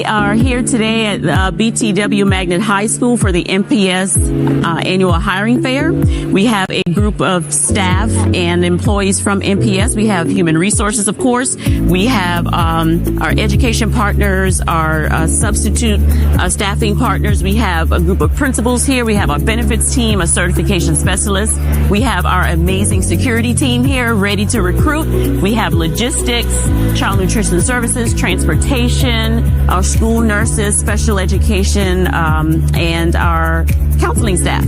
We are here today at BTW Magnet High School for the MPS annual hiring fair. We have a group of staff and employees from MPS. We have human resources, of course. We have our education partners, our substitute staffing partners. We have a group of principals here. We have our benefits team, a certification specialist. We have our amazing security team here ready to recruit. We have logistics, child nutrition services, transportation, our school nurses, special education, and our counseling staff.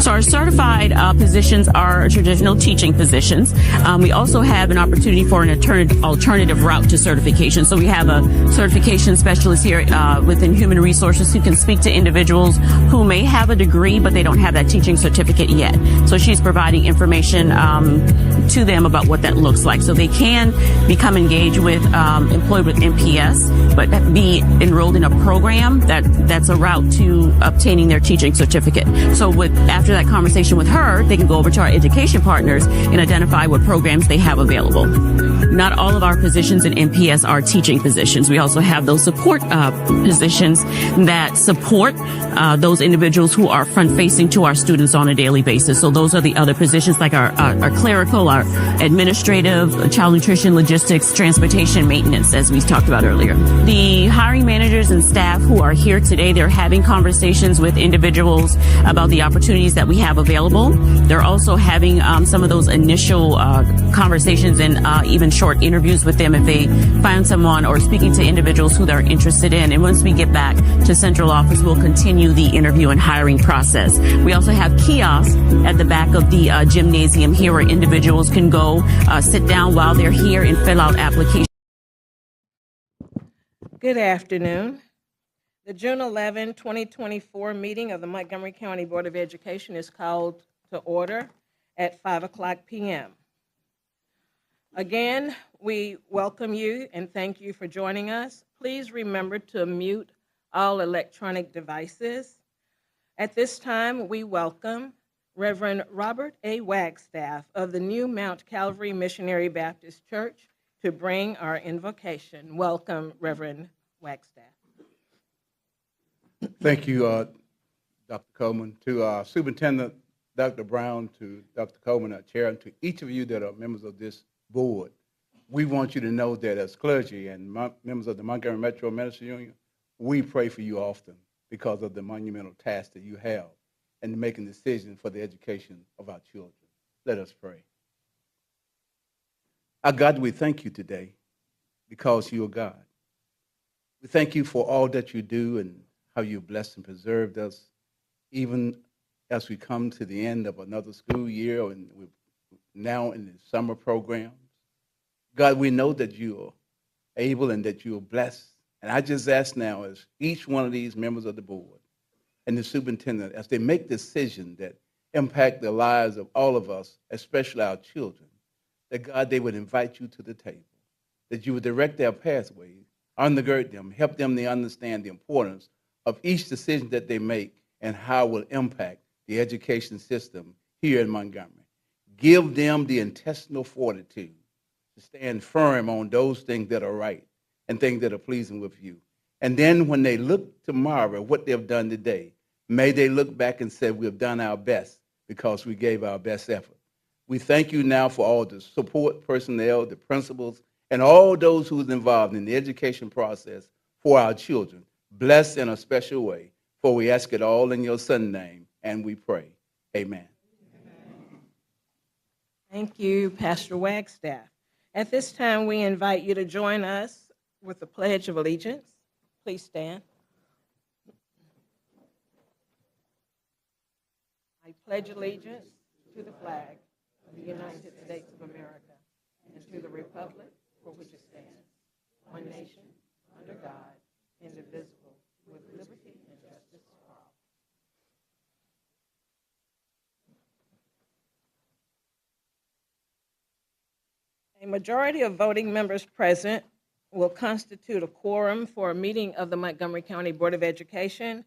So our certified positions are traditional teaching positions. We also have an opportunity for an alternative route to certification. So we have a certification specialist here within human resources who can speak to individuals who may have a degree, but they don't have that teaching certificate yet. So she's providing information to them about what that looks like. So they can become engaged with, employed with MPS, but be enrolled in a program that's a route to obtaining their teaching certificate. So after that conversation with her, they can go over to our education partners and identify what programs they have available. Not all of our positions in MPS are teaching positions. We also have those support positions that support those individuals who are front-facing to our students on a daily basis. So those are the other positions like our clerical, our administrative, child nutrition, logistics, transportation, maintenance, as we talked about earlier. The hiring managers and staff who are here today, they're having conversations with individuals about the opportunities that we have available. They're also having some of those initial conversations and even short interviews with them if they find someone, or speaking to individuals who they're interested in. And once we get back to central office, we'll continue the interview and hiring process. We also have kiosks at the back of the gymnasium here where individuals can go sit down while they're here and fill out applications. Good afternoon. The June 11, 2024 meeting of the Montgomery County Board of Education is called to order at 5:00 p.m. Again, we welcome you and thank you for joining us. Please remember to mute all electronic devices. At this time, we welcome Reverend Robert A. Wagstaff of the New Mount Calvary Missionary Baptist Church to bring our invocation. Welcome, Reverend Wagstaff. Thank you, Dr. Coleman. To Superintendent Dr. Brown, to Dr. Coleman, our chair, and to each of you that are members of this board, we want you to know that as clergy and members of the Montgomery Metro Ministry Union, we pray for you often because of the monumental task that you have in making decisions for the education of our children. Let us pray. Our God, we thank you today because you are God. We thank you for all that you do and how you blessed and preserved us, even as we come to the end of another school year and we're now in the summer programs. God, we know that you are able and that you are blessed. And I just ask now, as each one of these members of the board and the superintendent, as they make decisions that impact the lives of all of us, especially our children, that God, they would invite you to the table, that you would direct their pathways, undergird them, help them to understand the importance of each decision that they make and how it will impact the education system here in Montgomery. Give them the intestinal fortitude to stand firm on those things that are right and things that are pleasing with you. And then when they look tomorrow at what they've done today, may they look back and say, we've done our best because we gave our best effort. We thank you now for all the support personnel, the principals, and all those who's involved in the education process for our children. Bless in a special way, for we ask it all in your son's name, and we pray. Amen. Thank you, Pastor Wagstaff. At this time, we invite you to join us with the Pledge of Allegiance. Please stand. I pledge allegiance to the flag of the United States of America and to the republic for which it stands, one nation, under God, indivisible, with liberty and justice for all. A majority of voting members present will constitute a quorum for a meeting of the Montgomery County Board of Education.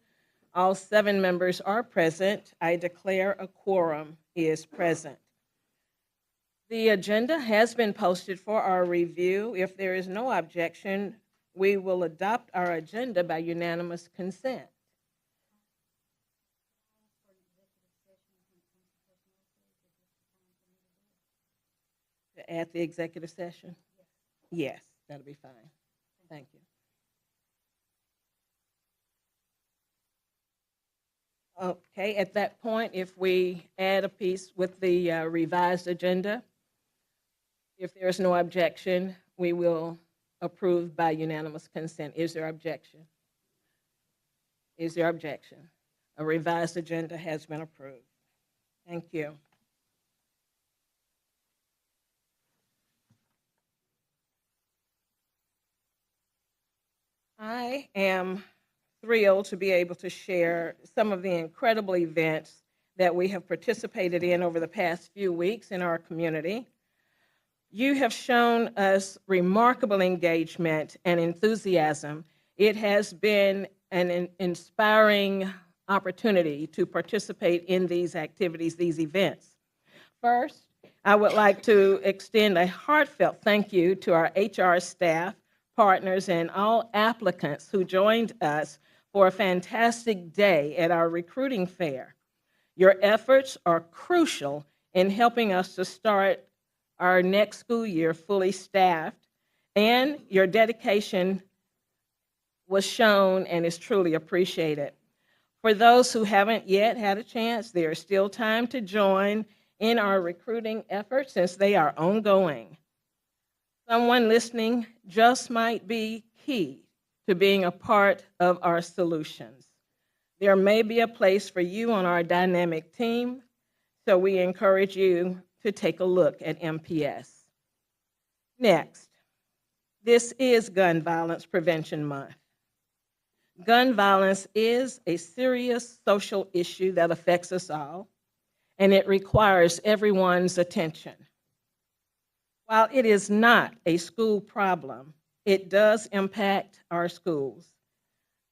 All 7 members are present. I declare a quorum is present. The agenda has been posted for our review. If there is no objection, we will adopt our agenda by unanimous consent. To add the executive session? Yes, that'll be fine. Thank you. Okay, at that point, if we add a piece with the revised agenda, if there's no objection, we will approve by unanimous consent. Is there objection? Is there objection? A revised agenda has been approved. Thank you. I am thrilled to be able to share some of the incredible events that we have participated in over the past few weeks in our community. You have shown us remarkable engagement and enthusiasm. It has been an inspiring opportunity to participate in these activities, these events. First, I would like to extend a heartfelt thank you to our HR staff, partners, and all applicants who joined us for a fantastic day at our recruiting fair. Your efforts are crucial in helping us to start our next school year fully staffed, and your dedication was shown and is truly appreciated. For those who haven't yet had a chance, there is still time to join in our recruiting efforts since they are ongoing. Someone listening just might be key to being a part of our solutions. There may be a place for you on our dynamic team, so we encourage you to take a look at MPS. Next, this is Gun Violence Prevention Month. Gun violence is a serious social issue that affects us all, and it requires everyone's attention. While it is not a school problem, it does impact our schools,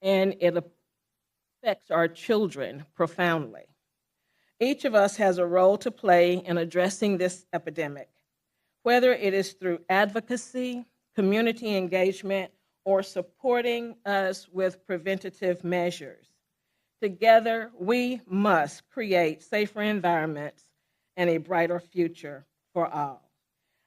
and it affects our children profoundly. Each of us has a role to play in addressing this epidemic, whether it is through advocacy, community engagement, or supporting us with preventative measures. Together, we must create safer environments and a brighter future for all.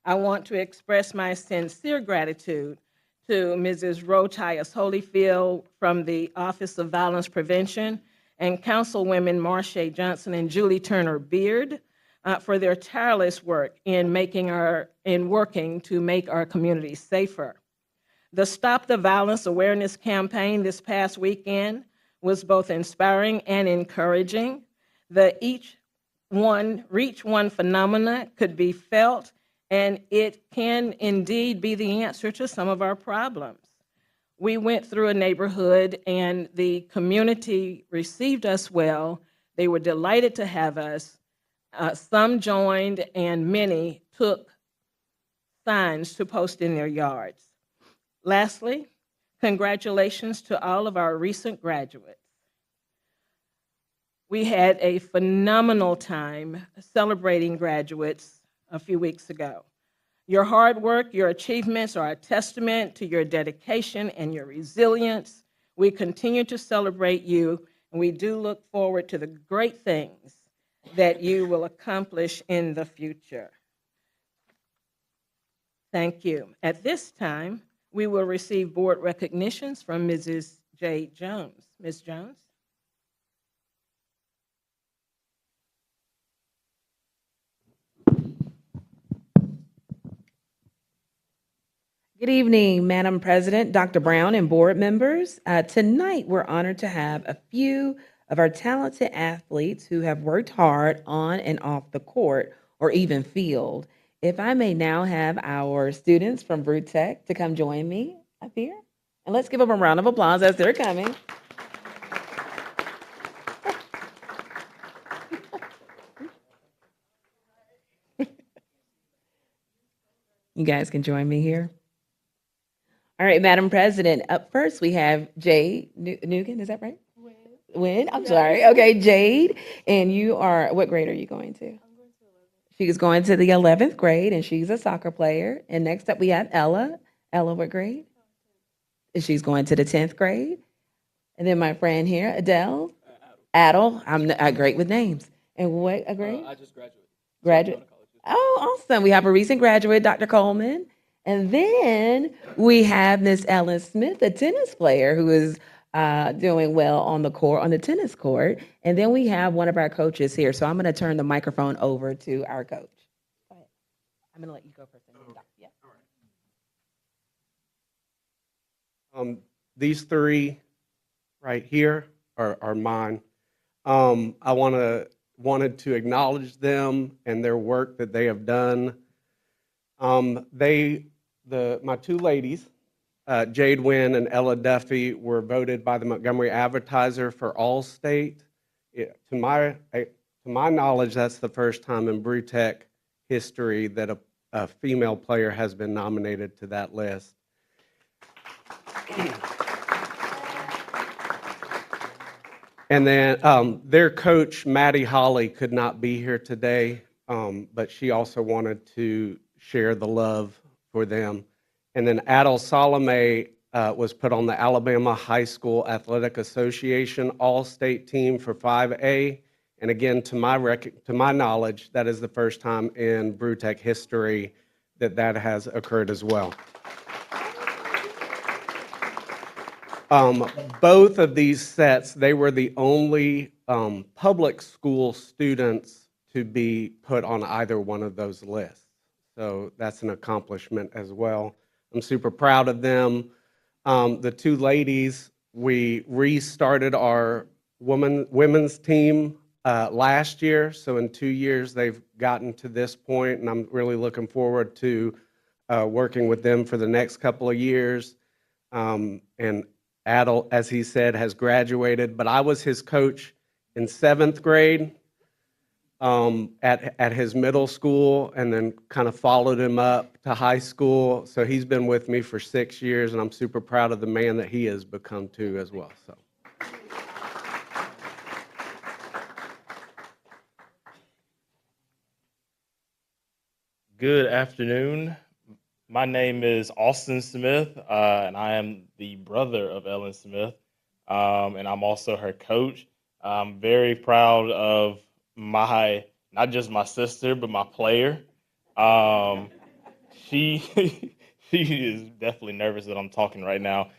I want to express my sincere gratitude to Mrs. Rotias Holyfield from the Office of Violence Prevention and Councilwomen Marsha Johnson and Julie Turner Beard for their tireless work in working to make our community safer. The Stop the Violence Awareness campaign this past weekend was both inspiring and encouraging. The Reach One phenomena could be felt, and it can indeed be the answer to some of our problems. We went through a neighborhood, and the community received us well. They were delighted to have us. Some joined, and many took signs to post in their yards. Lastly, congratulations to all of our recent graduates. We had a phenomenal time celebrating graduates a few weeks ago. Your hard work, your achievements are a testament to your dedication and your resilience. We continue to celebrate you, and we do look forward to the great things that you will accomplish in the future. Thank you. At this time, we will receive board recognitions from Mrs. Jade Jones. Ms. Jones? Good evening, Madam President, Dr. Brown, and board members. Tonight, we're honored to have a few of our talented athletes who have worked hard on and off the court or even field. If I may now have our students from Brew Tech to come join me up here. And let's give them a round of applause as they're coming. You guys can join me here. All right, Madam President, up first we have Jade Nugan, is that right? Win, I'm sorry. Okay, Jade, and you are, what grade are you going to? I'm going to 11th. She's going to the 11th grade, and she's a soccer player. And next up we have Ella. Ella, what grade? She's going to the 10th grade. And then my friend here, Adele. Adel. I'm great with names. And what a grade? I just graduated. Graduate. Oh, awesome. We have a recent graduate, Dr. Coleman. And then we have Miss Ellen Smith, a tennis player who is doing well on the court, on the tennis court. And then we have one of our coaches here. So I'm going to turn the microphone over to our coach. Go ahead. I'm going to let you go first. Yeah. These three right here are mine. I wanted to acknowledge them and their work that they have done. My two ladies, Jade Wynn and Ella Duffy, were voted by the Montgomery Advertiser for All-State. To my knowledge, that's the first time in Brewtech history that a female player has been nominated to that list. And then their coach, Maddie Holly, could not be here today, but she also wanted to share the love for them. And then Adel Salome was put on the Alabama High School Athletic Association All-State team for 5A. And again, to my knowledge, that is the first time in Brewtech history that has occurred as well. Both of these sets, they were the only public school students to be put on either one of those lists. So that's an accomplishment as well. I'm super proud of them. The two ladies, we restarted our women's team last year. So in 2 years, they've gotten to this point, and I'm really looking forward to working with them for the next couple of years. And Adel, as he said, has graduated, but I was his coach in 7th grade at his middle school, and then kind of followed him up to high school. So he's been with me for 6 years, and I'm super proud of the man that he has become too as well. So. Good afternoon. My name is Austin Smith, and I am the brother of Ellen Smith, and I'm also her coach. I'm very proud of not just my sister, but my player. She she is definitely nervous that I'm talking right now.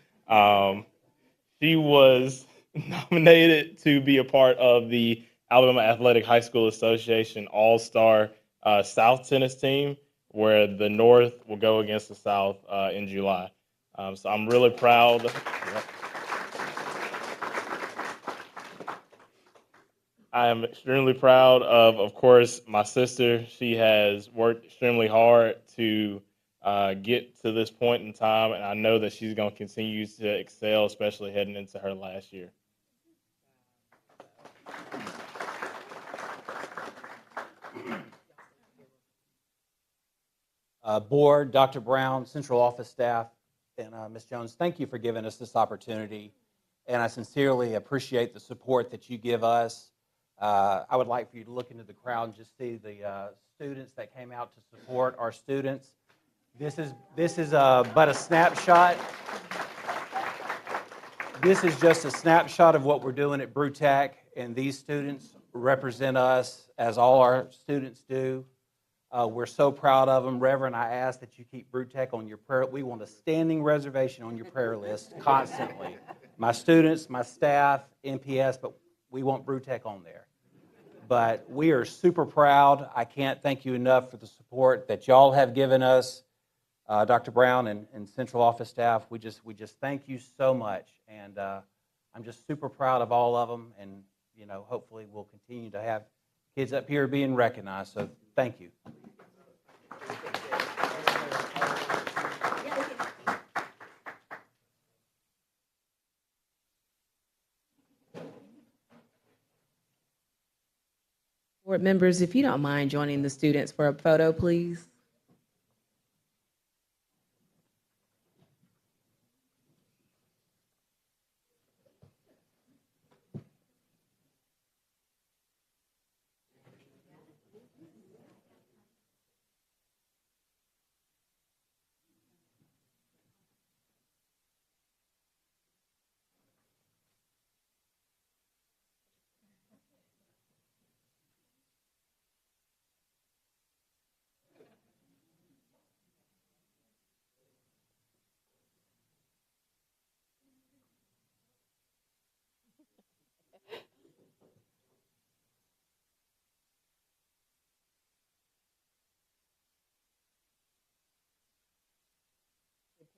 She was nominated to be a part of the Alabama Athletic High School Association All-Star South tennis team, where the North will go against the South in July. So I'm really proud. Yep. I am extremely proud of course, my sister. She has worked extremely hard to get to this point in time, and I know that she's going to continue to excel, especially heading into her last year. Board, Dr. Brown, central office staff, and Ms. Jones, thank you for giving us this opportunity. And I sincerely appreciate the support that you give us. I would like for you to look into the crowd and just see the students that came out to support our students. This is but a snapshot. This is just a snapshot of what we're doing at Brewtech, and these students represent us as all our students do. We're so proud of them. Reverend, I ask that you keep Brewtech on your prayer. We want a standing reservation on your prayer list constantly. My students, my staff, MPS, but we want Brewtech on there. But we are super proud. I can't thank you enough for the support that y'all have given us, Dr. Brown and central office staff. We just thank you so much. And I'm just super proud of all of them. And, you know, hopefully we'll continue to have kids up here being recognized. So thank you. Board members, if you don't mind joining the students for a photo, please.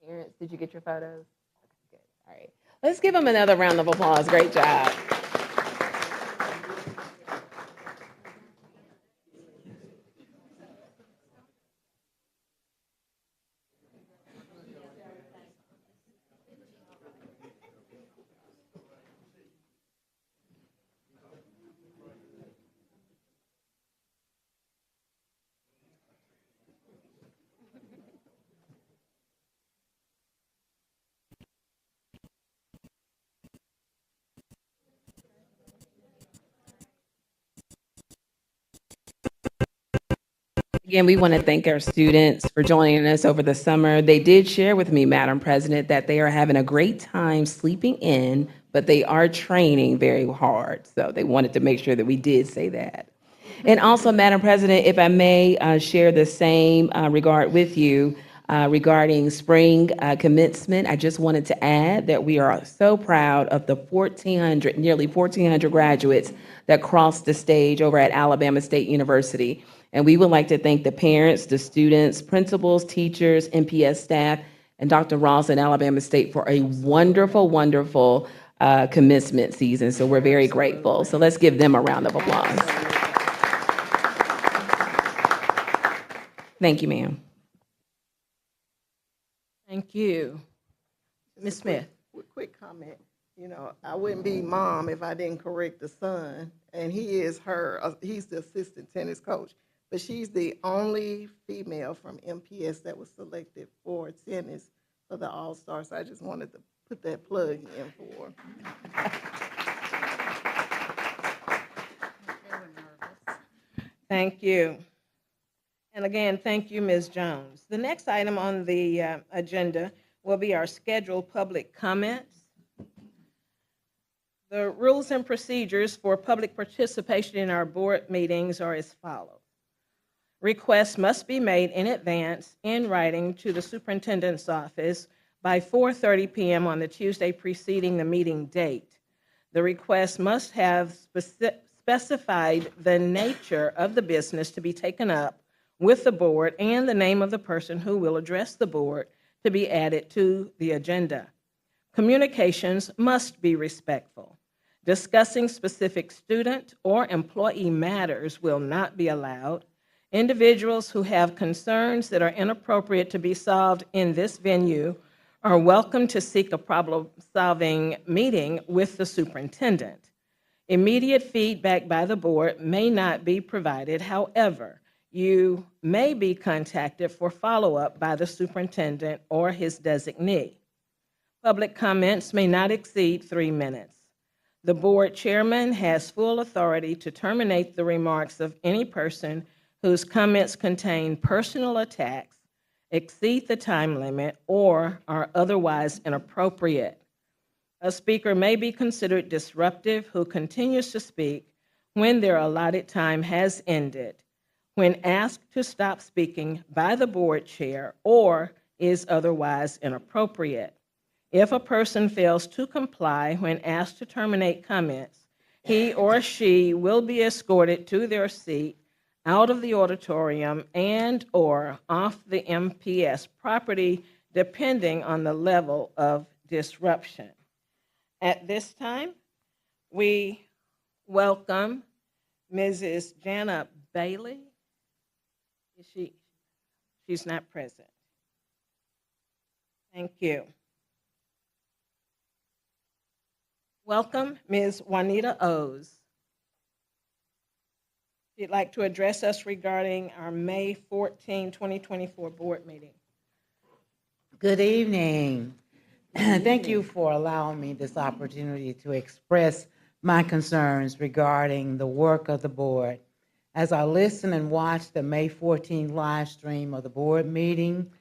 Parents, did you get your photos? Okay, good. All right. Let's give them another round of applause. Great job. Again, we want to thank our students for joining us over the summer. They did share with me, Madam President, that they are having a great time sleeping in, but they are training very hard. So they wanted to make sure that we did say that. And also, Madam President, if I may share the same regard with you regarding spring commencement, I just wanted to add that we are so proud of the nearly 1,400 graduates that crossed the stage over at Alabama State University. And we would like to thank the parents, the students, principals, teachers, MPS staff, and Dr. Ross at Alabama State for a wonderful, wonderful commencement season. So we're very grateful. So let's give them a round of applause. Thank you, ma'am. Thank you. Ms. Smith. Quick comment. You know, I wouldn't be mom if I didn't correct the son, and he's the assistant tennis coach. But she's the only female from MPS that was selected for tennis for the All-Star. So I just wanted to put that plug in for her. Thank you. And again, thank you, Ms. Jones. The next item on the agenda will be our scheduled public comments. The rules and procedures for public participation in our board meetings are as follows. Requests must be made in advance in writing to the superintendent's office by 4:30 p.m. on the Tuesday preceding the meeting date. The request must have specified the nature of the business to be taken up with the board and the name of the person who will address the board to be added to the agenda. Communications must be respectful. Discussing specific student or employee matters will not be allowed. Individuals who have concerns that are inappropriate to be solved in this venue are welcome to seek a problem-solving meeting with the superintendent. Immediate feedback by the board may not be provided. However, you may be contacted for follow-up by the superintendent or his designee. Public comments may not exceed 3 minutes. The board chairman has full authority to terminate the remarks of any person whose comments contain personal attacks, exceed the time limit, or are otherwise inappropriate. A speaker may be considered disruptive who continues to speak when their allotted time has ended, when asked to stop speaking by the board chair, or is otherwise inappropriate. If a person fails to comply when asked to terminate comments, he or she will be escorted to their seat, out of the auditorium, and or off the MPS property, depending on the level of disruption. At this time, we welcome Mrs. Jana Bailey. She's not present. Thank you. Welcome Ms. Juanita O's. She'd like to address us regarding our May 14, 2024 board meeting. Good evening. Thank you for allowing me this opportunity to express my concerns regarding the work of the board. As I listened and watched the May 14 live stream of the board meeting,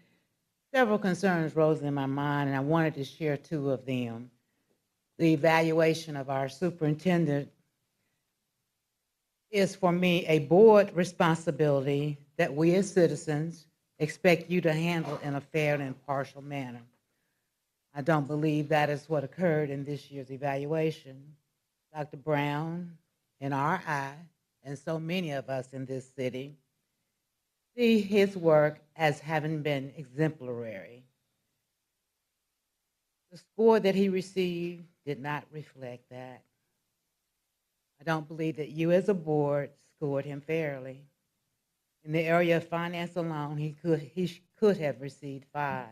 several concerns rose in my mind, and I wanted to share two of them. The evaluation of our superintendent is, for me, a board responsibility that we as citizens expect you to handle in a fair and impartial manner. I don't believe that is what occurred in this year's evaluation. Dr. Brown, in our eye, and so many of us in this city, see his work as having been exemplary. The score that he received did not reflect that. I don't believe that you as a board scored him fairly. In the area of finance alone, he could have received 5.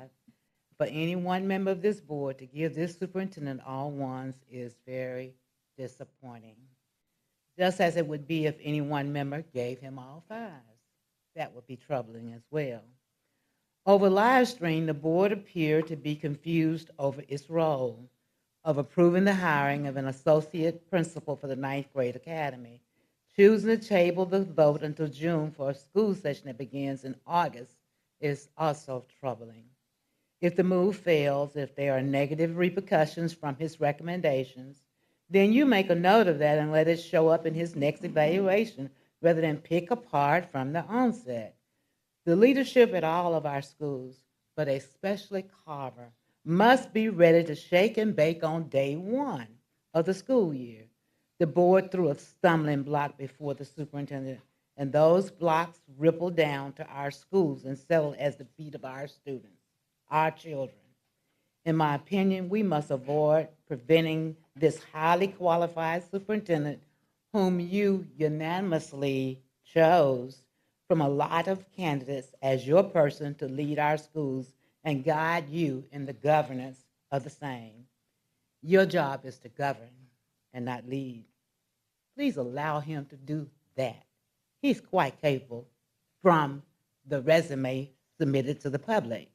For any one member of this board to give this superintendent all ones is very disappointing. Just as it would be if any one member gave him all 5s. That would be troubling as well. Over live stream, the board appeared to be confused over its role of approving the hiring of an associate principal for the 9th grade academy. Choosing to table the vote until June for a school session that begins in August is also troubling. If the move fails, if there are negative repercussions from his recommendations, then you make a note of that and let it show up in his next evaluation rather than pick apart from the onset. The leadership at all of our schools, but especially Carver, must be ready to shake and bake on day 1 of the school year. The board threw a stumbling block before the superintendent, and those blocks rippled down to our schools and settled as the feet of our students, our children. In my opinion, we must avoid preventing this highly qualified superintendent, whom you unanimously chose from a lot of candidates, as your person to lead our schools and guide you in the governance of the same. Your job is to govern and not lead. Please allow him to do that. He's quite capable from the resume submitted to the public.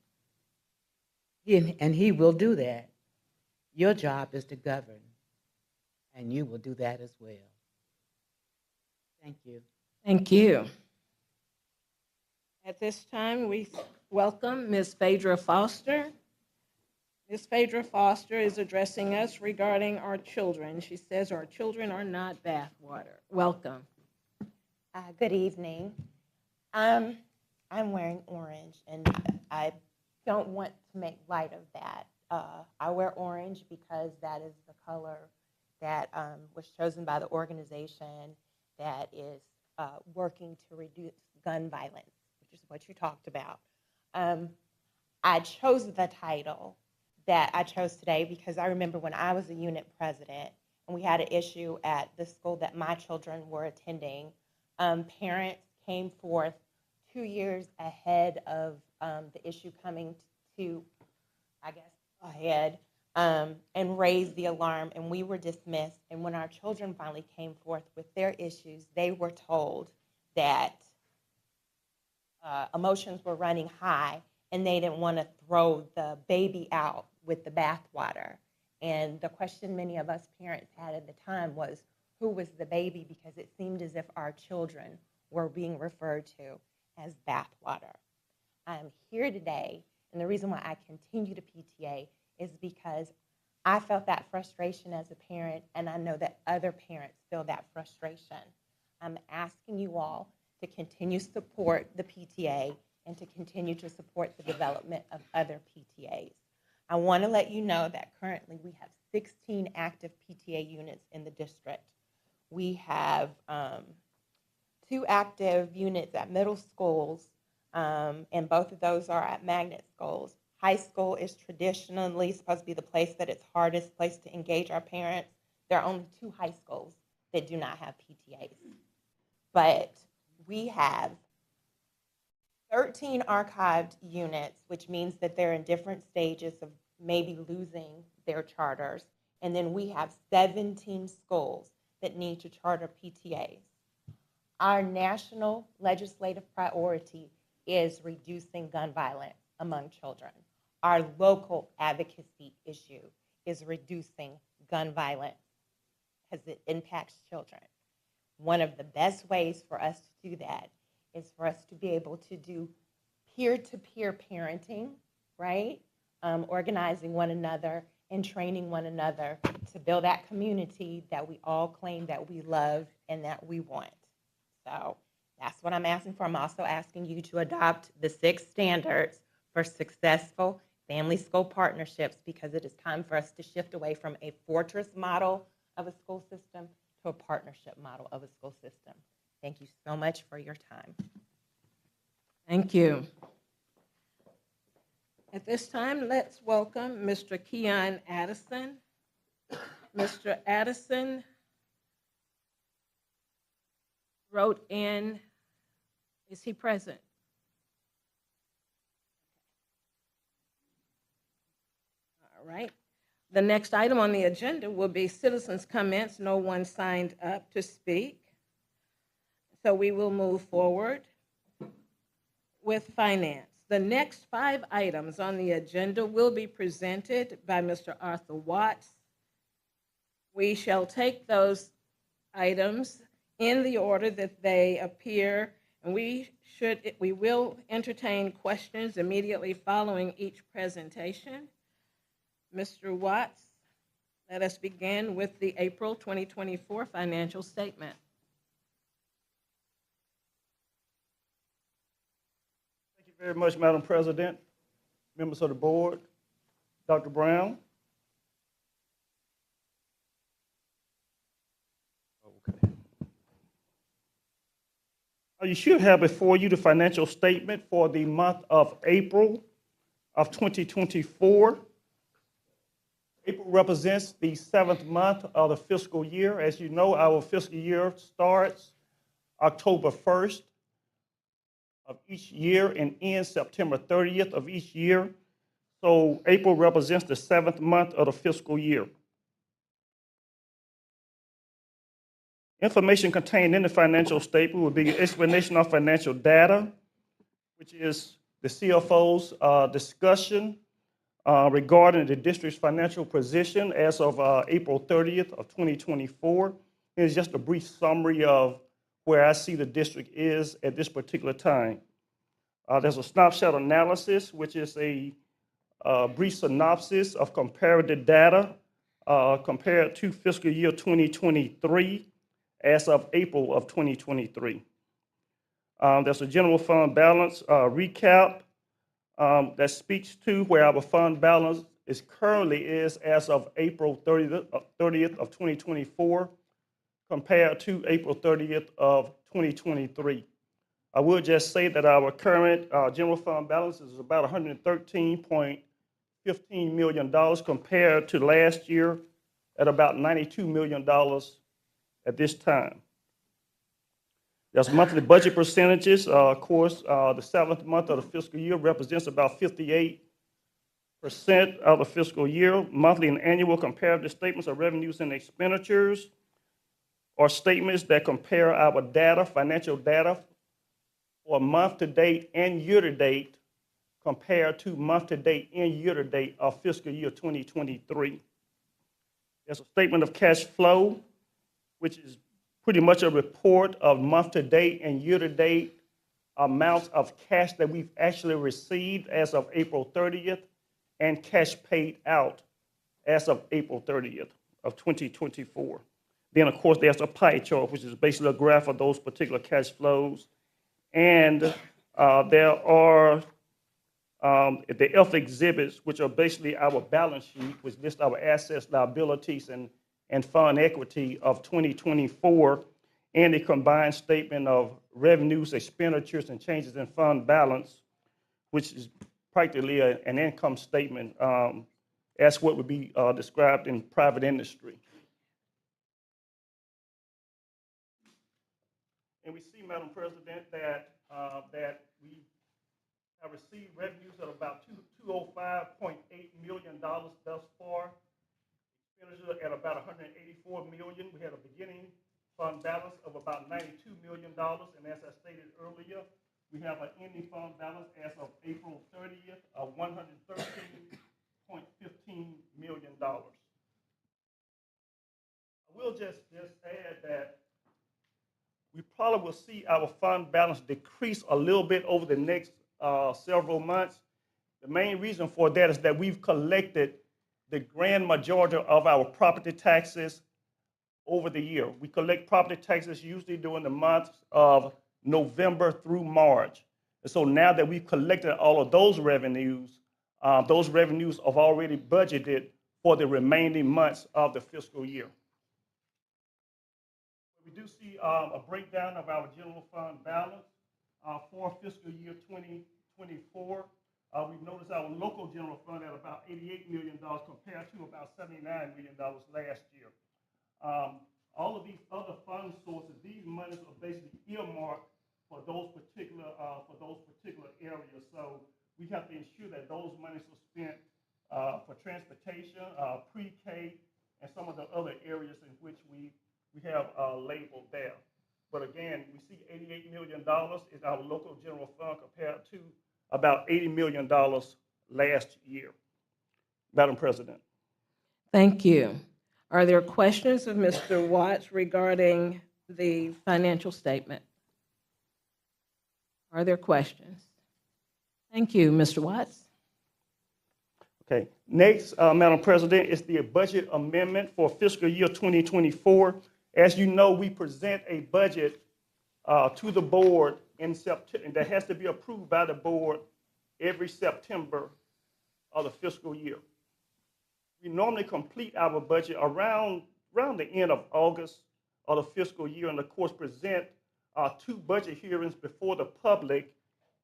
And he will do that. Your job is to govern, and you will do that as well. Thank you. Thank you. At this time, we welcome Ms. Phaedra Foster. Ms. Phaedra Foster is addressing us regarding our children. She says our children are not bathwater. Welcome. Good evening. I'm wearing orange, and I don't want to make light of that. I wear orange because that is the color that was chosen by the organization that is working to reduce gun violence, which is what you talked about. I chose the title that I chose today because I remember when I was a unit president and we had an issue at the school that my children were attending, parents came forth 2 years ahead of the issue coming to, I guess, ahead, and raised the alarm, and we were dismissed. And when our children finally came forth with their issues, they were told that emotions were running high and they didn't want to throw the baby out with the bathwater. And the question many of us parents had at the time was, who was the baby? Because it seemed as if our children were being referred to as bathwater. I'm here today, and the reason why I continue to PTA is because I felt that frustration as a parent, and I know that other parents feel that frustration. I'm asking you all to continue to support the PTA and to continue to support the development of other PTAs. I want to let you know that currently we have 16 active PTA units in the district. We have 2 active units at middle schools, and both of those are at magnet schools. High school is traditionally supposed to be the place that it's hardest place to engage our parents. There are only 2 high schools that do not have PTAs. But we have 13 archived units, which means that they're in different stages of maybe losing their charters. And then we have 17 schools that need to charter PTAs. Our national legislative priority is reducing gun violence among children. Our local advocacy issue is reducing gun violence because it impacts children. One of the best ways for us to do that is for us to be able to do peer-to-peer parenting, right? Organizing one another and training one another to build that community that we all claim that we love and that we want. So that's what I'm asking for. I'm also asking you to adopt the 6 standards for successful family school partnerships, because it is time for us to shift away from a fortress model of a school system to a partnership model of a school system. Thank you so much for your time. Thank you. At this time, let's welcome Mr. Keon Addison. Mr. Addison wrote in, is he present? All right. The next item on the agenda will be citizens' comments. No one signed up to speak. So we will move forward with finance. The next 5 items on the agenda will be presented by Mr. Arthur Watts. We shall take those items in the order that they appear, and we will entertain questions immediately following each presentation. Mr. Watts, let us begin with the April 2024 financial statement. Thank you very much, Madam President, members of the board, Dr. Brown. Okay. You should have before you the financial statement for the month of April of 2024. April represents the 7th month of the fiscal year. As you know, our fiscal year starts October 1st of each year and ends September 30th of each year. So April represents the 7th month of the fiscal year. Information contained in the financial statement will be an explanation of financial data, which is the CFO's discussion regarding the district's financial position as of April 30th of 2024. It's just a brief summary of where I see the district is at this particular time. There's a snapshot analysis, which is a brief synopsis of comparative data compared to fiscal year 2023 as of April of 2023. There's a general fund balance recap that speaks to where our fund balance currently is as of April 30th of 2024 compared to April 30th of 2023. I would just say that our current general fund balance is about $113.15 million compared to last year at about $92 million at this time. There's monthly budget percentages. Of course, the 7th month of the fiscal year represents about 58% of the fiscal year. Monthly and annual comparative statements of revenues and expenditures are statements that compare our data, financial data, for month to date and year to date compared to month to date and year to date of fiscal year 2023. There's a statement of cash flow, which is pretty much a report of month to date and year to date amounts of cash that we've actually received as of April 30th and cash paid out as of April 30th of 2024. Then, of course, there's a pie chart, which is basically a graph of those particular cash flows. And there are the F exhibits, which are basically our balance sheet, which lists our assets, liabilities, and fund equity of 2024, and a combined statement of revenues, expenditures, and changes in fund balance, which is practically an income statement as what would be described in private industry. And we see, Madam President, that we have received revenues of about $205.8 million thus far. Expenditures at about $184 million. We had a beginning fund balance of about $92 million, and as I stated earlier, we have an ending fund balance as of April 30th of $113.15 million. I will just add that we probably will see our fund balance decrease a little bit over the next several months. The main reason for that is that we've collected the grand majority of our property taxes over the year. We collect property taxes usually during the months of November through March. And so now that we've collected all of those revenues have already budgeted for the remaining months of the fiscal year. We do see a breakdown of our general fund balance for fiscal year 2024. We've noticed our local general fund at about $88 million compared to about $79 million last year. All of these other fund sources, these monies are basically earmarked for those particular areas. So we have to ensure that those monies are spent for transportation, pre-K, and some of the other areas in which we have labeled there. But again, we see $88 million is our local general fund compared to about $80 million last year. Madam President. Thank you. Are there questions of Mr. Watts regarding the financial statement? Are there questions? Thank you, Mr. Watts. Okay. Next, Madam President, is the budget amendment for fiscal year 2024. As you know, we present a budget to the board in September, and that has to be approved by the board every September of the fiscal year. We normally complete our budget around the end of August of the fiscal year, and of course present 2 budget hearings before the public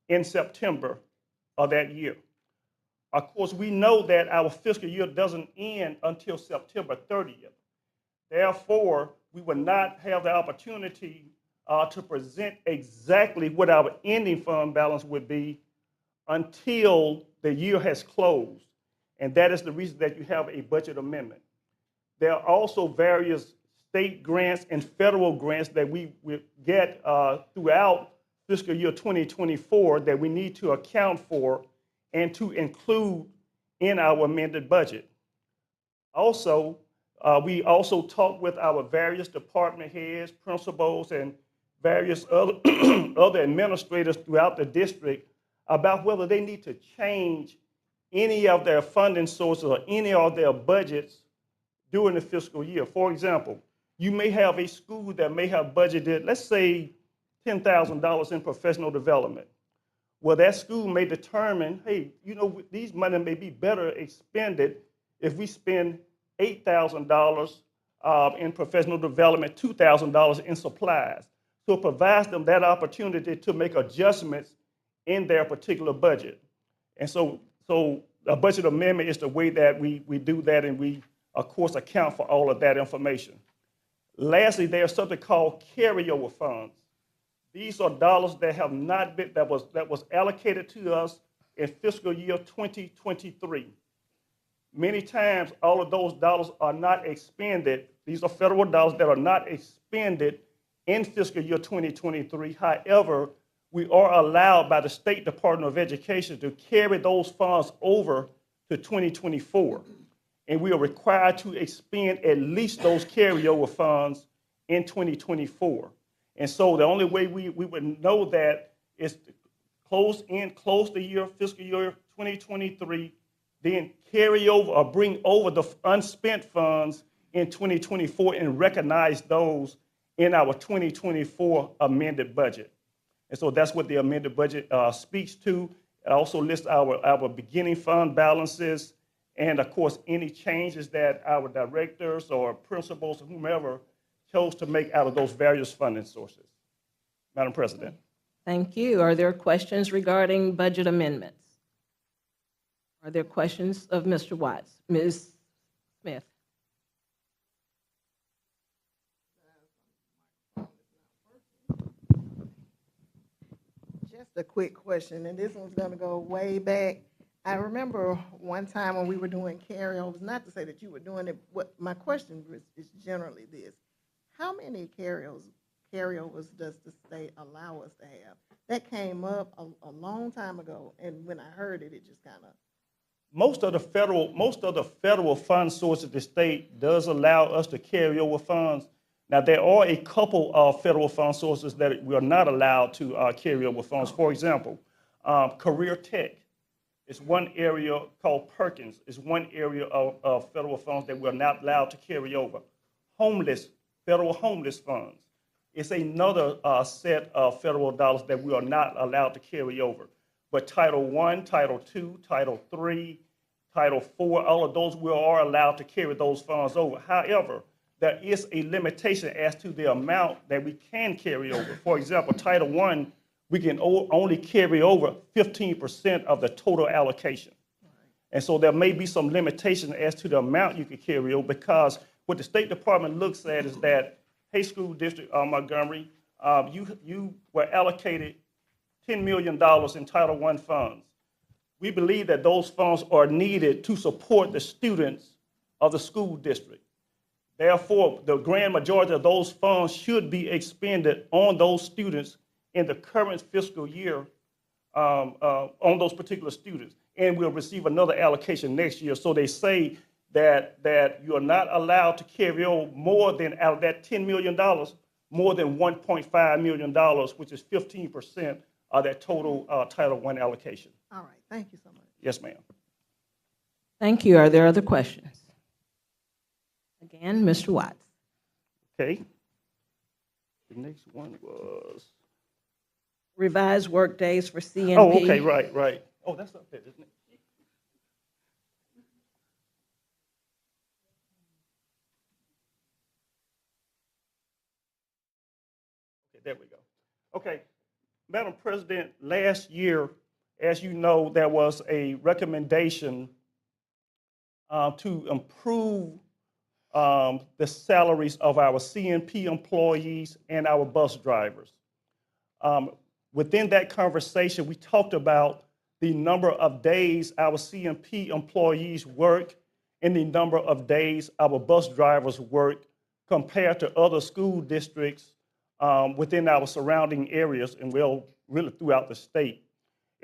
in September of that year. Of course, we know that our fiscal year doesn't end until September 30th. Therefore, we will not have the opportunity to present exactly what our ending fund balance would be until the year has closed. And that is the reason that you have a budget amendment. There are also various state grants and federal grants that we get throughout fiscal year 2024 that we need to account for and to include in our amended budget. Also, we also talk with our various department heads, principals, and various other, other administrators throughout the district about whether they need to change any of their funding sources or any of their budgets during the fiscal year. For example, you may have a school that may have budgeted, let's say, $10,000 in professional development. Well, that school may determine, hey, you know, these money may be better expended if we spend $8,000 in professional development, $2,000 in supplies. So it provides them that opportunity to make adjustments in their particular budget. And so a budget amendment is the way that we do that, and we, of course, account for all of that information. Lastly, there's something called carryover funds. These are dollars that have not been, that was allocated to us in fiscal year 2023. Many times, all of those dollars are not expended. These are federal dollars that are not expended in fiscal year 2023. However, we are allowed by the State Department of Education to carry those funds over to 2024. And we are required to expend at least those carryover funds in 2024. And so the only way we would know that is to close the year, fiscal year 2023, then carry over or bring over the unspent funds in 2024 and recognize those in our 2024 amended budget. And so that's what the amended budget speaks to. It also lists our beginning fund balances and, of course, any changes that our directors or principals or whomever chose to make out of those various funding sources. Madam President. Thank you. Are there questions regarding budget amendments? Are there questions of Mr. Watts? Ms. Smith? Just a quick question, and this one's going to go way back. I remember one time when we were doing carryovers, not to say that you were doing it, what my question is generally this. How many carryovers does the state allow us to have? That came up a long time ago, and when I heard it, it just kind of... Most of the federal fund sources, the state does allow us to carry over funds. Now, there are a couple of federal fund sources that we are not allowed to carry over funds. For example, career tech is one area called Perkins, is one area of federal funds that we're not allowed to carry over. Federal homeless funds is another set of federal dollars that we are not allowed to carry over. But Title I, Title II, Title III, Title IV, all of those, we are allowed to carry those funds over. However, there is a limitation as to the amount that we can carry over. For example, Title I, we can only carry over 15% of the total allocation. And so there may be some limitation as to the amount you can carry over, because what the State Department looks at is that, hey, school district Montgomery, you were allocated $10 million in Title I funds. We believe that those funds are needed to support the students of the school district. Therefore, the grand majority of those funds should be expended on those students in the current fiscal year, on those particular students, and we'll receive another allocation next year. So they say that you are not allowed to carry over more than, out of that $10 million, more than $1.5 million, which is 15% of that total Title I allocation. All right, thank you so much. Yes, ma'am. Thank you. Are there other questions? Again, Mr. Watts. Okay. The next one was. Revised work days for CNP. Oh, okay, right. Oh, that's up there, isn't it? Okay, there we go. Okay, Madam President, last year, as you know, there was a recommendation to improve the salaries of our CNP employees and our bus drivers. Within that conversation, we talked about the number of days our CNP employees work and the number of days our bus drivers work compared to other school districts within our surrounding areas and really throughout the state.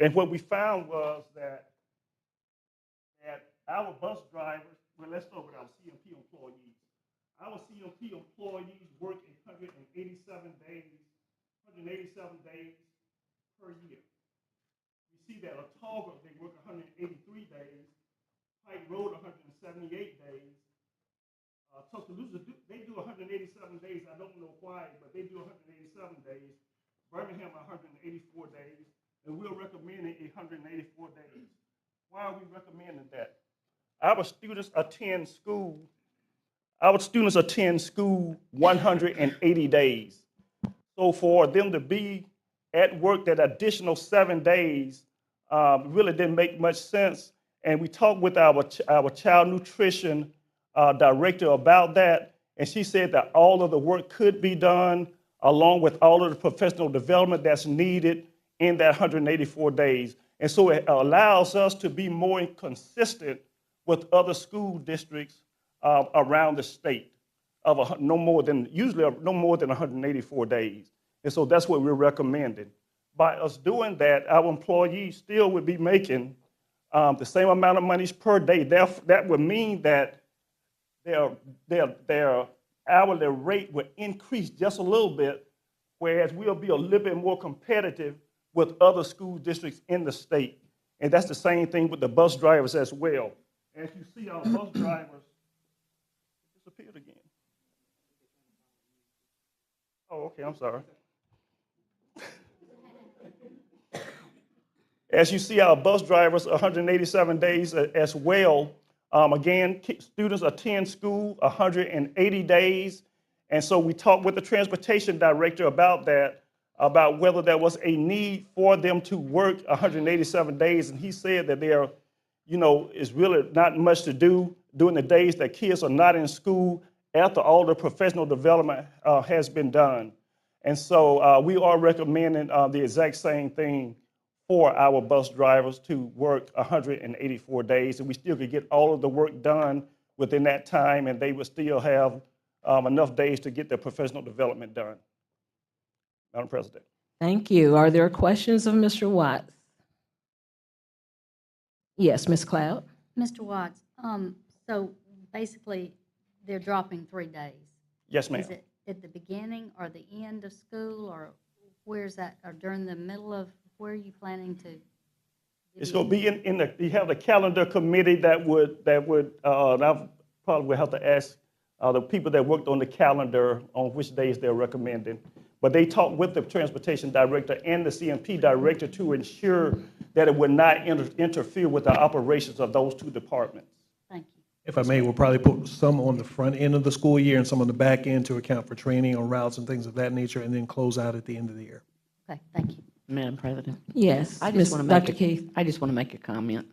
And what we found was that our bus drivers, well, let's start with our CNP employees. Our CNP employees work 187 days per year. We see that Otago, they work 183 days, Pike Road 178 days, Tuscaloosa, they do 187 days. I don't know why, but they do 187 days. Birmingham 184 days, and we're recommending 184 days. Why are we recommending that? Our students attend school 180 days. So for them to be at work that additional 7 days really didn't make much sense. And we talked with our child nutrition director about that, and she said that all of the work could be done along with all of the professional development that's needed in that 184 days. And so it allows us to be more consistent with other school districts around the state of no more than 184 days. And so that's what we're recommending. By us doing that, our employees still would be making the same amount of money per day. That would mean that their hourly rate would increase just a little bit, whereas we'll be a little bit more competitive with other school districts in the state. And that's the same thing with the bus drivers as well. As you see, our bus drivers disappeared again. Oh, okay, I'm sorry. As you see, our bus drivers, 187 days as well. Again, students attend school 180 days. And so we talked with the transportation director about that, about whether there was a need for them to work 187 days. And he said that there, is really not much to do during the days that kids are not in school after all the professional development has been done. And so we are recommending the exact same thing for our bus drivers to work 184 days, and we still could get all of the work done within that time, and they would still have enough days to get their professional development done. Madam President. Thank you. Are there questions of Mr. Watts? Yes, Ms. Cloud. Mr. Watts, so basically, they're dropping 3 days. Yes, ma'am. Is it at the beginning or the end of school, or where's that, or during the middle of, where are you planning to? It's going to be in the, you have the calendar committee that would I probably will have to ask the people that worked on the calendar on which days they're recommending. But they talked with the transportation director and the CNP director to ensure that it would not interfere with the operations of those two departments. Thank you. If I may, we'll probably put some on the front end of the school year and some on the back end to account for training on routes and things of that nature, and then close out at the end of the year. Okay, thank you. Madam President. Yes, I Ms. just want to Dr. Keith. I just want to make a comment.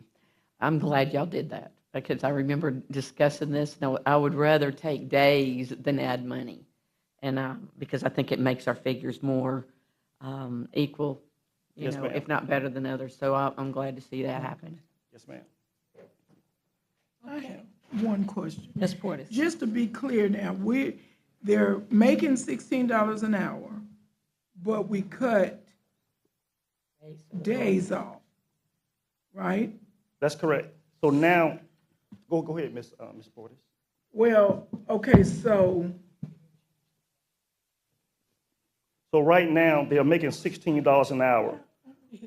I'm glad y'all did that because I remember discussing this. No, I would rather take days than add money, and because I think it makes our figures more equal, Yes, ma'am. if not better than others. So I'm glad to see that happen. Yes, ma'am. I have one question. Ms. Portis. Just to be clear now, they're making $16 an hour, but we cut days off, right? That's correct. So now, go ahead, Ms. Portis. Well, okay, so right now, they are making $16 an hour.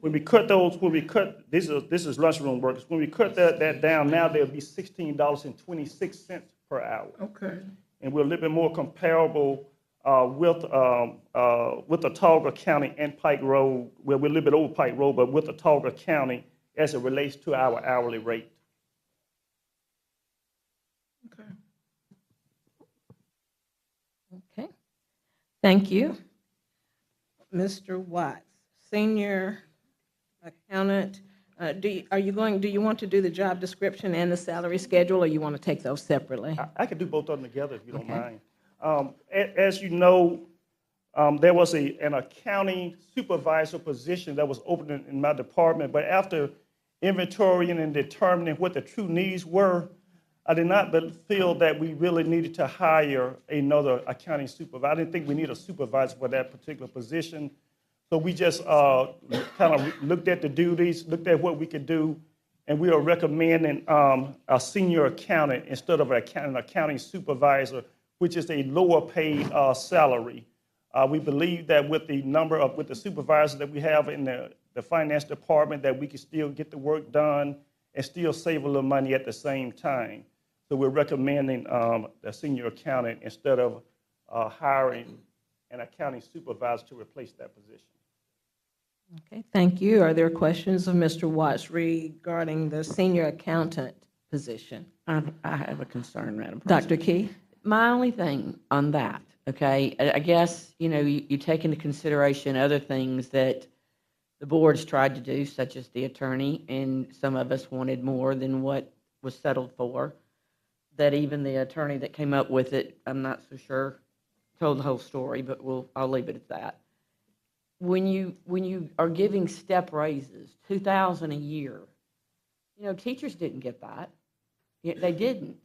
When we cut this is lunchroom workers. When we cut that down, now they'll be $16.26 per hour. okay. And we're a little bit more comparable with Watauga County and Pike Road, where we're a little bit over Pike Road, but with Watauga County as it relates to our hourly rate. Okay. Okay. Thank you. Mr. Watts, senior accountant, do you want to do the job description and the salary schedule, or you want to take those separately? I could do both of them together if you don't Okay. mind. As you know, there was an accounting supervisor position that was open in my department, but after inventorying and determining what the true needs were, I did not feel that we really needed to hire another accounting supervisor. I didn't think we need a supervisor for that particular position. So we just kind of looked at the duties, looked at what we could do, and we are recommending a senior accountant instead of an accounting supervisor, which is a lower paid salary. We believe that with the supervisors that we have in the finance department, that we can still get the work done and still save a little money at the same time. So we're recommending the senior accountant instead of hiring an accounting supervisor to replace that position. Okay, thank you. Are there questions of Mr. Watts regarding the senior accountant position? I have a concern, Madam President. Dr. Key? My only thing on that, okay, I guess, you take into consideration other things that the board's tried to do, such as the attorney, and some of us wanted more than what was settled for, that even the attorney that came up with it, I'm not so sure, told the whole story, but I'll leave it at that. When you are giving step raises, $2,000 a year, teachers didn't get that. They didn't.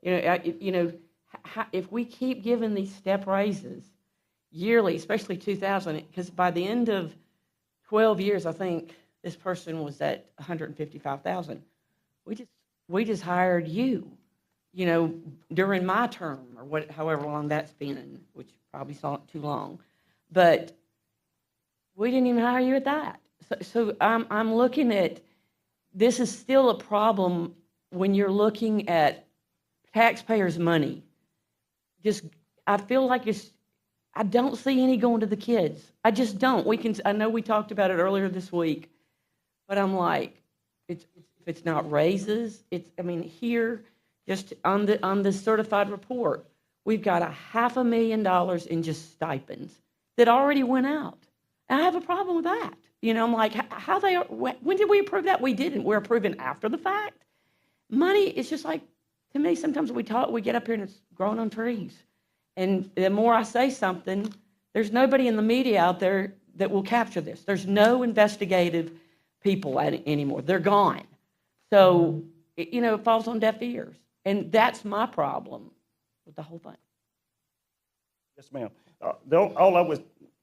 If we keep giving these step raises yearly, especially 2,000, because by the end of 12 years, I think this person was at 155,000. We just hired you, during my term or however long that's been, which probably not too long, but we didn't even hire you at that. So I'm looking at, this is still a problem when you're looking at taxpayers' money. I feel like I don't see any going to the kids. I just don't. I know we talked about it earlier this week, but I'm like, if it's not raises, here, just on the certified report, we've got $500,000 in just stipends that already went out. And I have a problem with that. I'm like, when did we approve that? We didn't. We're approving after the fact. Money is just like, to me, sometimes we get up here and it's growing on trees. And the more I say something, there's nobody in the media out there that will capture this. There's no investigative people anymore. They're gone. So, it falls on deaf ears. And that's my problem with the whole thing. Yes, ma'am. All I was,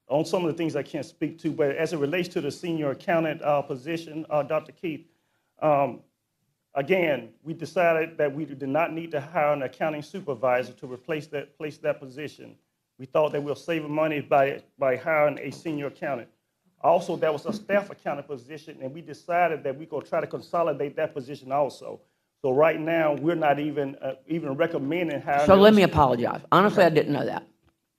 on some of the things I can't speak to, but as it relates to the senior accountant position, Dr. Keith, again, we decided that we did not need to hire an accounting supervisor to replace that position. We thought that we'll save money by hiring a senior accountant. Also, there was a staff accountant position, and we decided that we're going to try to consolidate that position also. So right now, we're not even recommending hiring. So let me apologize. Honestly, I didn't know that.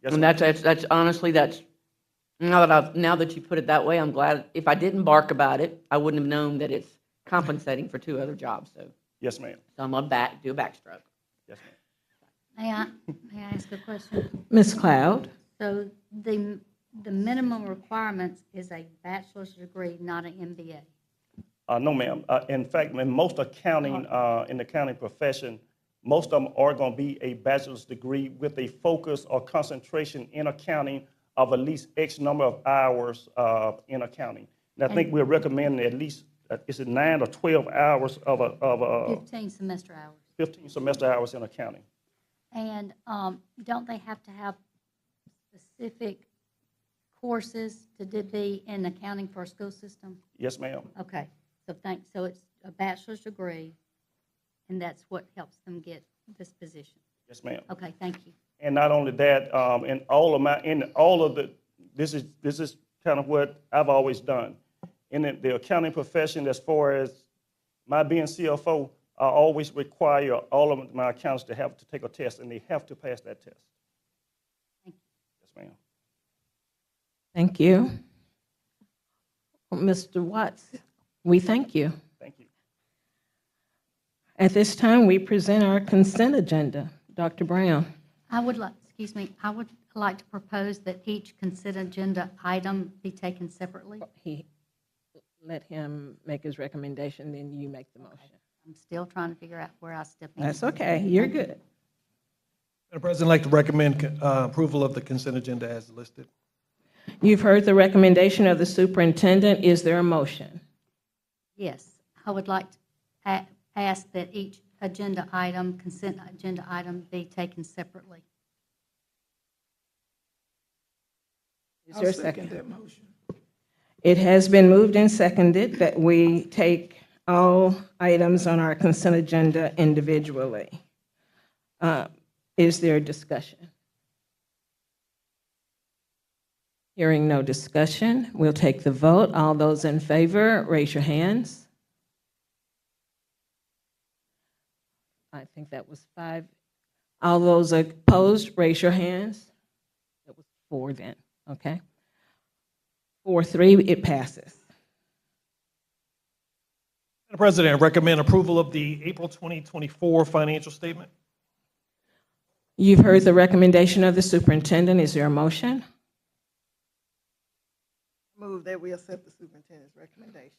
Yes, And ma'am. that's honestly, now that you put it that way, I'm glad. If I didn't bark about it, I wouldn't have known that it's compensating for 2 other jobs. So Yes, ma'am. I'm gonna do a backstroke. Yes, ma'am. May I ask a question? Ms. Cloud? So the the minimum requirements is a bachelor's degree, not an MBA. No, ma'am. In fact, in most accounting, in the accounting profession, most of them are going to be a bachelor's degree with a focus or concentration in accounting of at least X number of hours in accounting. And I think we're recommending at least, is it 9 or 12 hours of 15 semester hours. 15 semester hours in accounting? And don't they have to have specific courses to be in accounting for a school system? Yes, ma'am. Okay, so it's a bachelor's degree, and that's what helps them get this position. Yes, ma'am. Okay, thank you. And not only that, this is kind of what I've always done. In the accounting profession, as far as my being CFO, I always require all of my accountants to have to take a test, and they have to pass that test. Thank you. Yes, ma'am. Thank you. Mr. Watts, we thank you. Thank you. At this time, we present our consent agenda. Dr. Brown. I would like to propose that each consent agenda item be taken separately. Let him make his recommendation, then you make the motion. I'm still trying to figure out where I step in. That's okay. You're good. Madam President, I'd like to recommend approval of the consent agenda as listed. You've heard the recommendation of the superintendent. Is there a motion? Yes, I would like to ask that each agenda item, consent agenda item, be taken separately. Is there a I'll second? that motion. It has been moved and seconded that we take all items on our consent agenda individually. Is there discussion? Hearing no discussion, we'll take the vote. All those in favor, raise your hands. I think that was 5. All those opposed, raise your hands. That was 4 then, okay? 4-3, it passes. Madam President, I recommend approval of the April 2024 financial statement. You've heard the recommendation of the superintendent. Is there a motion? Move that we accept the superintendent's recommendation.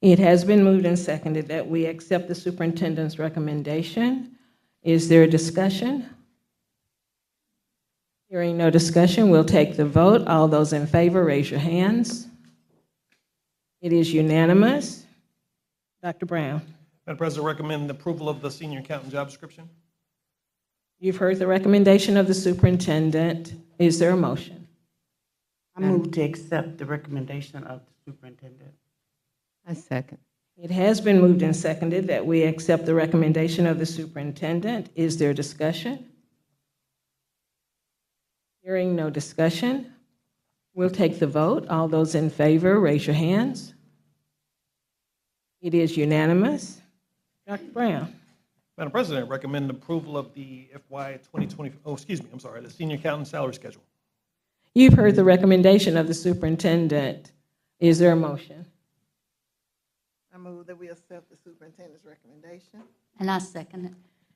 It has been moved and seconded that we accept the superintendent's recommendation. Is there a discussion? Hearing no discussion, we'll take the vote. All those in favor, raise your hands. It is unanimous. Dr. Brown. Madam President, I recommend approval of the senior accountant job description. You've heard the recommendation of the superintendent. Is there a motion? I move to accept the recommendation of the superintendent. I second. It has been moved and seconded that we accept the recommendation of the superintendent. Is there discussion? Hearing no discussion, we'll take the vote. All those in favor, raise your hands. It is unanimous. Dr. Brown. Madam President, I recommend approval of the FY 2020, the senior accountant salary schedule. You've heard the recommendation of the superintendent. Is there a motion? I move that we accept the superintendent's recommendation. And I second it.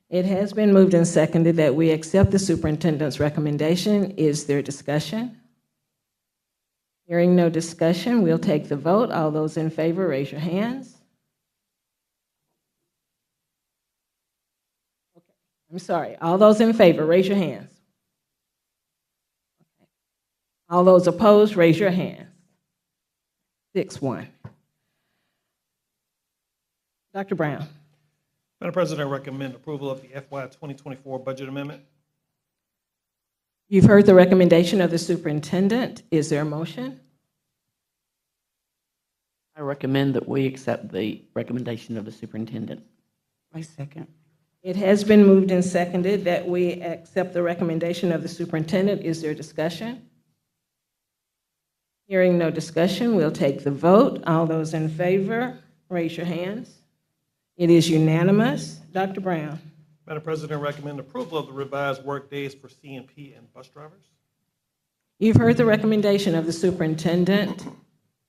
It has been moved and seconded that we accept the superintendent's recommendation. Is there discussion? Hearing no discussion, we'll take the vote. All those in favor, raise your hands. Okay. I'm sorry. All those in favor, raise your hands. Okay. All those opposed, raise your hands. 6-1. Dr. Brown. Madam President, I recommend approval of the FY 2024 budget amendment. You've heard the recommendation of the superintendent. Is there a motion? I recommend that we accept the recommendation of the superintendent. I second. It has been moved and seconded that we accept the recommendation of the superintendent. Is there discussion? Hearing no discussion, we'll take the vote. All those in favor, raise your hands. It is unanimous. Dr. Brown. Madam President, I recommend approval of the revised work days for CNP and bus drivers. You've heard the recommendation of the superintendent.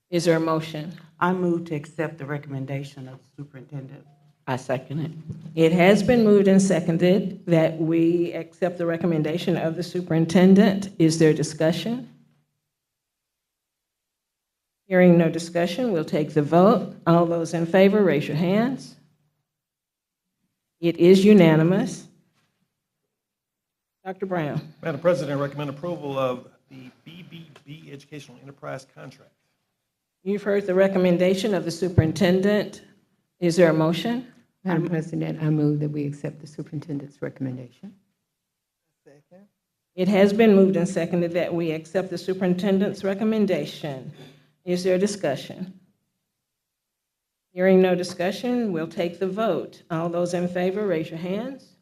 Is there a motion? I move to accept the recommendation of the superintendent. I second it. It has been moved and seconded that we accept the recommendation of the superintendent. Is there discussion? Hearing no discussion, we'll take the vote. All those in favor, raise your hands. It is unanimous. Dr. Brown. Madam President, I recommend approval of the BBB Educational Enterprise Contract. You've heard the recommendation of the superintendent. Is there a motion? Madam President, I move that we accept the superintendent's recommendation. Second. It has been moved and seconded that we accept the superintendent's recommendation. Is there discussion? Hearing no discussion, we'll take the vote. All those in favor, raise your hands.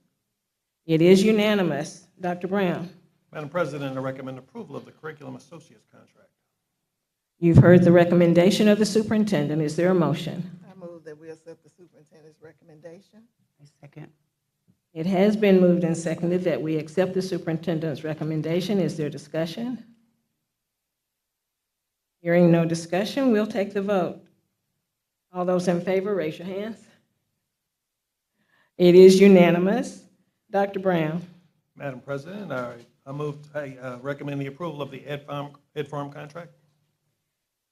It is unanimous. Dr. Brown. Madam President, I recommend approval of the Curriculum Associates Contract. You've heard the recommendation of the superintendent. Is there a motion? I move that we accept the superintendent's recommendation. I second. It has been moved and seconded that we accept the superintendent's recommendation. Is there discussion? Hearing no discussion, we'll take the vote. All those in favor, raise your hands. It is unanimous. Dr. Brown. Madam President, I recommend the approval of the Ed Farm contract.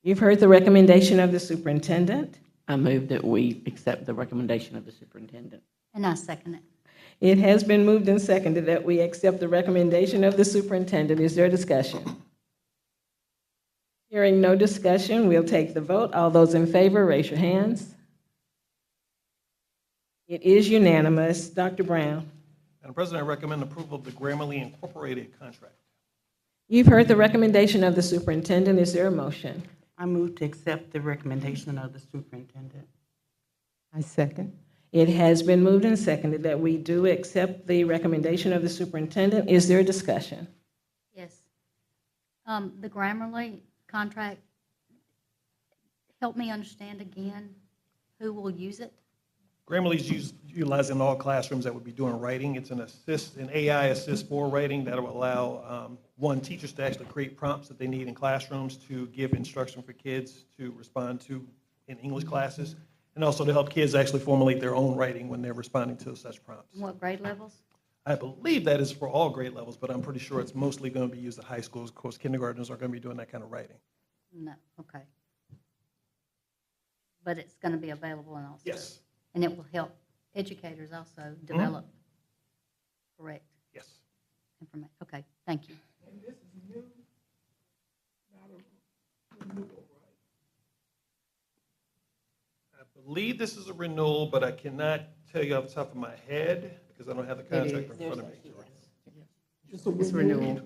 You've heard the recommendation of the superintendent. I move that we accept the recommendation of the superintendent. And I second it. It has been moved and seconded that we accept the recommendation of the superintendent. Is there discussion? Hearing no discussion, we'll take the vote. All those in favor, raise your hands. It is unanimous. Dr. Brown. Madam President, I recommend approval of the Grammarly Incorporated contract. You've heard the recommendation of the superintendent. Is there a motion? I move to accept the recommendation of the superintendent. I second. It has been moved and seconded that we do accept the recommendation of the superintendent. Is there discussion? Yes. The Grammarly contract, help me understand again who will use it? Grammarly is utilized in all classrooms that would be doing writing. It's an AI assist for writing that will allow teachers to actually create prompts that they need in classrooms to give instruction for kids to respond to in English classes, and also to help kids actually formulate their own writing when they're responding to such prompts. What grade levels? I believe that is for all grade levels, but I'm pretty sure it's mostly going to be used at high schools. Of course, kindergartners are going to be doing that kind of writing. No, okay. But it's going to be available and also? Yes. And it will help educators also develop correct? Yes. Information. Okay, thank you. And this is new, not a renewal, right? I believe this is a renewal, but I cannot tell you off the top of my head because I don't have the contract in front of me. It's a renewal.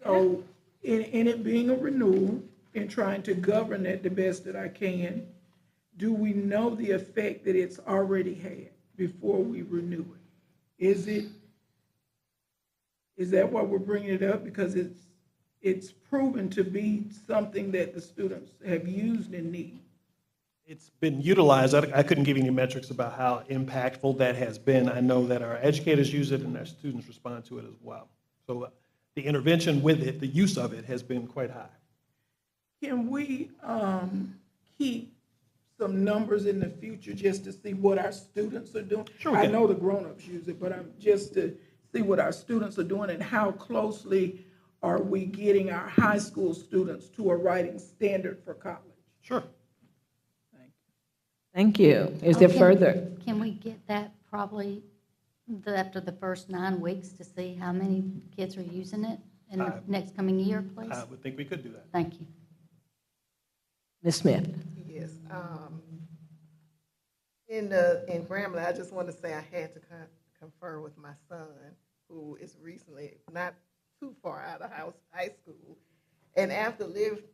So, in it being a renewal and trying to govern it the best that I can, do we know the effect that it's already had before we renew it? Is that why we're bringing it up? Because it's proven to be something that the students have used and need. It's been utilized. I couldn't give you any metrics about how impactful that has been. I know that our educators use it and our students respond to it as well. So the intervention with it, the use of it, has been quite high. Can we keep some numbers in the future just to see what our students are doing? Sure, I know the grown-ups use it, but just to see what our students are doing and how closely are we getting our high school students to a writing standard for college? Sure. Thank you. Is there further? Can we get that probably after the first 9 weeks to see how many kids are using it in the next coming year, please? I would think we could do that. Thank you. Ms. Smith. Yes. In Grammarly, I just want to say I had to confer with my son, who is recently not too far out of high school, and after listening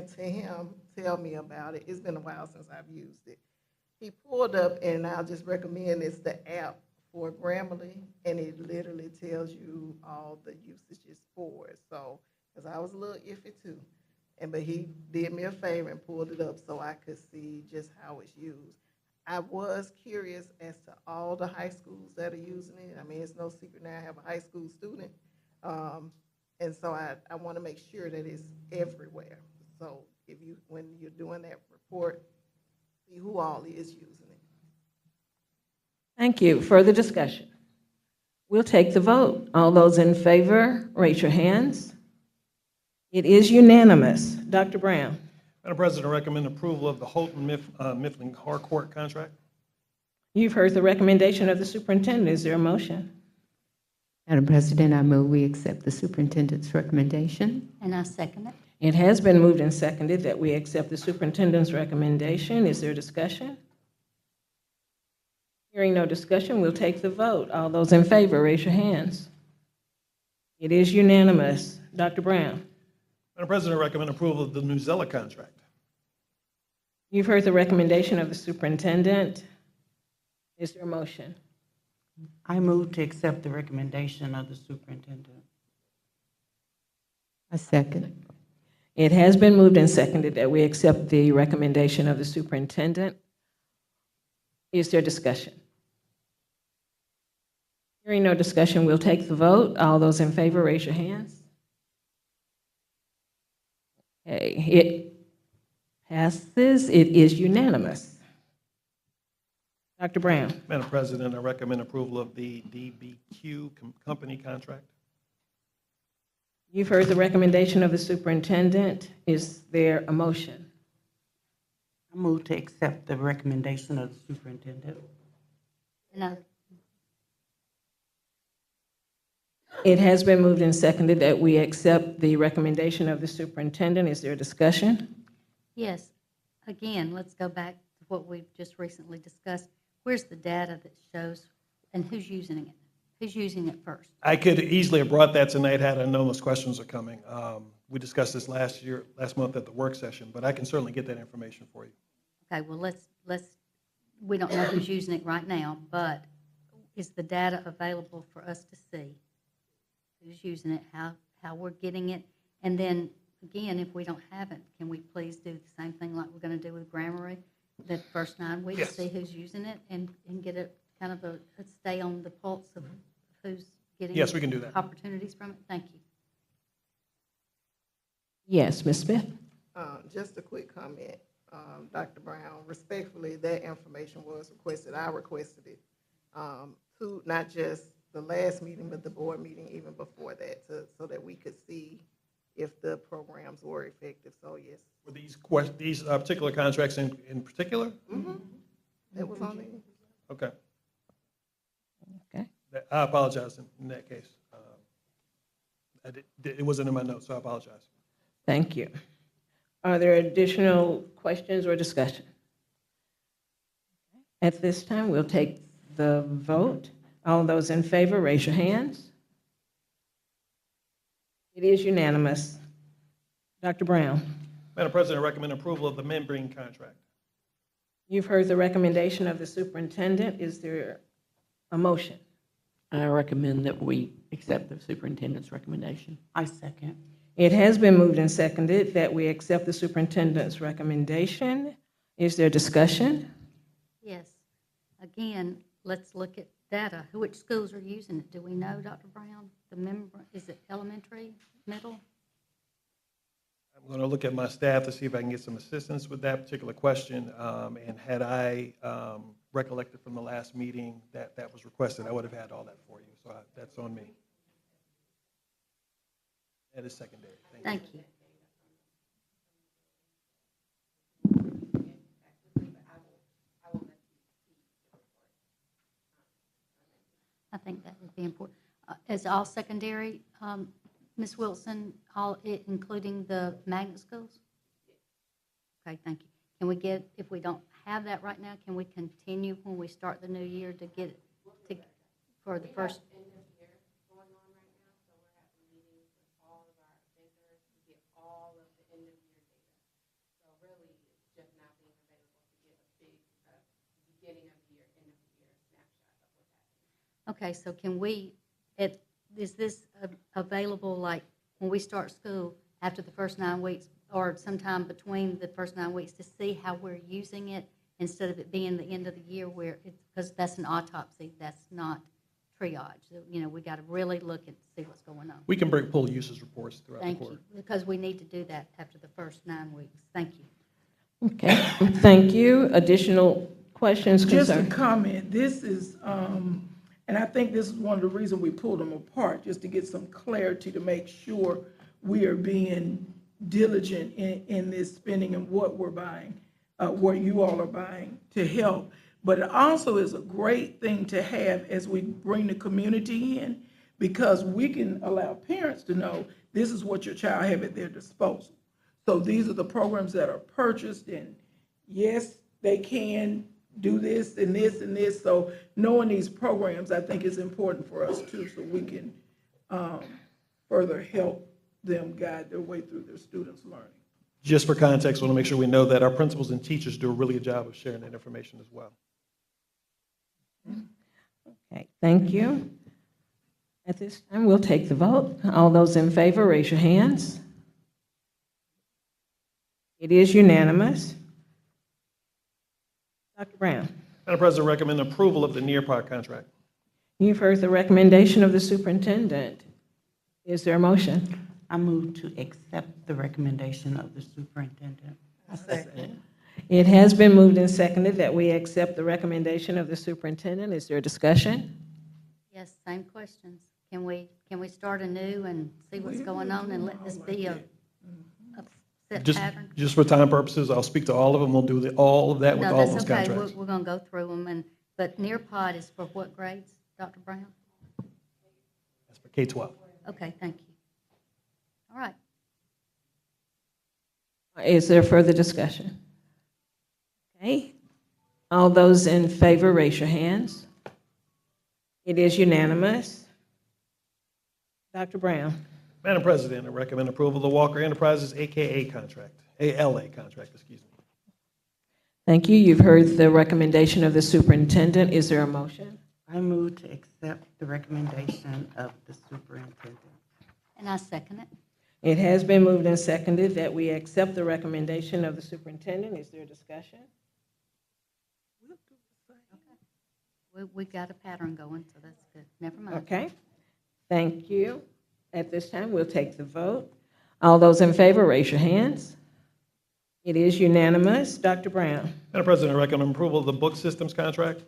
to him tell me about it, it's been a while since I've used it. He pulled up, and I'll just recommend it's the app for Grammarly, and it literally tells you all the usages for it. So, because I was a little iffy too. But he did me a favor and pulled it up so I could see just how it's used. I was curious as to all the high schools that are using it. I mean, it's no secret now I have a high school student. And so I want to make sure that it's everywhere. So when you're doing that report, see who all is using it. Thank you. Further discussion? We'll take the vote. All those in favor, raise your hands. It is unanimous. Dr. Brown. Madam President, I recommend approval of the Houghton Mifflin Harcourt contract. You've heard the recommendation of the superintendent. Is there a motion? Madam President, I move we accept the superintendent's recommendation. And I second it. It has been moved and seconded that we accept the superintendent's recommendation. Is there discussion? Hearing no discussion, we'll take the vote. All those in favor, raise your hands. It is unanimous. Dr. Brown. Madam President, I recommend approval of the Newzella contract. You've heard the recommendation of the superintendent. Is there a motion? I move to accept the recommendation of the superintendent. I second. It has been moved and seconded that we accept the recommendation of the superintendent. Is there discussion? Hearing no discussion, we'll take the vote. All those in favor, raise your hands. Okay, it passes. It is unanimous. Dr. Brown. Madam President, I recommend approval of the DBQ company contract. You've heard the recommendation of the superintendent. Is there a motion? I move to accept the recommendation of the superintendent. And It has been moved and seconded that we accept the recommendation of the superintendent. Is there a discussion? yes, again, let's go back to what we've just recently discussed. Where's the data that shows, and who's using it? Who's using it first? I could easily have brought that tonight had I known those questions are coming. We discussed this last month at the work session, but I can certainly get that information for you. Okay, well, we don't know who's using it right now, but is the data available for us to see? Who's using it, how we're getting it? And then, again, if we don't have it, can we please do the same thing like we're going to do with Grammarly? The first 9 weeks, Yes. see who's using it and get a kind of a stay on the pulse of who's getting Yes, we can do that. opportunities from it? Thank you. Yes, Ms. Smith. Just a quick comment, Dr. Brown. Respectfully, that information was requested. I requested it to not just the last meeting, but the board meeting even before that, so that we could see if the programs were effective. So yes. Were these particular contracts in particular? Mm-hmm. That was on there. Okay. Okay. I apologize in that case. It wasn't in my notes, so I apologize. Thank you. Are there additional questions or discussion? At this time, we'll take the vote. All those in favor, raise your hands. It is unanimous. Dr. Brown. Madam President, I recommend approval of the membrane contract. You've heard the recommendation of the superintendent. Is there a motion? I recommend that we accept the superintendent's recommendation. I second. It has been moved and seconded that we accept the superintendent's recommendation. Is there discussion? Yes. Again, let's look at data. Which schools are using it? Do we know, Dr. Brown? Is it elementary, middle? I'm going to look at my staff to see if I can get some assistance with that particular question. And had I recollected from the last meeting that was requested, I would have had all that for you. So that's on me. That is secondary. Thank you. I think that would be important. Is all secondary, Ms. Wilson, including the magnet schools? Okay, thank you. Can we get, if we don't have that right now, can we continue when we start the new year to get it for the first? Okay, so can we, is this available like when we start school after the first 9 weeks or sometime between the first 9 weeks to see how we're using it instead of it being the end of the year where because that's an autopsy, that's not triage. You know, we got to really look and see what's going on. We can pull usage reports throughout the quarter. Thank you, because we need to do that after the first 9 weeks. Thank you. Okay, thank you. Additional questions, Just a concerns? comment, this is, and I think this is one of the reasons we pulled them apart, just to get some clarity to make sure we are being diligent in this spending and what we're buying, what you all are buying to help. But it also is a great thing to have as we bring the community in, because we can allow parents to know this is what your child have at their disposal. So these are the programs that are purchased, and yes, they can do this and this and this. So knowing these programs, I think, is important for us too, so we can further help them guide their way through their students' learning. Just for context, I want to make sure we know that our principals and teachers do a really good job of sharing that information as well. Okay, thank you. At this time, we'll take the vote. All those in favor, raise your hands. It is unanimous. Dr. Brown. Madam President, recommend approval of the Nearpod contract. You've heard the recommendation of the superintendent. Is there a motion? I move to accept the recommendation of the superintendent. I second. It has been moved and seconded that we accept the recommendation of the superintendent. Is there a discussion? Yes, same questions. Can we start anew and see what's going on and let this be a set pattern? Just for time purposes, I'll speak to all of them. We'll do all of that with all those No, that's okay. contracts. We're going to go through them. But Nearpod is for what grades, Dr. Brown? That's for K-12. Okay, thank you. All right. Is there further discussion? Okay. All those in favor, raise your hands. It is unanimous. Dr. Brown. Madam President, I recommend approval of the Walker Enterprises ALA contract, excuse me. Thank you. You've heard the recommendation of the superintendent. Is there a motion? I move to accept the recommendation of the superintendent. And I second it. It has been moved and seconded that we accept the recommendation of the superintendent. Is there a discussion? We got a pattern going, so that's good. Never mind. Okay. Thank you. At this time, we'll take the vote. All those in favor, raise your hands. It is unanimous. Dr. Brown. Madam President, I recommend approval of the book systems contract.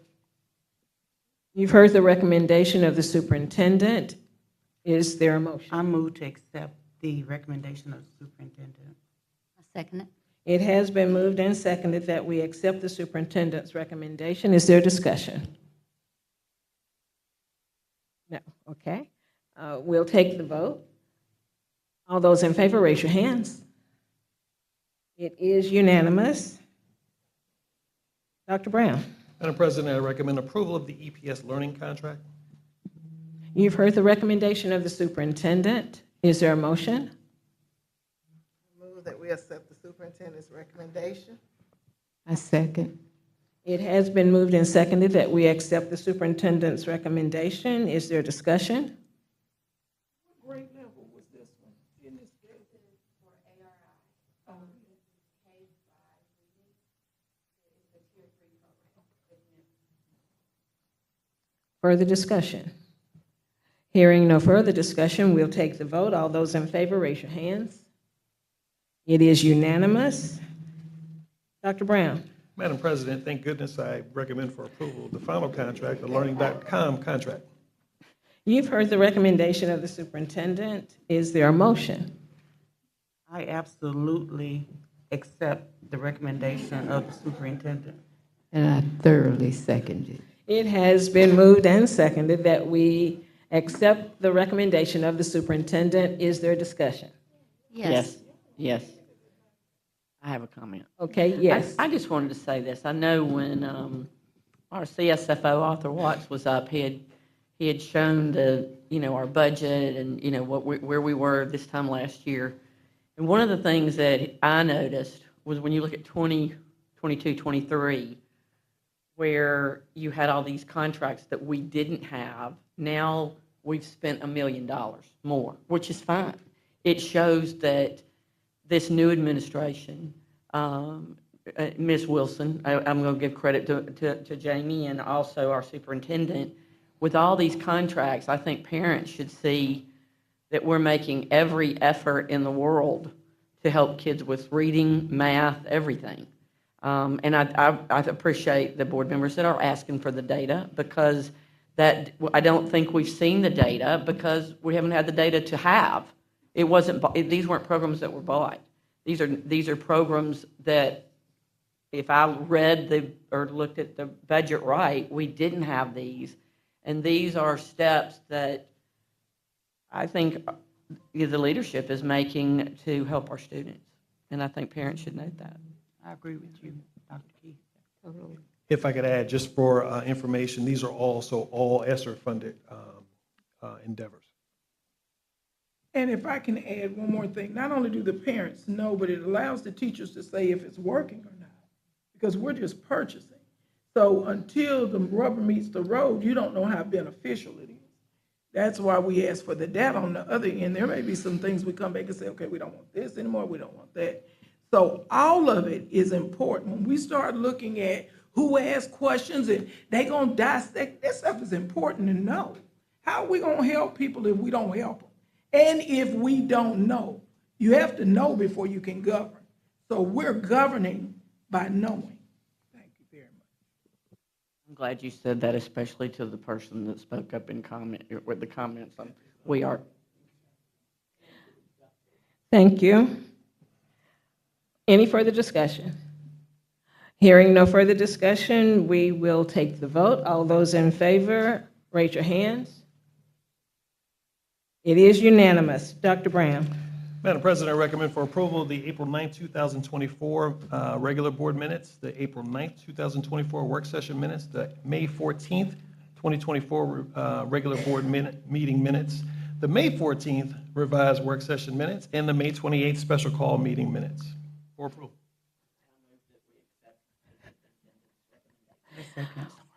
You've heard the recommendation of the superintendent. Is there a motion? I move to accept the recommendation of the superintendent. I second it. It has been moved and seconded that we accept the superintendent's recommendation. Is there discussion? No. Okay. We'll take the vote. All those in favor, raise your hands. It is unanimous. Dr. Brown. Madam President, I recommend approval of the EPS learning contract. You've heard the recommendation of the superintendent. Is there a motion? Move that we accept the superintendent's recommendation. I second. It has been moved and seconded that we accept the superintendent's recommendation. Is there discussion? What grade level was this one in this grade? For ARI. Further discussion? Hearing no further discussion, we'll take the vote. All those in favor, raise your hands. It is unanimous. Dr. Brown. Madam President, thank goodness I recommend for approval the final contract, the Learning.com contract. You've heard the recommendation of the superintendent. Is there a motion? I absolutely accept the recommendation of the superintendent. And I thoroughly second it. It has been moved and seconded that we accept the recommendation of the superintendent. Is there discussion? Yes. Yes. I have a comment. Okay, yes. I just wanted to say this. I know when our CSFO, Arthur Watts, was up, he had shown the, our budget and, where we were this time last year. And one of the things that I noticed was when you look at 2022, 23, where you had all these contracts that we didn't have, now we've spent $1 million more, which is fine. It shows that this new administration, Ms. Wilson, I'm going to give credit to Jamie and also our superintendent. With all these contracts, I think parents should see that we're making every effort in the world to help kids with reading, math, everything. And I appreciate the board members that are asking for the data, because that I don't think we've seen the data because we haven't had the data to have. It wasn't, these weren't programs that were bought. These are programs that, if I read or looked at the budget right, we didn't have these. And these are steps that I think the leadership is making to help our students. And I think parents should note that. I agree with you, Dr. Keith. Totally. If I could add, just for information, these are also all ESSER-funded endeavors. And if I can add one more thing, not only do the parents know, but it allows the teachers to say if it's working or not, because we're just purchasing. So until the rubber meets the road, you don't know how beneficial it is. That's why we ask for the data on the other end. There may be some things we come back and say, okay, we don't want this anymore, we don't want that. So all of it is important. When we start looking at who asks questions and they gonna dissect, that stuff is important to know. How are we gonna help people if we don't help them? And if we don't know, you have to know before you can govern. So we're governing by knowing. Thank you very much. I'm glad you said that, especially to the person that spoke up in with the comments. We are. Thank you. Any further discussion? Hearing no further discussion, we will take the vote. All those in favor, raise your hands. It is unanimous. Dr. Brown. Madam President, I recommend for approval of the April 9th, 2024 regular board minutes, the April 9th, 2024 work session minutes, the May 14th, 2024 regular board meeting minutes, the May 14th revised work session minutes, and the May 28th special call meeting minutes for approval.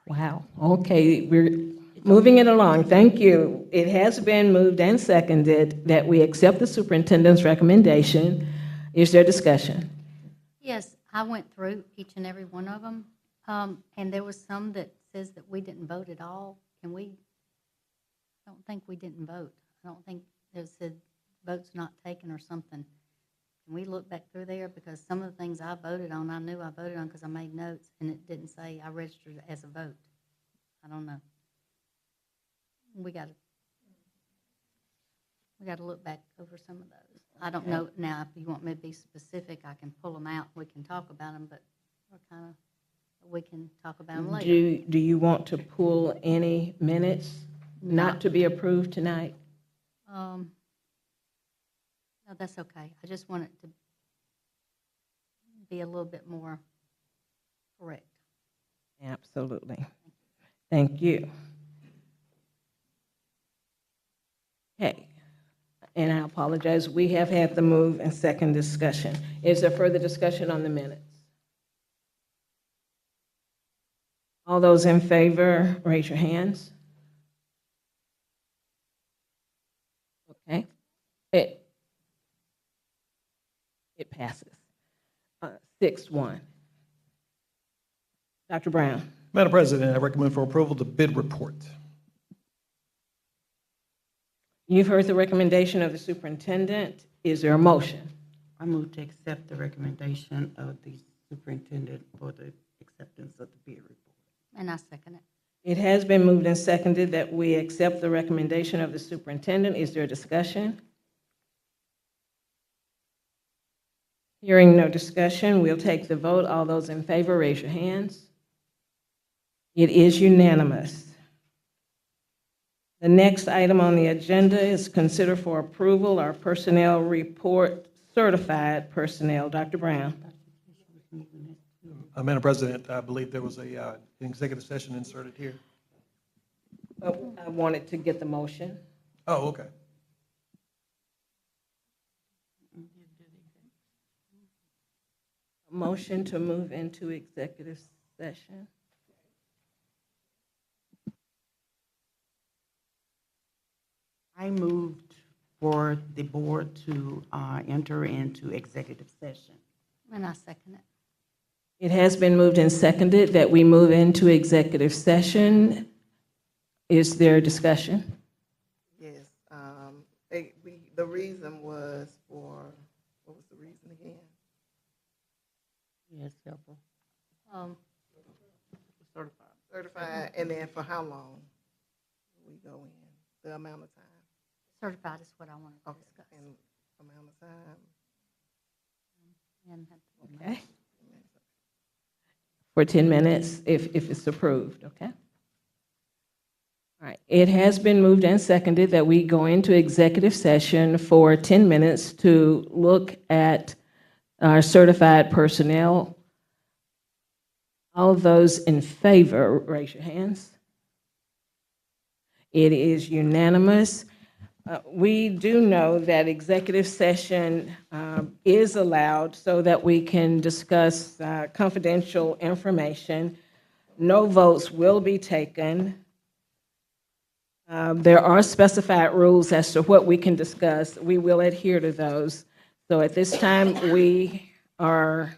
Wow. Okay, we're moving it along. Thank you. It has been moved and seconded that we accept the superintendent's recommendation. Is there discussion? Yes, I went through each and every one of them, and there was some that says that we didn't vote at all. I don't think we didn't vote. I don't think it said votes not taken or something. Can we look back through there? Because some of the things I voted on, I knew I voted on because I made notes, and it didn't say I registered as a vote. I don't know. We got to look back over some of those. I don't know now. If you want me to be specific, I can pull them out. We can talk about them, but we can talk about them later. Do you want to pull any minutes not to be approved tonight? No, that's okay. I just want it to be a little bit more correct. Absolutely. Thank you. Okay. And I apologize. We have had the move and second discussion. Is there further discussion on the minutes? All those in favor, raise your hands. Okay. It passes. 6-1. Dr. Brown. Madam President, I recommend for approval the bid report. You've heard the recommendation of the superintendent. Is there a motion? I move to accept the recommendation of the superintendent for the acceptance of the bid report. And I second it. It has been moved and seconded that we accept the recommendation of the superintendent. Is there a discussion? Hearing no discussion, we'll take the vote. All those in favor, raise your hands. It is unanimous. The next item on the agenda is consider for approval our personnel report, certified personnel. Dr. Brown. Madam President, I believe there was an executive session inserted here. I wanted to get the motion. Oh, okay. Motion to move into executive session. I moved for the board to enter into executive session. And I second it. It has been moved and seconded that we move into executive session. Is there discussion? Yes, the reason was for, what was the reason again? Yes, several. Certified, and then for how long we go in, the amount of time? Certified is what I want to discuss. And amount of time. Okay. For 10 minutes, if it's approved, okay? All right, it has been moved and seconded that we go into executive session for 10 minutes to look at our certified personnel. All of those in favor, raise your hands. It is unanimous. We do know that executive session is allowed so that we can discuss confidential information. No votes will be taken. There are specified rules as to what we can discuss. We will adhere to those. So at this time, we are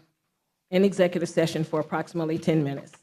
in executive session for approximately 10 minutes.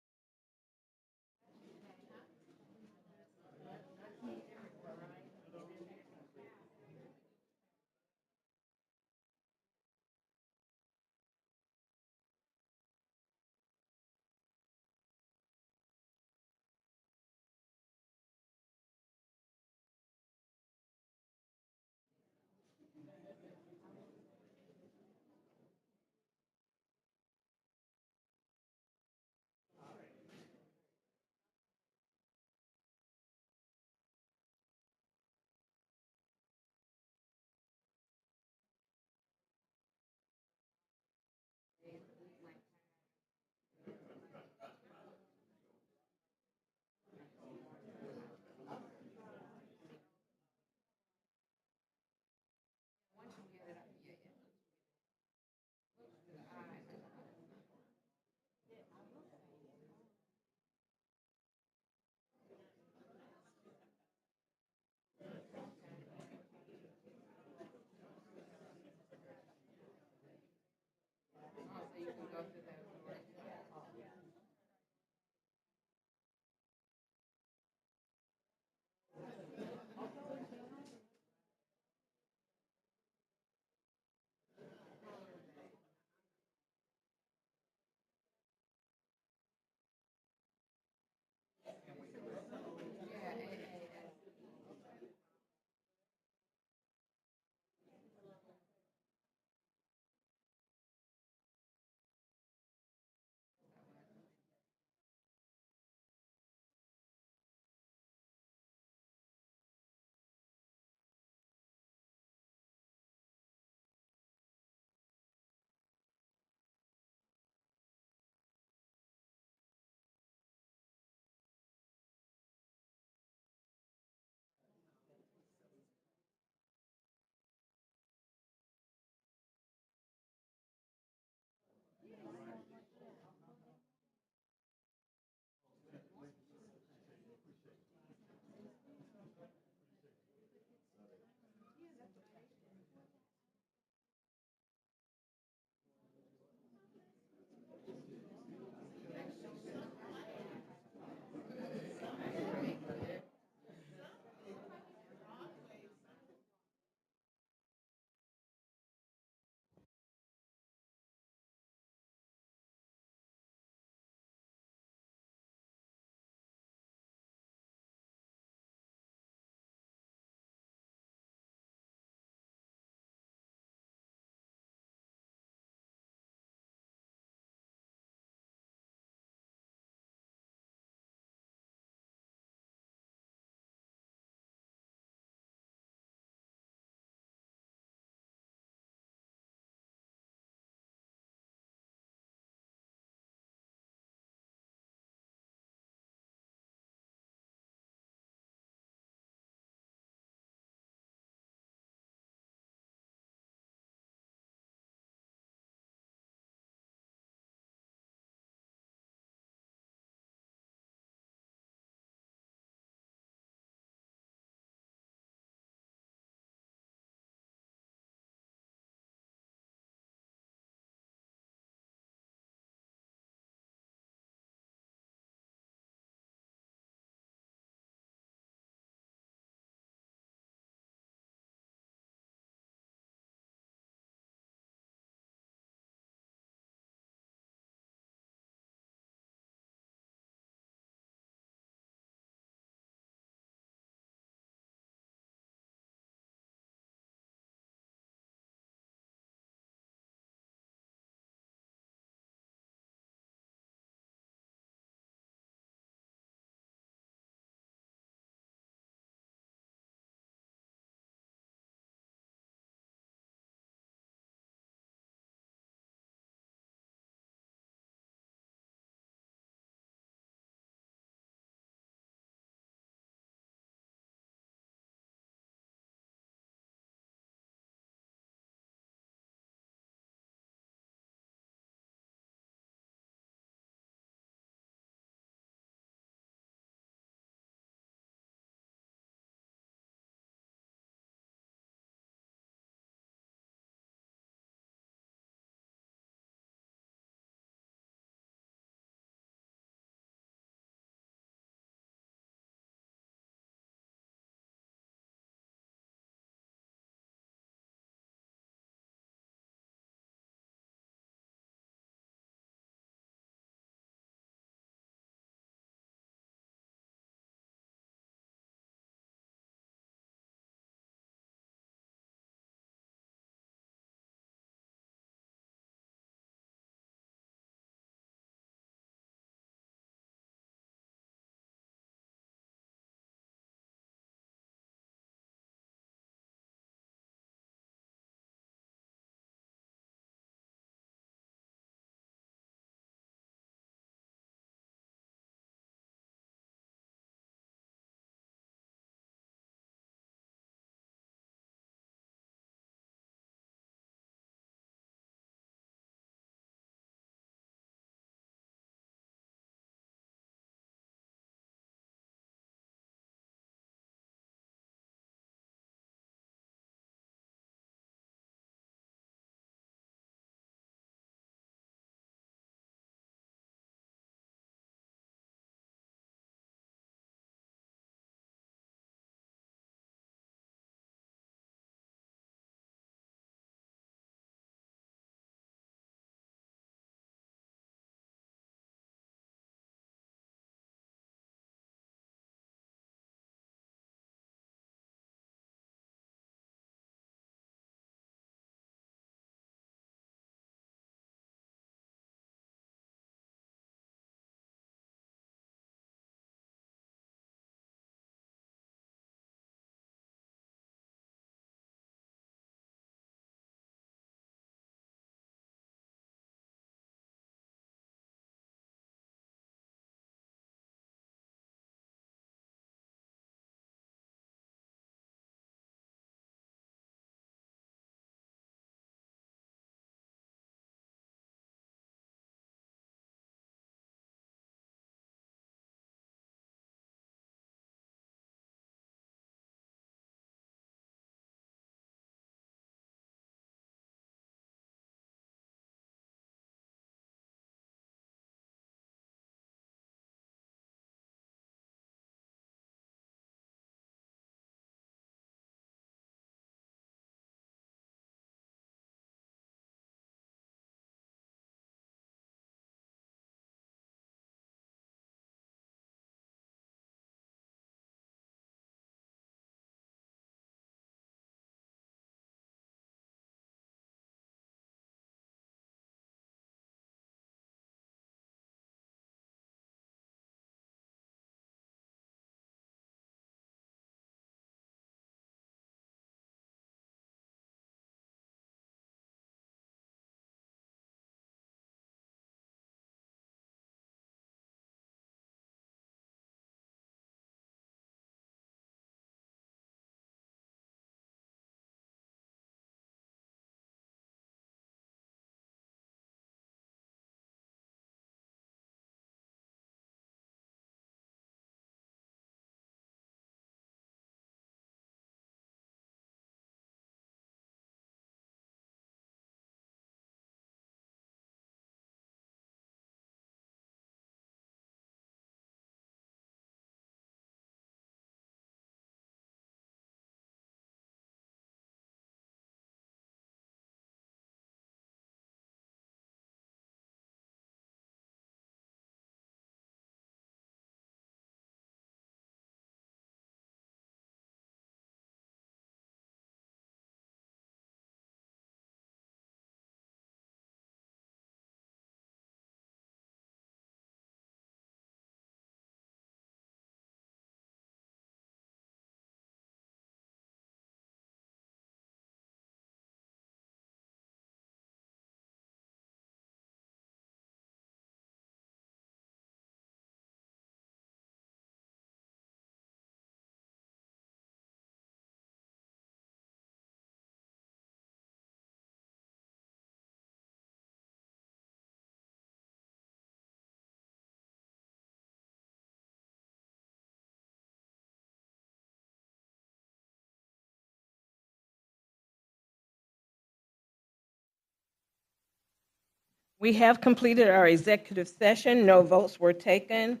We have completed our executive session. No votes were taken.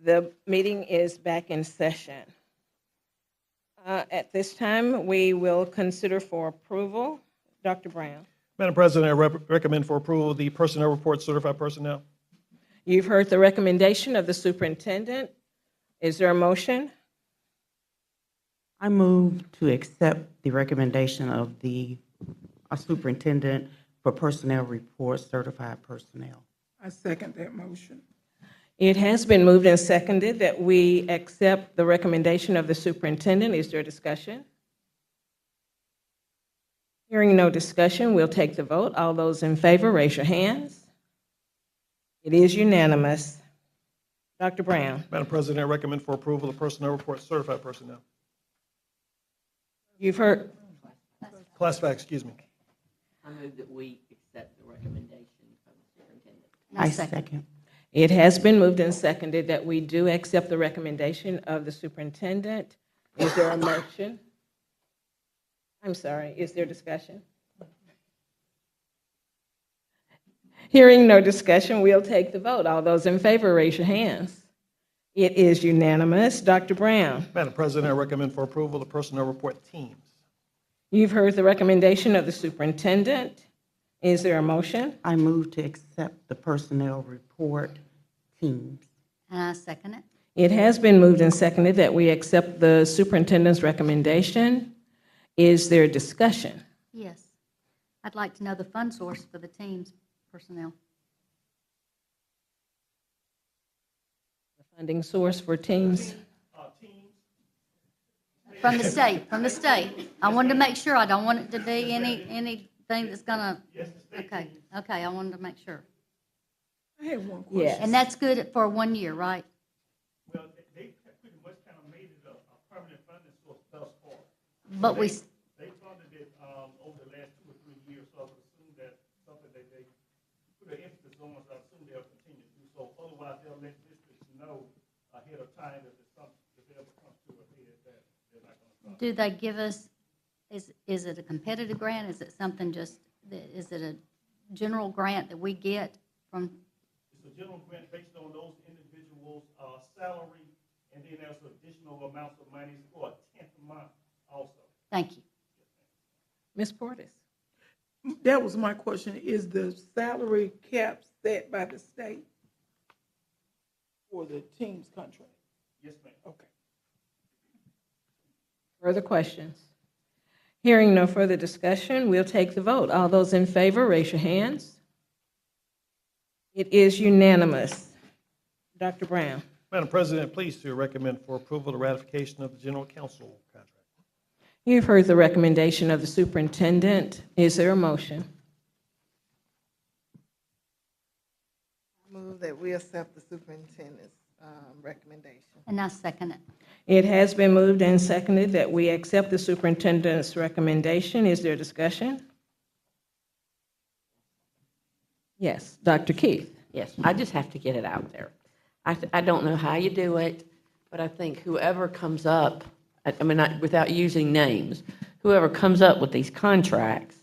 The meeting is back in session. At this time, we will consider for approval. Dr. Brown. Madam President, I recommend for approval the personnel report, certified personnel. You've heard the recommendation of the superintendent. Is there a motion? I move to accept the recommendation of the superintendent for personnel report, certified personnel. I second that motion. It has been moved and seconded that we accept the recommendation of the superintendent. Is there discussion? Hearing no discussion, we'll take the vote. All those in favor, raise your hands. It is unanimous. Dr. Brown. Madam President, I recommend for approval the personnel report, certified personnel. You've heard. Classified, excuse me. I move that we accept the recommendation of the superintendent. I second. It has been moved and seconded that we do accept the recommendation of the superintendent. Is there a motion? I'm sorry, is there discussion? Hearing no discussion, we'll take the vote. All those in favor, raise your hands. It is unanimous. Dr. Brown. Madam President, I recommend for approval the personnel report teams. You've heard the recommendation of the superintendent. Is there a motion? I move to accept the personnel report teams. And I second it. It has been moved and seconded that we accept the superintendent's recommendation. Is there discussion? Yes. I'd like to know the fund source for the team's personnel. The funding source for teams? From the state. I wanted to make sure. I don't want it to be anything that's gonna, okay, I wanted to make sure. I have one question. Yes. And that's good for 1 year, right? Well, they pretty much kind of made it a permanent funding source thus far. But we, They funded it over the last 2 or 3 years, so I would assume that something that they put an emphasis on, so I assume they'll continue to do so. Otherwise, they'll let districts know ahead of time if it's something, if it ever comes to a head that they're not going to fund. do they give us, is it a competitive grant? Is it something just, is it a general grant that we get from? It's a general grant based on those individuals' salary, and then there's additional amounts of money for a 10th month also. Thank you. Ms. Portis. That was my question. Is the salary cap set by the state for the team's contract? Yes, ma'am. Okay. Further questions? Hearing no further discussion, we'll take the vote. All those in favor, raise your hands. It is unanimous. Dr. Brown. Madam President, pleased to recommend for approval the ratification of the general counsel contract. You've heard the recommendation of the superintendent. Is there a motion? I move that we accept the superintendent's recommendation. And I second it. It has been moved and seconded that we accept the superintendent's recommendation. Is there discussion? Yes, Dr. Keith. Yes, I just have to get it out there. I don't know how you do it, but I think whoever comes up, I mean, without using names, whoever comes up with these contracts,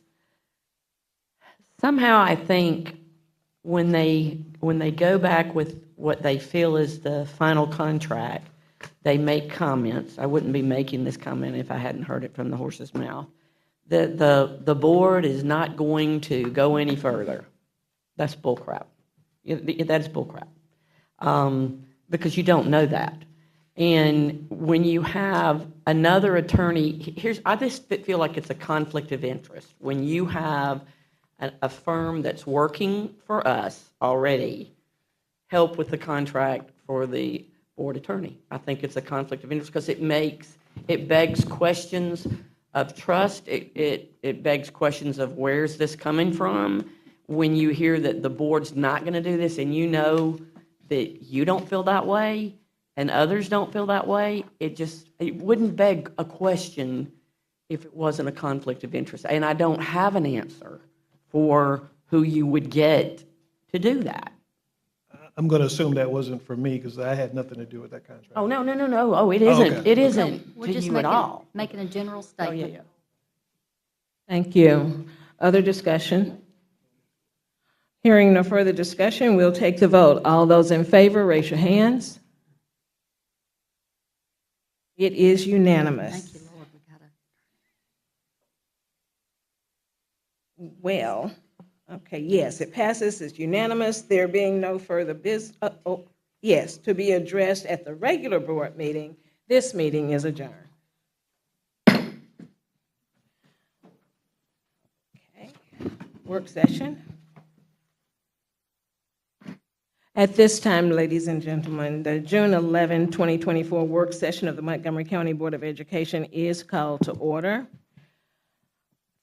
somehow I think when they go back with what they feel is the final contract, they make comments. I wouldn't be making this comment if I hadn't heard it from the horse's mouth. The board is not going to go any further. That's bullcrap. That's bullcrap. Because you don't know that. And when you have another attorney, I just feel like it's a conflict of interest. When you have a firm that's working for us already help with the contract for the board attorney, I think it's a conflict of interest because it begs questions of trust. It begs questions of where's this coming from. When you hear that the board's not going to do this and you know that you don't feel that way and others don't feel that way, it wouldn't beg a question if it wasn't a conflict of interest. And I don't have an answer for who you would get to do that. I'm going to assume that wasn't for me because I had nothing to do with that contract. Oh, no. Oh, it isn't. Okay. It isn't We're to just you at all. making a general statement. Thank you. Other discussion? Hearing no further discussion, we'll take the vote. All those in favor, raise your hands. It is unanimous. Thank you, Lord, we gotta. Well, okay, yes, it passes, it's unanimous. There being no further yes, to be addressed at the regular board meeting, this meeting is adjourned. Okay, work session. At this time, ladies and gentlemen, the June 11, 2024 work session of the Montgomery County Board of Education is called to order.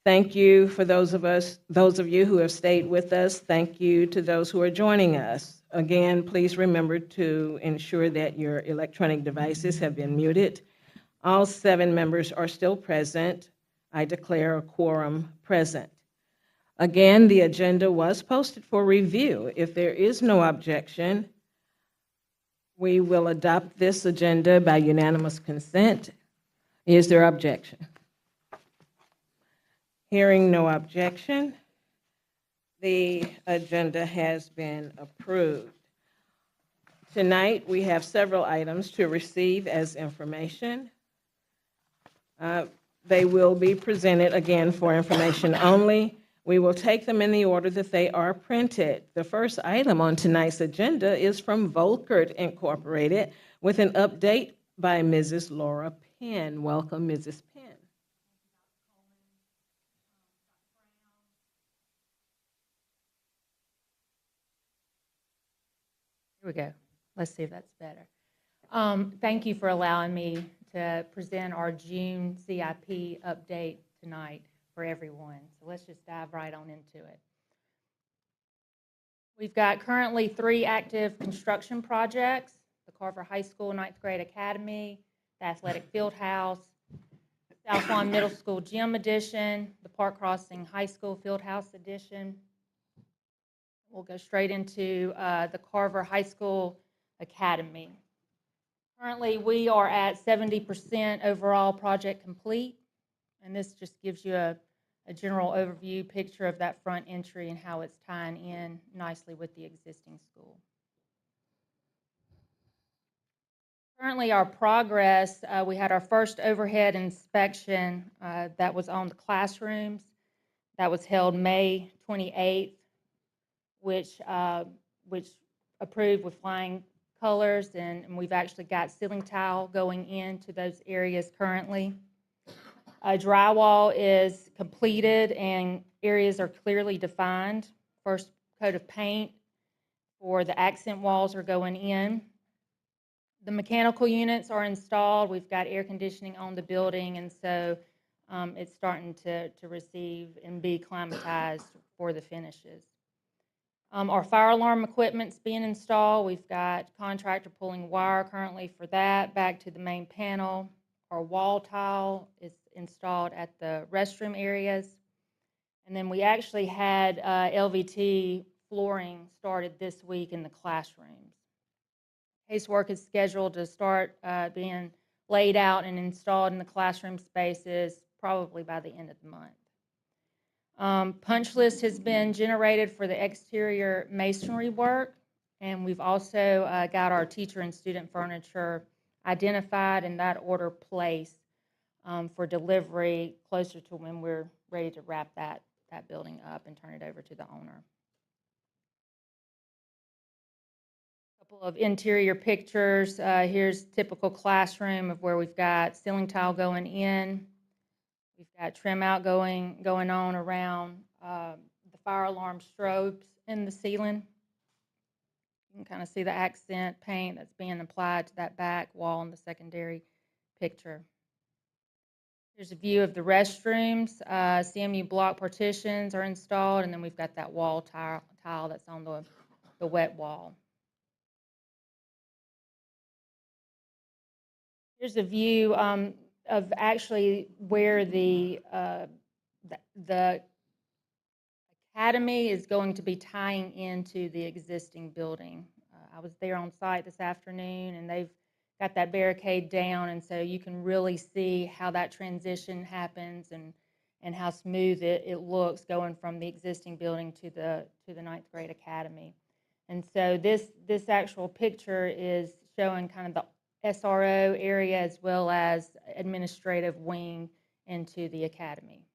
Thank you for those of you who have stayed with us. Thank you to those who are joining us. Again, please remember to ensure that your electronic devices have been muted. All 7 members are still present. I declare a quorum present. Again, the agenda was posted for review. If there is no objection, we will adopt this agenda by unanimous consent. Is there objection? Hearing no objection, the agenda has been approved. Tonight, we have several items to receive as information. They will be presented again for information only. We will take them in the order that they are printed. The first item on tonight's agenda is from Volkert Incorporated with an update by Mrs. Laura Penn. Welcome, Mrs. Penn. Here we go. Let's see if that's better. Thank you for allowing me to present our June CIP update tonight for everyone. So let's just dive right on into it. We've got currently 3 active construction projects: the Carver High School 9th grade academy, the athletic field house, South Lawn Middle School gym addition, the Park Crossing High School field house addition. We'll go straight into the Carver High School Academy. Currently, we are at 70% overall project complete, and this just gives you a general overview picture of that front entry and how it's tying in nicely with the existing school. Currently, our progress, we had our first overhead inspection that was on the classrooms. That was held May 28th. Which approved with flying colors, and we've actually got ceiling tile going into those areas currently. Drywall is completed and areas are clearly defined. First coat of paint for the accent walls are going in. The mechanical units are installed. We've got air conditioning on the building, and so it's starting to receive and be climatized for the finishes. Our fire alarm equipment's being installed. We've got contractor pulling wire currently for that back to the main panel. Our wall tile is installed at the restroom areas. And then we actually had LVT flooring started this week in the classrooms. Casework is scheduled to start being laid out and installed in the classroom spaces probably by the end of the month. Punch list has been generated for the exterior masonry work, and we've also got our teacher and student furniture identified in that order placed for delivery closer to when we're ready to wrap that building up and turn it over to the owner. A couple of interior pictures. Here's typical classroom of where we've got ceiling tile going in. We've got trim out going on around the fire alarm strobes in the ceiling. You can kind of see the accent paint that's being applied to that back wall in the secondary picture. Here's a view of the restrooms. CMU block partitions are installed, and then we've got that wall tile that's on the wet wall. Here's a view of actually where the academy is going to be tying into the existing building. I was there on site this afternoon, and they've got that barricade down, and so you can really see how that transition happens and and how smooth it looks going from the existing building to the ninth grade academy. And so this actual picture is showing kind of the SRO area as well as administrative wing into the academy.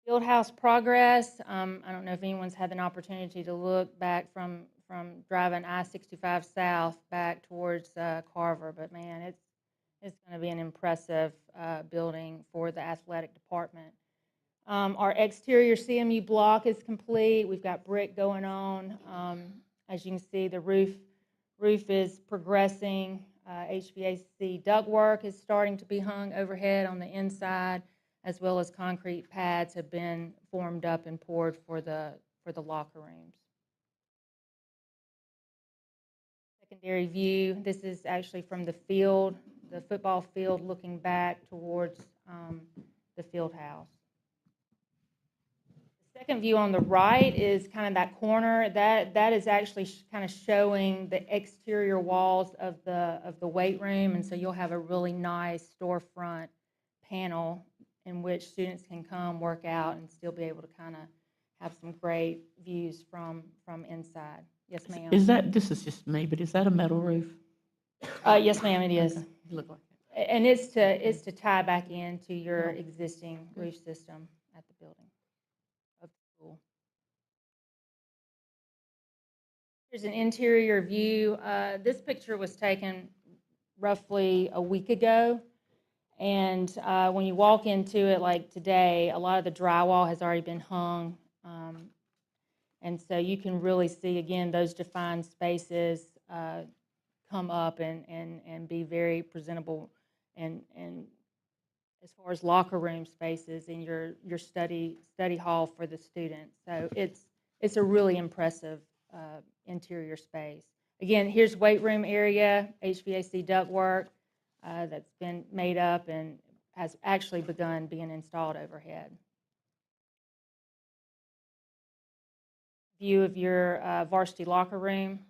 Fieldhouse progress. I don't know if anyone's had an opportunity to look back from driving I-65 south back towards Carver, but man, it's going to be an impressive building for the athletic department. Our exterior CMU block is complete. We've got brick going on. As you can see, the roof is progressing. HVAC ductwork is starting to be hung overhead on the inside, as well as concrete pads have been formed up and poured for the locker rooms. Secondary view, this is actually from the field, the football field looking back towards the field house. The second view on the right is kind of that corner. That is actually kind of showing the exterior walls of the weight room, and so you'll have a really nice storefront panel in which students can come work out and still be able to kind of have some great views from inside. Yes, ma'am. This is just me, but is that a metal roof? Yes, ma'am, it is. Okay. You look like And it's to tie back into your existing roof system at the building of the school. Here's an interior view. This picture was taken roughly a week ago. And when you walk into it like today, a lot of the drywall has already been hung. And so you can really see, again, those defined spaces come up and be very presentable and as far as locker room spaces in your study hall for the students. So it's a really impressive interior space. Again, here's weight room area, HVAC ductwork that's been made up and has actually begun being installed overhead. View of your varsity locker room.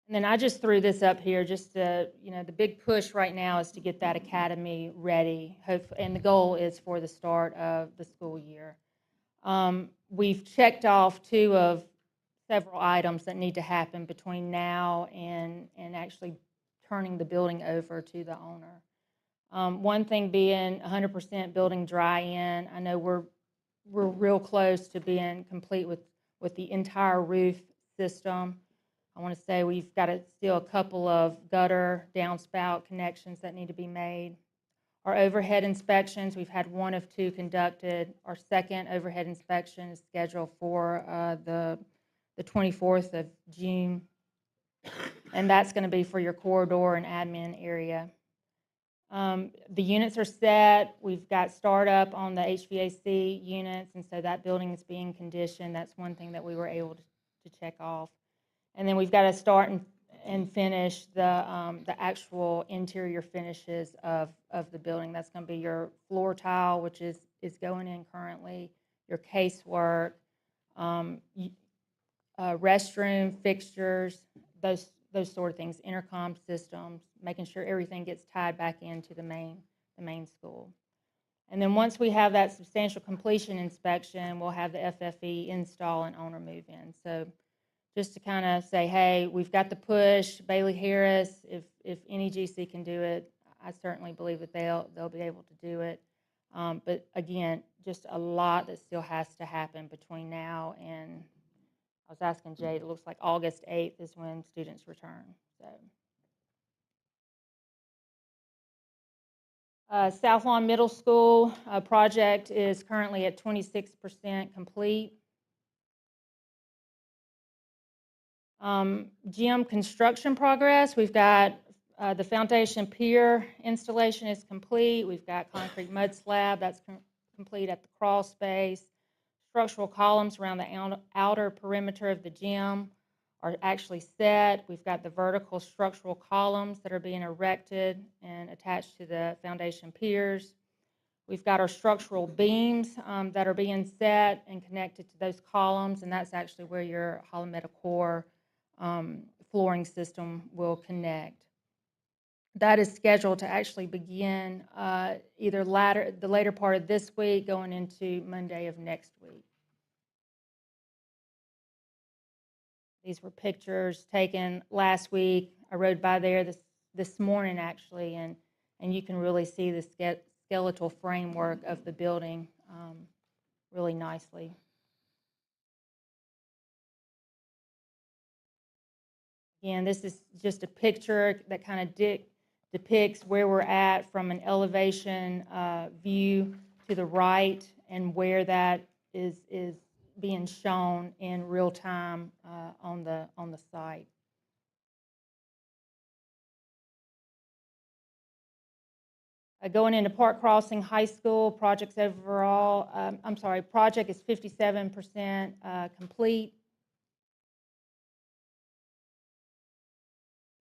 And then I just threw this up here just to, the big push right now is to get that academy ready. And the goal is for the start of the school year. We've checked off 2 of several items that need to happen between now and actually turning the building over to the owner. One thing being 100% building dry-in. I know we're real close to being complete with the entire roof system. I want to say we've got still a couple of gutter downspout connections that need to be made. Our overhead inspections, we've had 1 of 2 conducted. Our second overhead inspection is scheduled for the 24th of June. And that's going to be for your corridor and admin area. The units are set. We've got startup on the HVAC units, and so that building is being conditioned. That's one thing that we were able to check off. And then we've got to start and finish the actual interior finishes of the building. That's going to be your floor tile, which is going in currently, your casework, restroom fixtures, those sort of things, intercom systems, making sure everything gets tied back into the main school. And then once we have that substantial completion inspection, we'll have the FFE install and owner move in. So just to kind of say, hey, we've got the push, Bailey Harris, if any GC can do it, I certainly believe that they'll be able to do it. But again, just a lot that still has to happen between now and, I was asking Jade, it looks like August 8th is when students return. So, South Lawn Middle School project is currently at 26% complete. Gym construction progress, we've got the foundation pier installation is complete. We've got concrete mud slab that's complete at the crawl space. Structural columns around the outer perimeter of the gym are actually set. We've got the vertical structural columns that are being erected and attached to the foundation piers. We've got our structural beams that are being set and connected to those columns, and that's actually where your hollow metal core flooring system will connect. That is scheduled to actually begin either the later part of this week going into Monday of next week. These were pictures taken last week. I rode by there this morning actually, and you can really see the skeletal framework of the building really nicely. Again, this is just a picture that kind of depicts where we're at from an elevation view to the right and where that is being shown in real time on the site. Going into Park Crossing High School, project is 57% complete.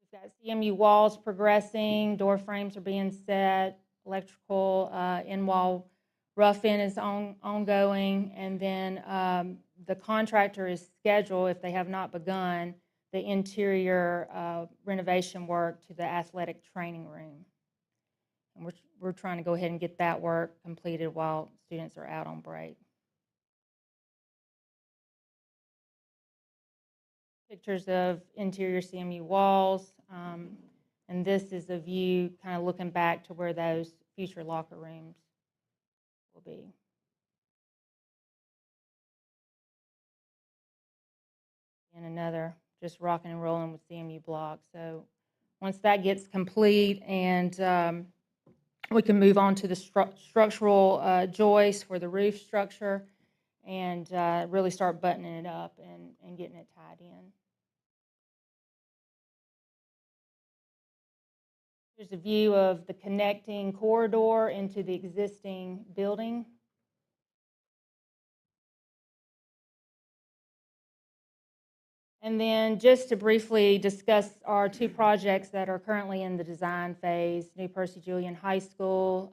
We've got CMU walls progressing, door frames are being set, electrical in-wall rough-in is ongoing, and then the contractor is scheduled, if they have not begun, the interior renovation work to the athletic training room. And we're trying to go ahead and get that work completed while students are out on break. Pictures of interior CMU walls, and this is a view kind of looking back to where those future locker rooms will be. And another just rocking and rolling with CMU block. So once that gets complete and we can move on to the structural joist for the roof structure and really start buttoning it up and getting it tied in. Here's a view of the connecting corridor into the existing building. And then just to briefly discuss our two projects that are currently in the design phase, New Percy Julian High School.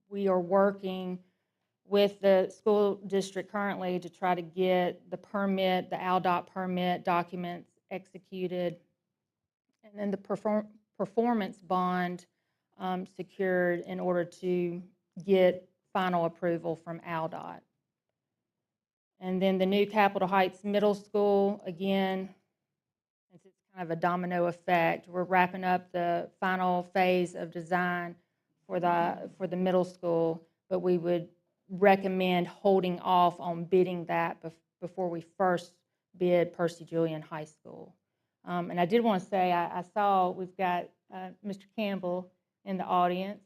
We are working with the school district currently to try to get the permit, the ALDOT permit documents executed, and then the performance bond secured in order to get final approval from ALDOT. And then the new Capitol Heights Middle School, again, since it's kind of a domino effect, we're wrapping up the final phase of design for the middle school, but we would recommend holding off on bidding that before we first bid Percy Julian High School. And I did want to say, I saw we've got Mr. Campbell in the audience.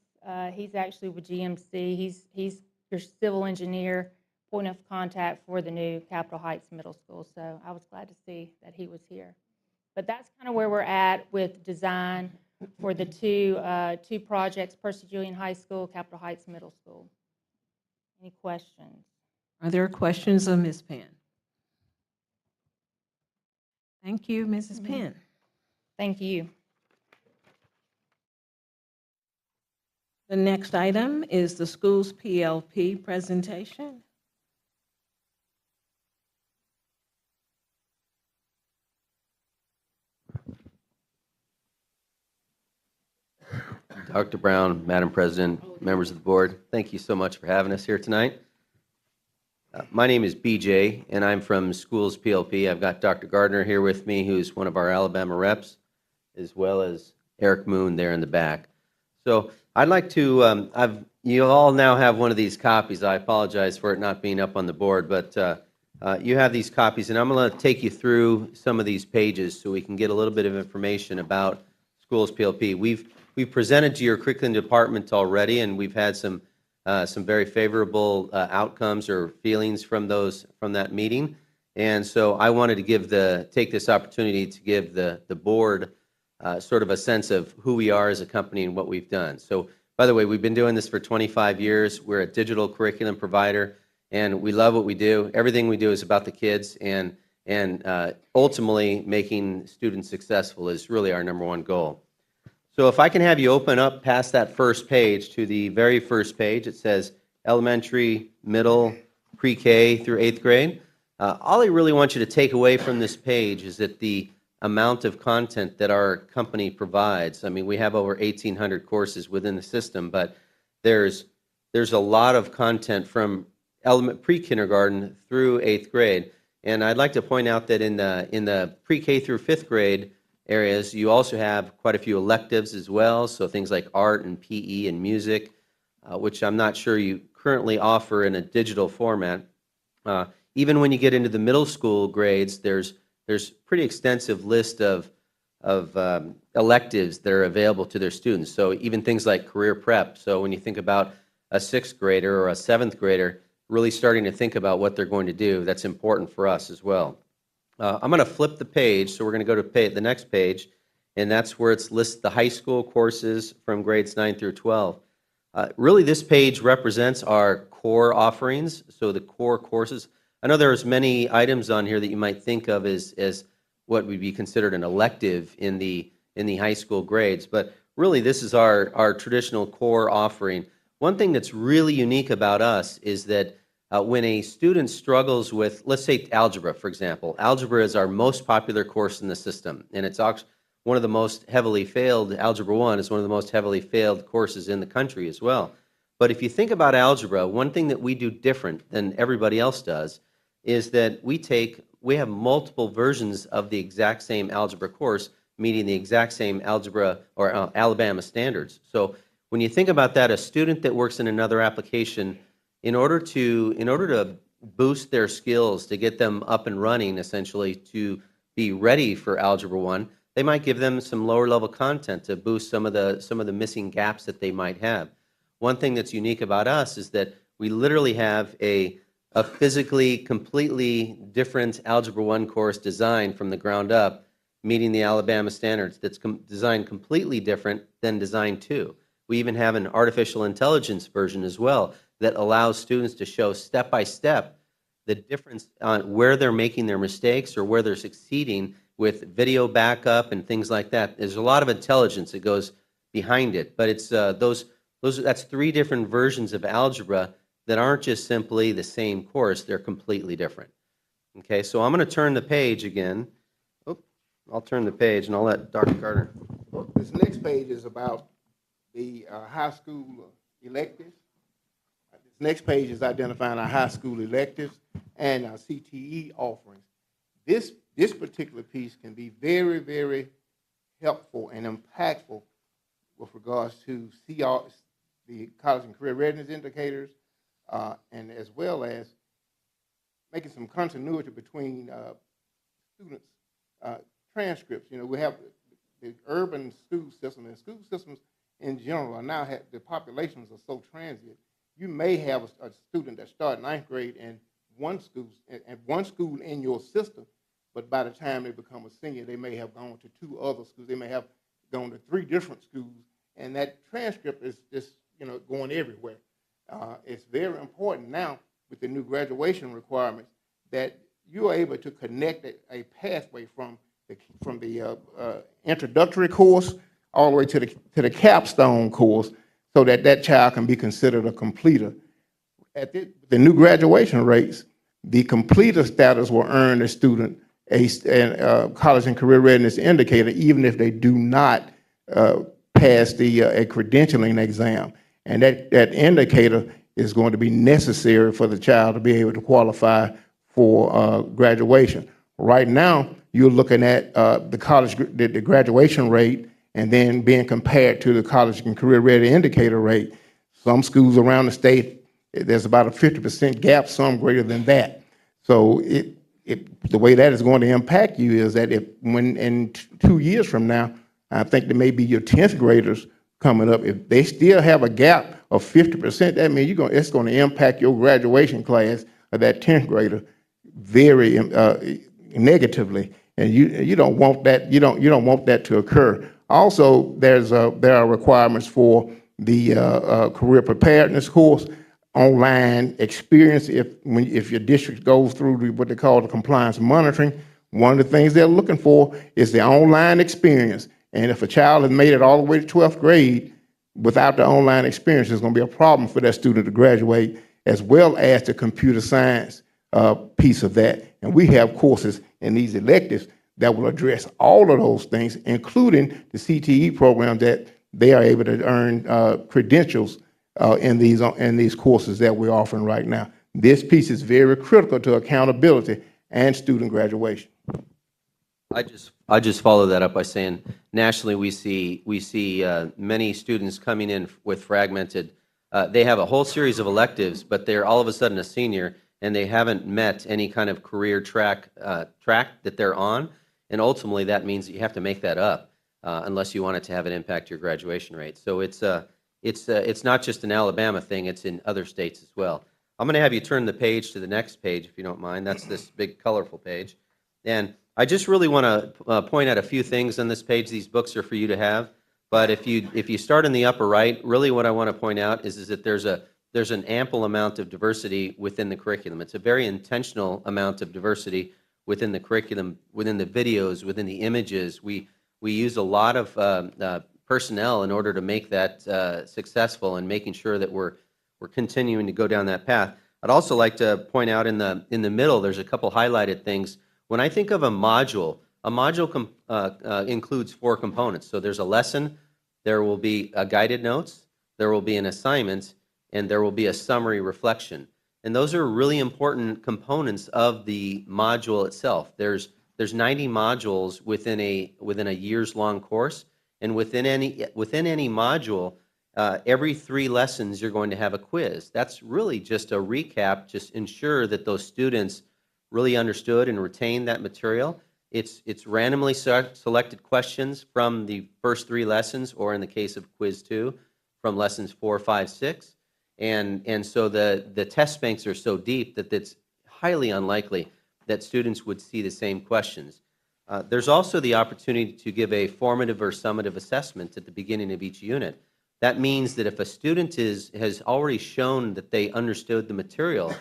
He's actually with GMC. He's your civil engineer, point of contact for the new Capitol Heights Middle School. So I was glad to see that he was here. But that's kind of where we're at with design for the two projects, Percy Julian High School, Capitol Heights Middle School. Any questions? Are there questions of Ms. Penn? Thank you, Mrs. Penn. Thank you. The next item is the school's PLP presentation. Dr. Brown, Madam President, members of the board, thank you so much for having us here tonight. My name is BJ, and I'm from Schools PLP. I've got Dr. Gardner here with me, who's one of our Alabama reps, as well as Eric Moon there in the back. So I'd like to, you all now have one of these copies. I apologize for it not being up on the board, but you have these copies, and I'm going to take you through some of these pages so we can get a little bit of information about Schools PLP. We've presented to your curriculum department already, and we've had some very favorable outcomes or feelings from that meeting. And so I wanted to take this opportunity to give the board sort of a sense of who we are as a company and what we've done. So, by the way, we've been doing this for 25 years. We're a digital curriculum provider, and we love what we do. Everything we do is about the kids, and ultimately making students successful is really our number one goal. So if I can have you open up past that first page to the very first page, it says elementary, middle, pre-K through 8th grade. All I really want you to take away from this page is that the amount of content that our company provides. I mean, we have over 1,800 courses within the system, but there's a lot of content from pre-kindergarten through 8th grade. And I'd like to point out that in the pre-K through 5th grade areas, you also have quite a few electives as well, so things like art and PE and music, which I'm not sure you currently offer in a digital format. Even when you get into the middle school grades, there's pretty extensive list of electives that are available to their students. So even things like career prep. So when you think about a 6th grader or a 7th grader really starting to think about what they're going to do, that's important for us as well. I'm going to flip the page, so we're going to go to the next page, and that's where it's lists the high school courses from grades 9 through 12. Really, this page represents our core offerings, so the core courses. I know there's many items on here that you might think of as what would be considered an elective in the high school grades, but really this is our traditional core offering. One thing that's really unique about us is that when a student struggles with, let's say, algebra, for example. Algebra is our most popular course in the system, and it's one of the most heavily failed. Algebra 1 is one of the most heavily failed courses in the country as well. But if you think about algebra, one thing that we do different than everybody else does is that we have multiple versions of the exact same algebra course, meeting the exact same algebra or Alabama standards. So when you think about that, a student that works in another application, in order to boost their skills, to get them up and running, essentially to be ready for Algebra 1, they might give them some lower level content to boost some of the missing gaps that they might have. One thing that's unique about us is that we literally have a physically completely different Algebra 1 course designed from the ground up, meeting the Alabama standards, that's designed completely different than Design 2. We even have an artificial intelligence version as well that allows students to show step by step the difference on where they're making their mistakes or where they're succeeding with video backup and things like that. There's a lot of intelligence that goes behind it, but it's that's 3 different versions of algebra that aren't just simply the same course, they're completely different. Okay, so I'm going to turn the page again. I'll turn the page and I'll let Dr. Gardner. Well, this next page is about the high school electives. This next page is identifying our high school electives and our CTE offerings. This particular piece can be very, very helpful and impactful with regards to the college and career readiness indicators, and as well as making some continuity between students' transcripts. You know, we have the urban school system, and school systems in general are now the populations are so transient. You may have a student that started 9th grade in one school in your system, but by the time they become a senior, they may have gone to 2 other schools. They may have gone to 3 different schools, and that transcript is just going everywhere. It's very important now with the new graduation requirements that you are able to connect a pathway from the introductory course all the way to the capstone course, so that child can be considered a completer. At the new graduation rates, the completer status will earn a student a college and career readiness indicator, even if they do not pass a credentialing exam. And that indicator is going to be necessary for the child to be able to qualify for graduation. Right now, you're looking at the graduation rate and then being compared to the college and career ready indicator rate. Some schools around the state, there's about a 50% gap, some greater than that. So the way that is going to impact you is that when in 2 years from now, I think there may be your 10th graders coming up. If they still have a gap of 50%, that means it's going to impact your graduation class of that 10th grader very negatively, and you don't want that. You don't want that to occur. Also, there are requirements for the career preparedness course, online experience. If your district goes through what they call the compliance monitoring, one of the things they're looking for is the online experience. And if a child has made it all the way to 12th grade without the online experience, there's going to be a problem for that student to graduate, as well as the computer science piece of that. And we have courses in these electives that will address all of those things, including the CTE program that they are able to earn credentials in these courses that we're offering right now. This piece is very critical to accountability and student graduation. I just follow that up by saying nationally we see many students coming in with fragmented. They have a whole series of electives, but they're all of a sudden a senior and they haven't met any kind of career track that they're on, and ultimately that means that you have to make that up unless you want it to have an impact to your graduation rate. So it's not just an Alabama thing; it's in other states as well. I'm going to have you turn the page to the next page, if you don't mind. That's this big, colorful page. And I just really want to point out a few things on this page. These books are for you to have. But if you start in the upper right, really what I want to point out is that there's an ample amount of diversity within the curriculum. It's a very intentional amount of diversity within the curriculum, within the videos, within the images. We use a lot of personnel in order to make that successful and making sure that we're continuing to go down that path. I'd also like to point out in the middle, there's a couple highlighted things. When I think of a module includes 4 components. So there's a lesson, there will be a guided notes, there will be an assignment, and there will be a summary reflection. And those are really important components of the module itself. There's 90 modules within a years-long course, and within any module, every 3 lessons, you're going to have a quiz. That's really just a recap, just ensure that those students really understood and retained that material. It's randomly selected questions from the first 3 lessons, or in the case of quiz 2, from lessons 4, 5, 6. And so the test banks are so deep that it's highly unlikely that students would see the same questions. There's also the opportunity to give a formative or summative assessment at the beginning of each unit. That means that if a student has already shown that they understood the material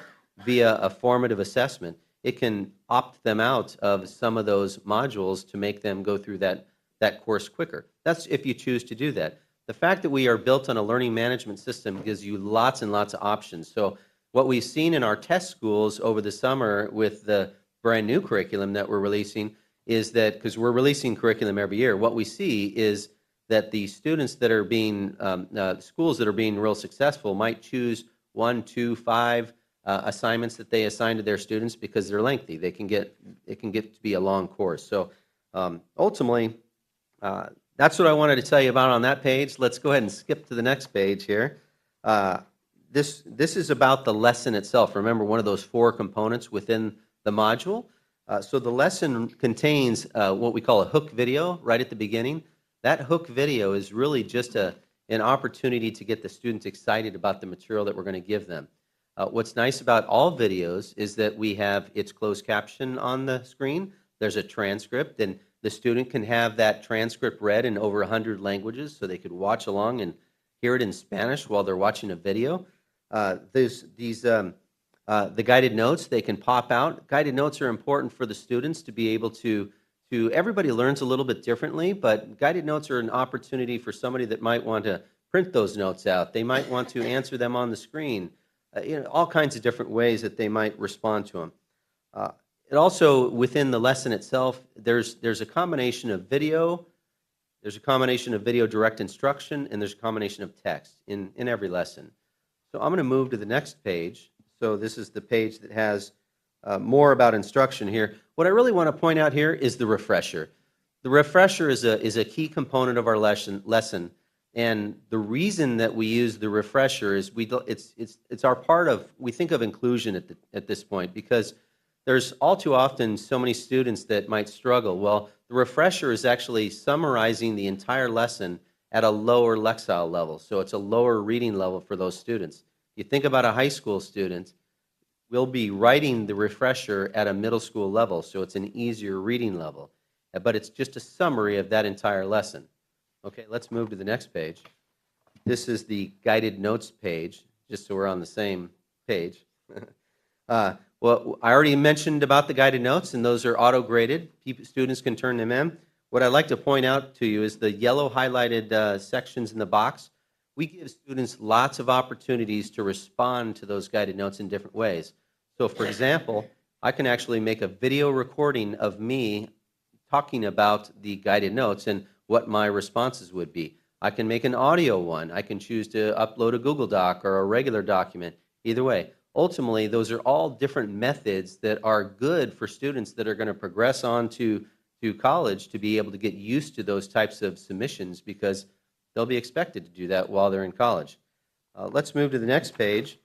via a formative assessment, it can opt them out of some of those modules to make them go through that course quicker. That's if you choose to do that. The fact that we are built on a learning management system gives you lots and lots of options. So what we've seen in our test schools over the summer with the brand new curriculum that we're releasing is that, because we're releasing curriculum every year, what we see is that the students that are being, schools that are being real successful might choose 1, 2, 5 assignments that they assign to their students because they're lengthy. It can get to be a long course. So ultimately, that's what I wanted to tell you about on that page. Let's go ahead and skip to the next page here. This is about the lesson itself. Remember, one of those 4 components within the module. So the lesson contains what we call a hook video right at the beginning. That hook video is really just an opportunity to get the students excited about the material that we're going to give them. What's nice about all videos is that we have its closed caption on the screen. There's a transcript, and the student can have that transcript read in over 100 languages, so they could watch along and hear it in Spanish while they're watching a video. The guided notes, they can pop out. Guided notes are important for the students to be able to everybody learns a little bit differently, but guided notes are an opportunity for somebody that might want to print those notes out. They might want to answer them on the screen. All kinds of different ways that they might respond to them. It also, within the lesson itself, there's a combination of video, there's a combination of video direct instruction, and there's a combination of text in every lesson. So I'm going to move to the next page. So this is the page that has more about instruction here. What I really want to point out here is the refresher. The refresher is a key component of our lesson. And the reason that we use the refresher is it's our part of, we think of inclusion at this point, because there's all too often so many students that might struggle. Well, the refresher is actually summarizing the entire lesson at a lower lexile level. So it's a lower reading level for those students. You think about a high school student, we'll be writing the refresher at a middle school level, so it's an easier reading level. But it's just a summary of that entire lesson. Okay, let's move to the next page. This is the guided notes page, just so we're on the same page. Well, I already mentioned about the guided notes, and those are auto-graded. Students can turn them in. What I'd like to point out to you is the yellow highlighted sections in the box. We give students lots of opportunities to respond to those guided notes in different ways. So, for example, I can actually make a video recording of me talking about the guided notes and what my responses would be. I can make an audio one. I can choose to upload a Google Doc or a regular document. Either way, ultimately, those are all different methods that are good for students that are going to progress on to college to be able to get used to those types of submissions because they'll be expected to do that while they're in college. Let's move to the next page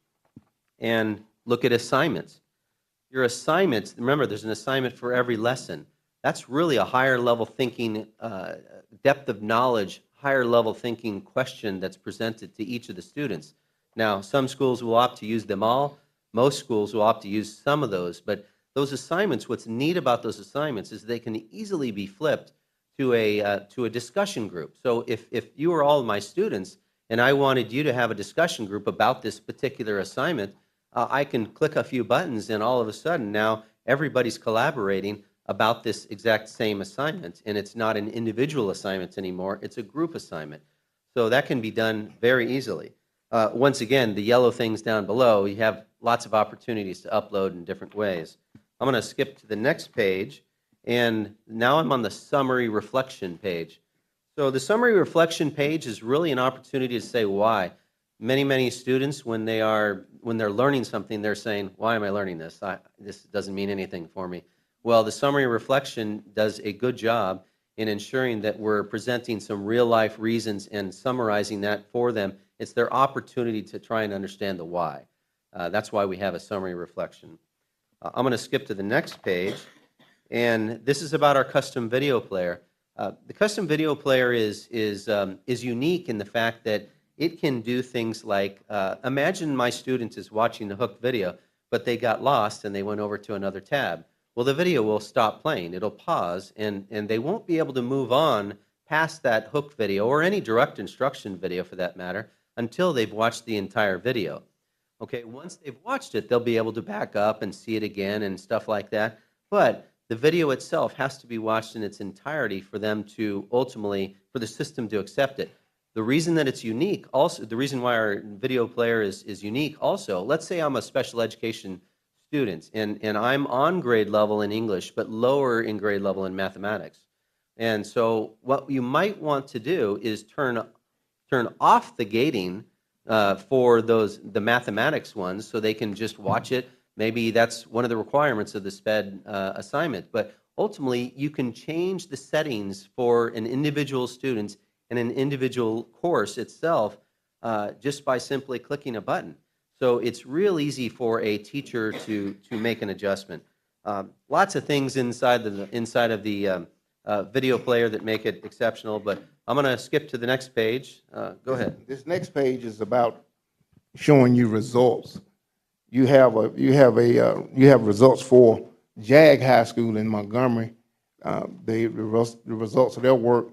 and look at assignments. Your assignments, remember there's an assignment for every lesson. That's really a higher level thinking, depth of knowledge, higher level thinking question that's presented to each of the students. Now, some schools will opt to use them all. Most schools will opt to use some of those, but those assignments, what's neat about those assignments is they can easily be flipped to a discussion group. So if you were all my students and I wanted you to have a discussion group about this particular assignment, I can click a few buttons and all of a sudden now everybody's collaborating about this exact same assignment, and it's not an individual assignment anymore, it's a group assignment. So that can be done very easily. Once again, the yellow things down below, you have lots of opportunities to upload in different ways. I'm going to skip to the next page, and now I'm on the summary reflection page. So the summary reflection page is really an opportunity to say why. Many students, when they're learning something, they're saying, why am I learning this? This doesn't mean anything for me. Well, the summary reflection does a good job in ensuring that we're presenting some real-life reasons and summarizing that for them. It's their opportunity to try and understand the why. That's why we have a summary reflection. I'm going to skip to the next page, and this is about our custom video player. The custom video player is unique in the fact that it can do things like, imagine my student is watching the hooked video, but they got lost and they went over to another tab. Well, the video will stop playing. It'll pause, and they won't be able to move on past that hooked video or any direct instruction video for that matter until they've watched the entire video. Okay, once they've watched it, they'll be able to back up and see it again and stuff like that. But the video itself has to be watched in its entirety for them to ultimately, for the system to accept it. The reason that it's unique, also, the reason why our video player is unique also, let's say I'm a special education student and I'm on grade level in English, but lower in grade level in mathematics. And so what you might want to do is turn off the gating for the mathematics ones so they can just watch it. Maybe that's one of the requirements of the SPED assignment. But ultimately, you can change the settings for an individual student and an individual course itself just by simply clicking a button. So it's real easy for a teacher to make an adjustment. Lots of things inside of the video player that make it exceptional, but I'm going to skip to the next page. Go ahead. This next page is about showing you results. You have results for JAG High School in Montgomery. The results of their work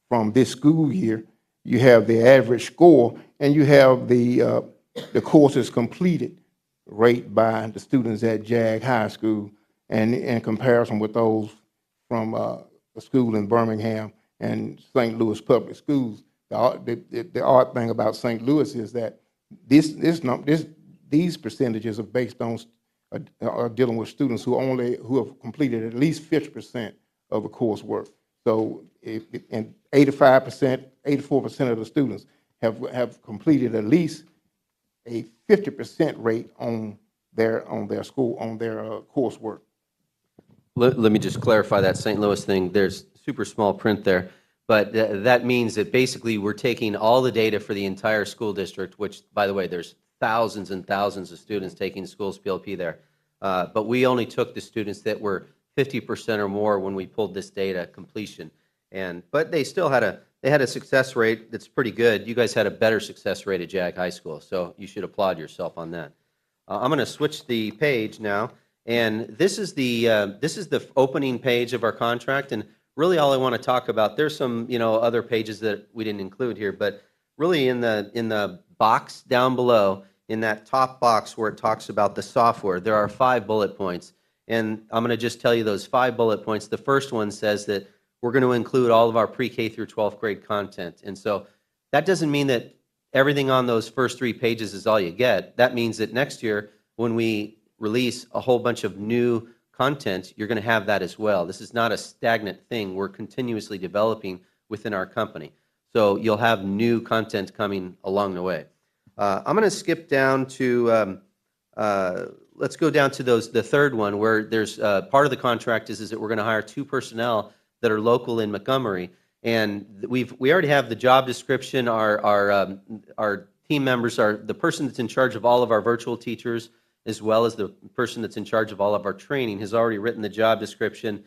from this school year. You have the average score, and you have the courses completed rate by the students at JAG High School, and in comparison with those from a school in Birmingham and St. Louis Public Schools. The odd thing about St. Louis is that these percentages are based on are dealing with students who have completed at least 50% of the coursework. So, and 85%, 84% of the students have completed at least a 50% rate on their coursework. Let me just clarify that St. Louis thing. There's super small print there, but that means that basically we're taking all the data for the entire school district, which, by the way, there's thousands and thousands of students taking schools PLP there. But we only took the students that were 50% or more when we pulled this data completion. But they still had a success rate that's pretty good. You guys had a better success rate at JAG High School, so you should applaud yourself on that. I'm going to switch the page now, and this is the opening page of our contract. And really, all I want to talk about, there's some other pages that we didn't include here, but really in the box down below, in that top box where it talks about the software, there are 5 bullet points. And I'm going to just tell you those 5 bullet points. The first one says that we're going to include all of our pre-K through 12th grade content. And so that doesn't mean that everything on those first 3 pages is all you get. That means that next year, when we release a whole bunch of new content, you're going to have that as well. This is not a stagnant thing. We're continuously developing within our company. So you'll have new content coming along the way. I'm going to skip down to, let's go down to the third one where there's part of the contract is that we're going to hire 2 personnel that are local in Montgomery. And we already have the job description. Our team members are the person that's in charge of all of our virtual teachers, as well as the person that's in charge of all of our training, has already written the job description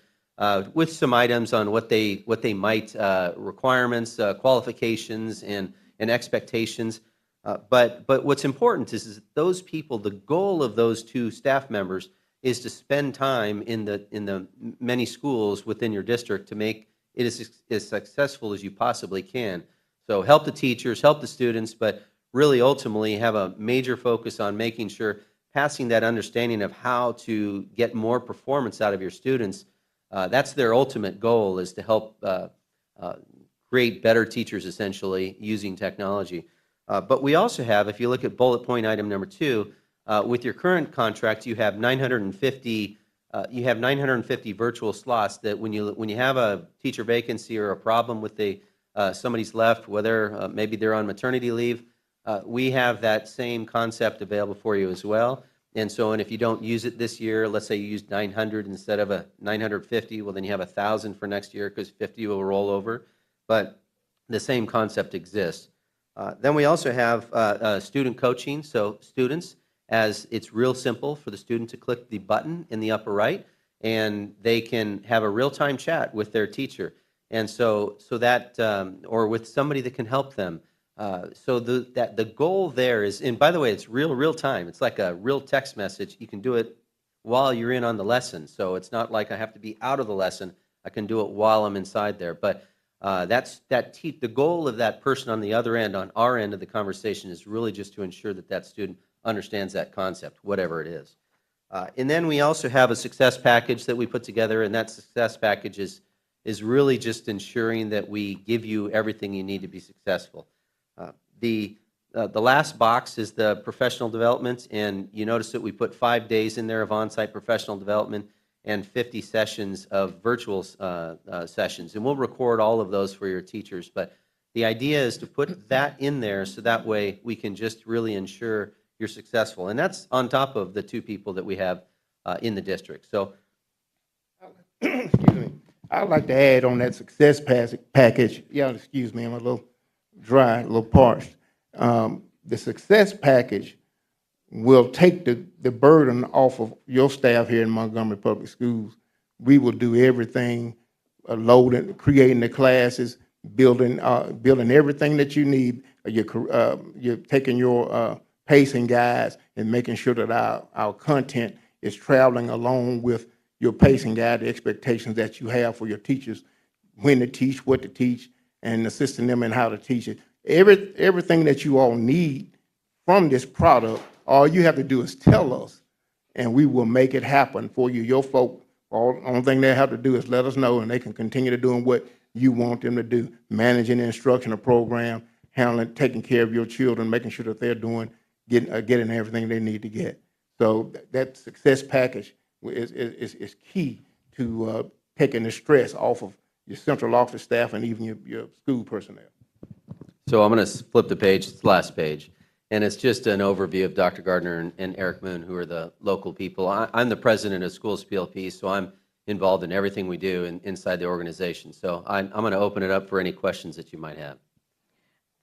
with some items on what they might requirements, qualifications, and expectations. But what's important is that those people, the goal of those 2 staff members is to spend time in the many schools within your district to make it as successful as you possibly can. So help the teachers, help the students, but really ultimately have a major focus on making sure passing that understanding of how to get more performance out of your students. That's their ultimate goal, is to help create better teachers essentially using technology. But we also have, if you look at bullet point item number 2, with your current contract, you have 950 virtual slots that when you have a teacher vacancy or a problem with somebody's left, whether maybe they're on maternity leave, we have that same concept available for you as well. And if you don't use it this year, let's say you used 900 instead of a 950, well then you have 1,000 for next year because 50 will roll over. But the same concept exists. Then we also have student coaching. So students, as it's real simple for the student to click the button in the upper right, and they can have a real-time chat with their teacher, and so that or with somebody that can help them. So the goal there is, and by the way, it's real time. It's like a real text message. You can do it while you're in on the lesson. So it's not like I have to be out of the lesson. I can do it while I'm inside there. But the goal of that person on the other end, on our end of the conversation, is really just to ensure that student understands that concept, whatever it is. And then we also have a success package that we put together, and that success package is really just ensuring that we give you everything you need to be successful. The last box is the professional development, and you notice that we put 5 days in there of on-site professional development and 50 sessions of virtual sessions. And we'll record all of those for your teachers. But the idea is to put that in there so that way we can just really ensure you're successful. And that's on top of the 2 people that we have in the district. So, excuse me, I'd like to add on that success package. Yeah, excuse me, I'm a little dry, a little parched. The success package will take the burden off of your staff here in Montgomery Public Schools. We will do everything, loading, creating the classes, building everything that you need. You're taking your pacing guides and making sure that our content is traveling along with your pacing guide, the expectations that you have for your teachers, when to teach, what to teach, and assisting them in how to teach it. Everything that you all need from this product, all you have to do is tell us, and we will make it happen for you. Your folk, only thing they have to do is let us know, and they can continue to doing what you want them to do, managing the instructional program, handling, taking care of your children, making sure that they're getting everything they need to get. So that success package is key to taking the stress off of your central office staff and even your school personnel. So I'm going to flip the page, it's the last page, and it's just an overview of Dr. Gardner and Eric Moon, who are the local people. I'm the president of Schools PLP, so I'm involved in everything we do inside the organization. So I'm going to open it up for any questions that you might have.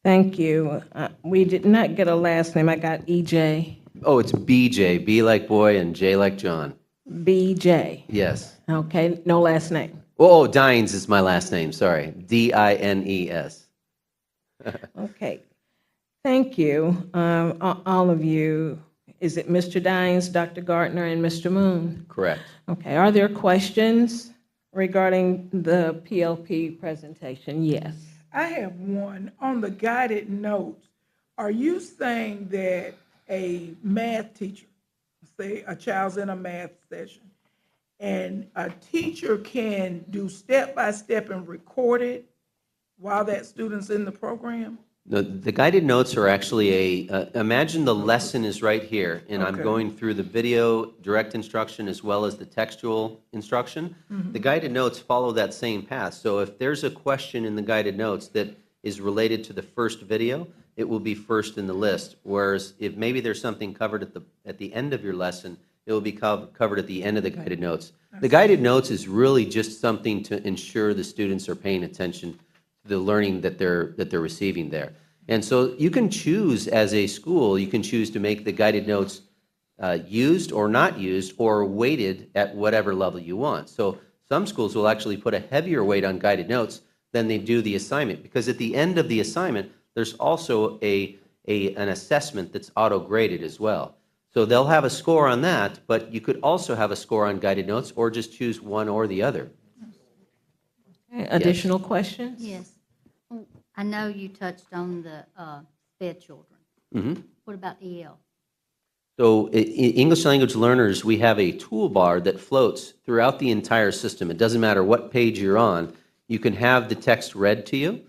Thank you. We did not get a last name. I got EJ. Oh, it's BJ, B like boy and J like John. BJ. Yes. Okay, no last name. Oh, Dines is my last name, sorry. Dines. Okay. Thank you, all of you. Is it Mr. Dines, Dr. Gardner, and Mr. Moon? Correct. Okay. Are there questions regarding the PLP presentation? Yes. I have one. On the guided notes, are you saying that a math teacher, say a child's in a math session, and a teacher can do step-by-step and record it while that student's in the program? The guided notes are actually imagine the lesson is right here, and I'm going through the video direct instruction as well as the textual instruction. The guided notes follow that same path. So if there's a question in the guided notes that is related to the first video, it will be first in the list. Whereas if maybe there's something covered at the end of your lesson, it will be covered at the end of the guided notes. The guided notes is really just something to ensure the students are paying attention to the learning that they're receiving there. And so you can choose as a school, you can choose to make the guided notes used or not used or weighted at whatever level you want. So some schools will actually put a heavier weight on guided notes than they do the assignment, because at the end of the assignment, there's also an assessment that's auto-graded as well. So they'll have a score on that, but you could also have a score on guided notes or just choose one or the other. Okay, additional questions? Yes. I know you touched on the SPED children. Mm-hmm. What about EL? So English language learners, we have a toolbar that floats throughout the entire system. It doesn't matter what page you're on. You can have the text read to you.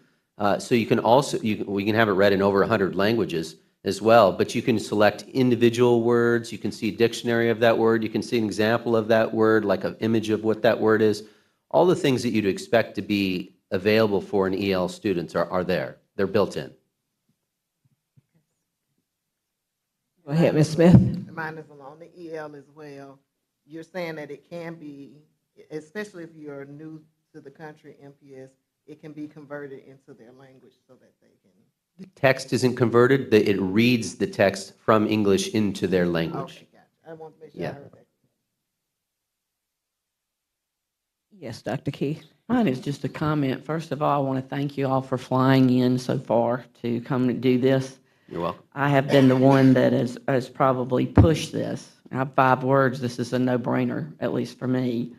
So you can also, we can have it read in over 100 languages as well, but you can select individual words. You can see a dictionary of that word. You can see an example of that word, like an image of what that word is. All the things that you'd expect to be available for an EL students are there. They're built in. Go ahead, Ms. Smith. Mine is on the EL as well. You're saying that it can be, especially if you're new to the country, MPS, it can be converted into their language so that they can. The text isn't converted. It reads the text from English into their language. Okay, gotcha. I want to make sure I heard that. Yes, Dr. Keith. Mine is just a comment. First of all, I want to thank you all for flying in so far to come and do this. You're welcome. I have been the one that has probably pushed this. I have 5 words. This is a no-brainer, at least for me.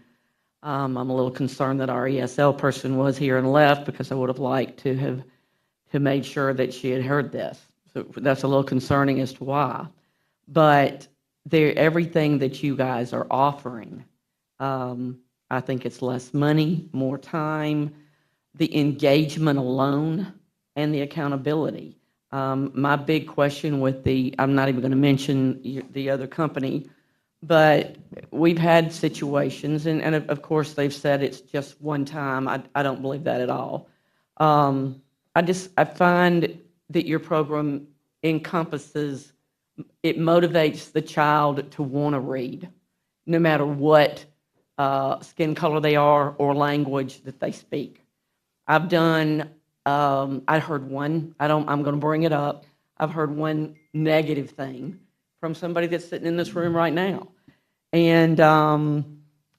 I'm a little concerned that our ESL person was here and left, because I would have liked to have made sure that she had heard this. So that's a little concerning as to why. But everything that you guys are offering, I think it's less money, more time, the engagement alone, and the accountability. My big question with I'm not even going to mention the other company, but we've had situations, and of course they've said it's just one time. I don't believe that at all. I find that your program encompasses, it motivates the child to want to read, no matter what skin color they are or language that they speak. I've done, I heard one, I'm going to bring it up. I've heard one negative thing from somebody that's sitting in this room right now. And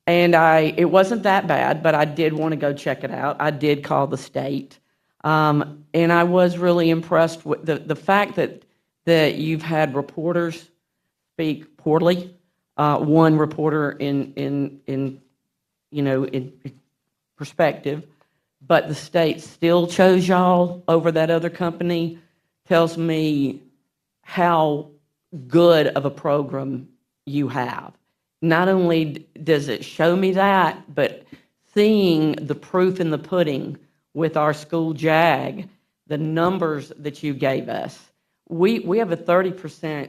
it wasn't that bad, but I did want to go check it out. I did call the state. And I was really impressed with the fact that you've had reporters speak poorly. One reporter in perspective, but the state still chose y'all over that other company, tells me how good of a program you have. Not only does it show me that, but seeing the proof in the pudding with our school JAG, the numbers that you gave us. We have a 30%,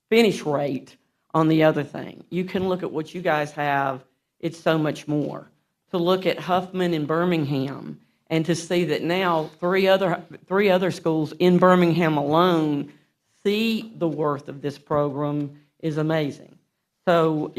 finish rate on the other thing. You can look at what you guys have. It's so much more. To look at Huffman and Birmingham and to see that now three other schools in Birmingham alone see the worth of this program is amazing. So,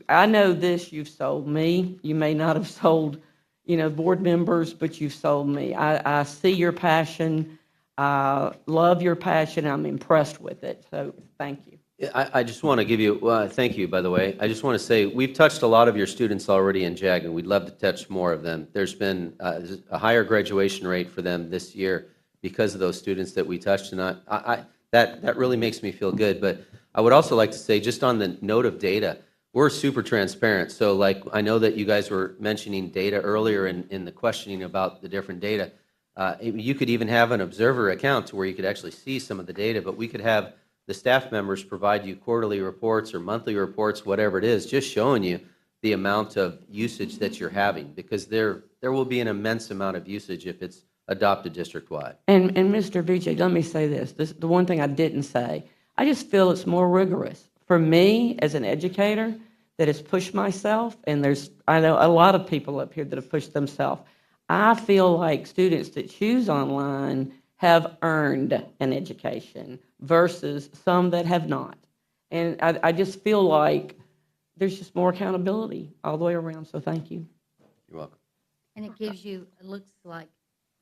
I know this, you've sold me. You may not have sold, board members, but you've sold me. I see your passion. I love your passion. I'm impressed with it. So thank you. I just want to give you, thank you, by the way. I just want to say, we've touched a lot of your students already in JAG, and we'd love to touch more of them. There's been a higher graduation rate for them this year because of those students that we touched, and that really makes me feel good. But I would also like to say, just on the note of data, we're super transparent. So, I know that you guys were mentioning data earlier in the questioning about the different data. You could even have an observer account to where you could actually see some of the data, but we could have the staff members provide you quarterly reports or monthly reports, whatever it is, just showing you the amount of usage that you're having, because there will be an immense amount of usage if it's adopted district-wide. And Mr. Vijay, let me say this, the one thing I didn't say, I just feel it's more rigorous. For me, as an educator that has pushed myself, and I know a lot of people up here that have pushed themselves, I feel like students that choose online have earned an education versus some that have not. And I just feel like there's just more accountability all the way around, so thank you. You're welcome. And it gives you, it looks like,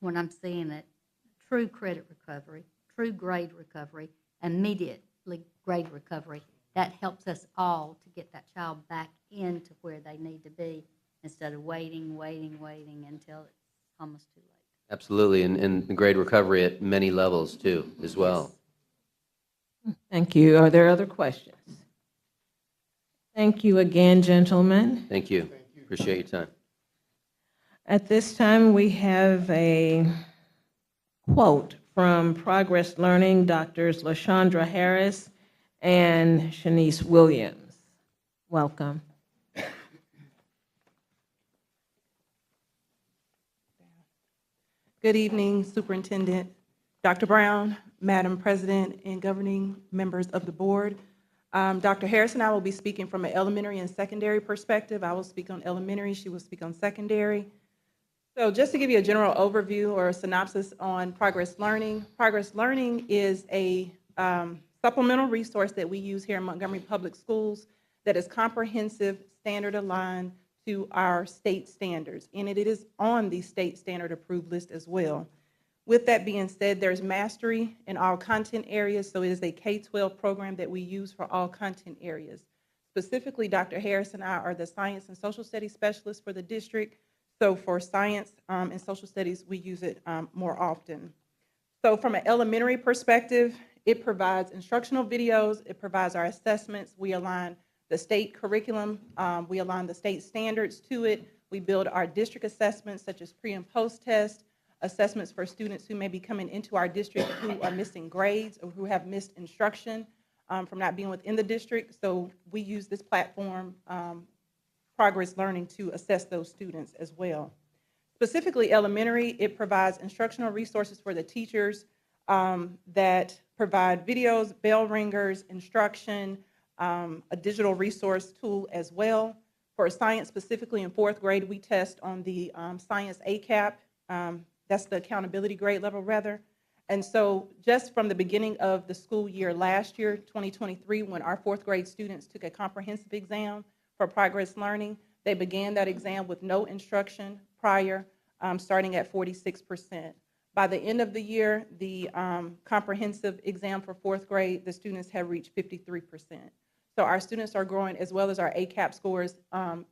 when I'm seeing it, true credit recovery, true grade recovery, immediately grade recovery. That helps us all to get that child back into where they need to be instead of waiting until it's almost too late. Absolutely, and the grade recovery at many levels too, as well. Thank you. Are there other questions? Thank you again, gentlemen. Thank you. Appreciate your time. At this time, we have a quote from Progress Learning, Drs. LaShondra Harris and Shanice Williams. Welcome. Good evening, Superintendent Dr. Brown, Madam President, and governing members of the board. Dr. Harris and I will be speaking from an elementary and secondary perspective. I will speak on elementary, she will speak on secondary. So just to give you a general overview or a synopsis on Progress Learning. Progress Learning is a supplemental resource that we use here in Montgomery Public Schools that is comprehensive, standard aligned to our state standards, and it is on the state standard approved list as well. With that being said, there's mastery in all content areas, so it is a K-12 program that we use for all content areas. Specifically, Dr. Harris and I are the science and social studies specialists for the district, so for science and social studies, we use it more often. So from an elementary perspective, it provides instructional videos, it provides our assessments, we align the state curriculum, we align the state standards to it, we build our district assessments such as pre and post test, assessments for students who may be coming into our district who are missing grades or who have missed instruction from not being within the district. So we use this platform, Progress Learning, to assess those students as well. Specifically elementary, it provides instructional resources for the teachers that provide videos, bell ringers, instruction, a digital resource tool as well. For science, specifically in 4th grade, we test on the science ACAP. That's the accountability grade level, rather. And so just from the beginning of the school year last year, 2023, when our 4th grade students took a comprehensive exam for Progress Learning, they began that exam with no instruction prior, starting at 46%. By the end of the year, the comprehensive exam for 4th grade, the students have reached 53%. So our students are growing, as well as our ACAP scores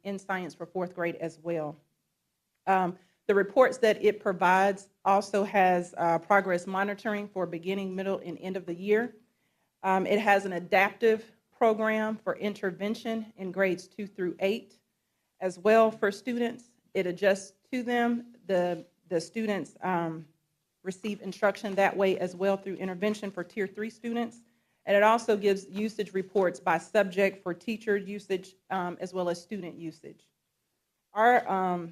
in science for 4th grade as well. The reports that it provides also has progress monitoring for beginning, middle, and end of the year. It has an adaptive program for intervention in grades 2 through 8 as well for students. It adjusts to them. The students receive instruction that way as well through intervention for Tier 3 students. And it also gives usage reports by subject for teacher usage as well as student usage. Our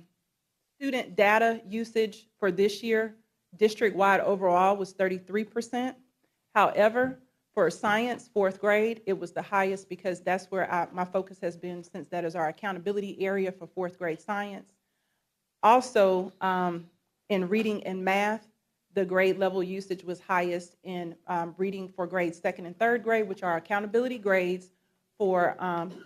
student data usage for this year, district-wide overall, was 33%. However, for science, 4th grade, it was the highest because that's where my focus has been, since that is our accountability area for 4th grade science. Also, in reading and math, the grade level usage was highest in reading for grades 2nd and 3rd grade, which are accountability grades for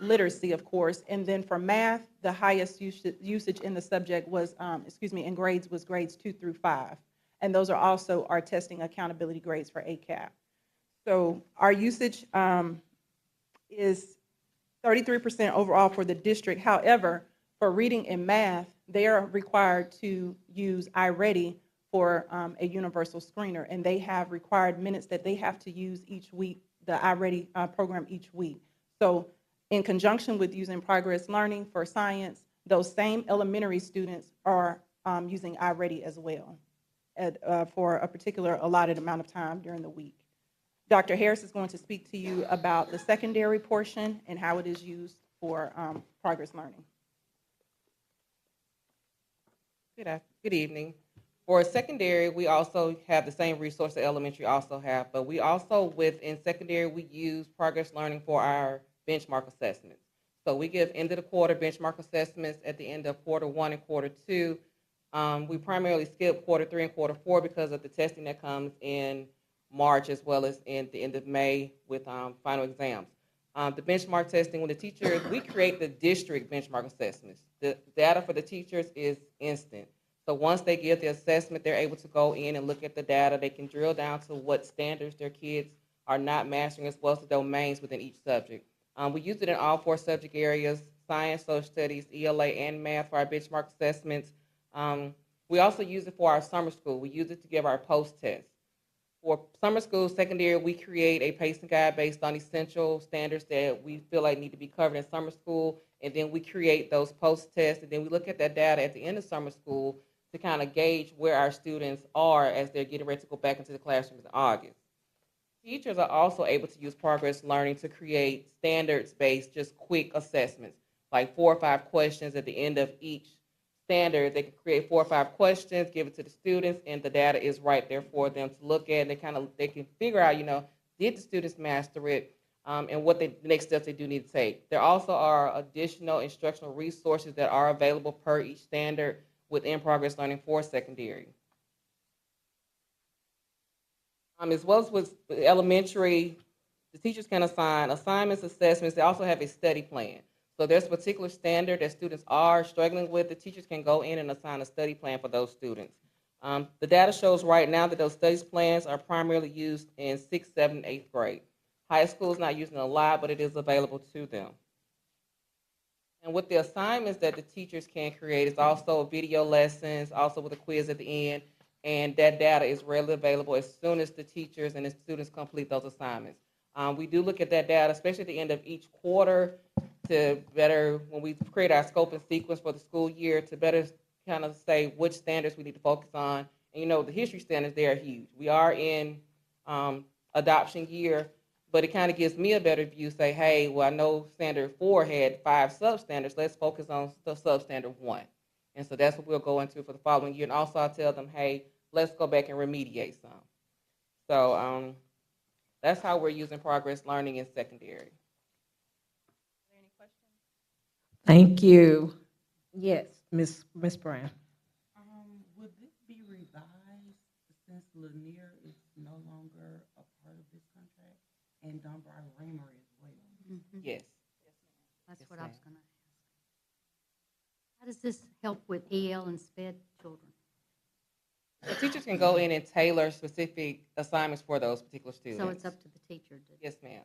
literacy, of course. And then for math, the highest usage in the subject was, in grades was grades 2 through 5. And those are also our testing accountability grades for ACAP. So our usage is 33% overall for the district. However, for reading and math, they are required to use iReady for a universal screener, and they have required minutes that they have to use each week, the iReady program each week. So in conjunction with using Progress Learning for science, those same elementary students are using iReady as well for a particular allotted amount of time during the week. Dr. Harris is going to speak to you about the secondary portion and how it is used for Progress Learning. Good evening. For secondary, we also have the same resource that elementary also have, but we also, within secondary, we use progress learning for our benchmark assessments. So we give end of the quarter benchmark assessments at the end of quarter 1 and quarter 2. We primarily skip quarter 3 and quarter 4 because of the testing that comes in March as well as in the end of May with final exams. The benchmark testing, when the teachers, we create the district benchmark assessments. The data for the teachers is instant. So once they give the assessment, they're able to go in and look at the data. They can drill down to what standards their kids are not mastering as well as the domains within each subject. We use it in all 4 subject areas, science, social studies, ELA, and math for our benchmark assessments. We also use it for our summer school. We use it to give our post-test. For summer school, secondary, we create a pacing guide based on essential standards that we feel like need to be covered in summer school, and then we create those post-tests, and then we look at that data at the end of summer school to kind of gauge where our students are as they're getting ready to go back into the classrooms in August. Teachers are also able to use progress learning to create standards-based, just quick assessments, like 4 or 5 questions at the end of each standard. They can create 4 or 5 questions, give it to the students, and the data is right there for them to look at. And they can figure out, did the students master it, and what the next steps they do need to take. There also are additional instructional resources that are available per each standard within progress learning for secondary. As well as with elementary, the teachers can assign assignments, assessments. They also have a study plan. So there's a particular standard that students are struggling with. The teachers can go in and assign a study plan for those students. The data shows right now that those studies plans are primarily used in 6th, 7th, and 8th grade. High school is not using it a lot, but it is available to them. And with the assignments that the teachers can create, it's also video lessons, also with a quiz at the end, and that data is readily available as soon as the teachers and the students complete those assignments. We do look at that data, especially at the end of each quarter, to better, when we create our scope and sequence for the school year, to better kind of say which standards we need to focus on. And the history standards, they are huge. We are in adoption year, but it kind of gives me a better view, say, hey, well, I know standard 4 had 5 substandards. Let's focus on the substandard 1. And so that's what we'll go into for the following year. And also I tell them, hey, let's go back and remediate some. So that's how we're using progress learning in secondary. Thank you. Yes, Ms. Brown. Would this be revised since Lanier is no longer a part of this contract and Dunbar Raymer as well? Yes. That's what I was going to ask. How does this help with EL and SPED children? The teachers can go in and tailor specific assignments for those particular students. So it's up to the teacher to... Yes, ma'am.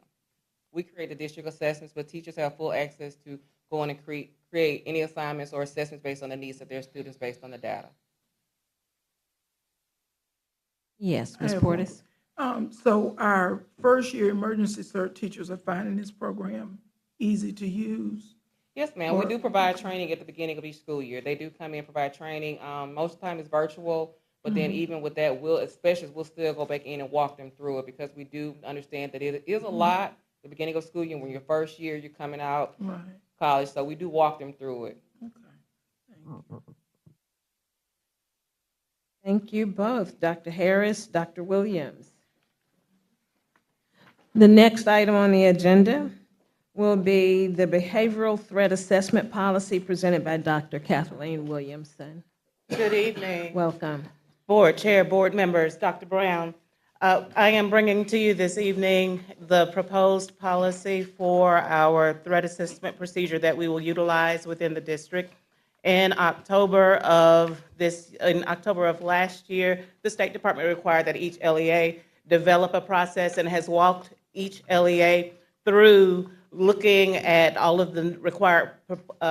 We create the district assessments, but teachers have full access to go in and create any assignments or assessments based on the needs of their students based on the data. Yes, I Ms. have Portis. So our first year emergency cert teachers are finding this program easy to use? Yes, ma'am. We do provide training at the beginning of each school year. They do come in and provide training. Most of the time it's virtual, but then even with that, we'll still go back in and walk them through it because we do understand that it is a lot at the beginning of school year. When your first year, you're coming out college, so we do walk them through it. Thank you both, Dr. Harris, Dr. Williams. The next item on the agenda will be the behavioral threat assessment policy presented by Dr. Kathleen Williamson. Good evening. Welcome. Board Chair, board members, Dr. Brown. I am bringing to you this evening the proposed policy for our threat assessment procedure that we will utilize within the district. In October of last year, the State Department required that each LEA develop a process and has walked each LEA through looking at all of the required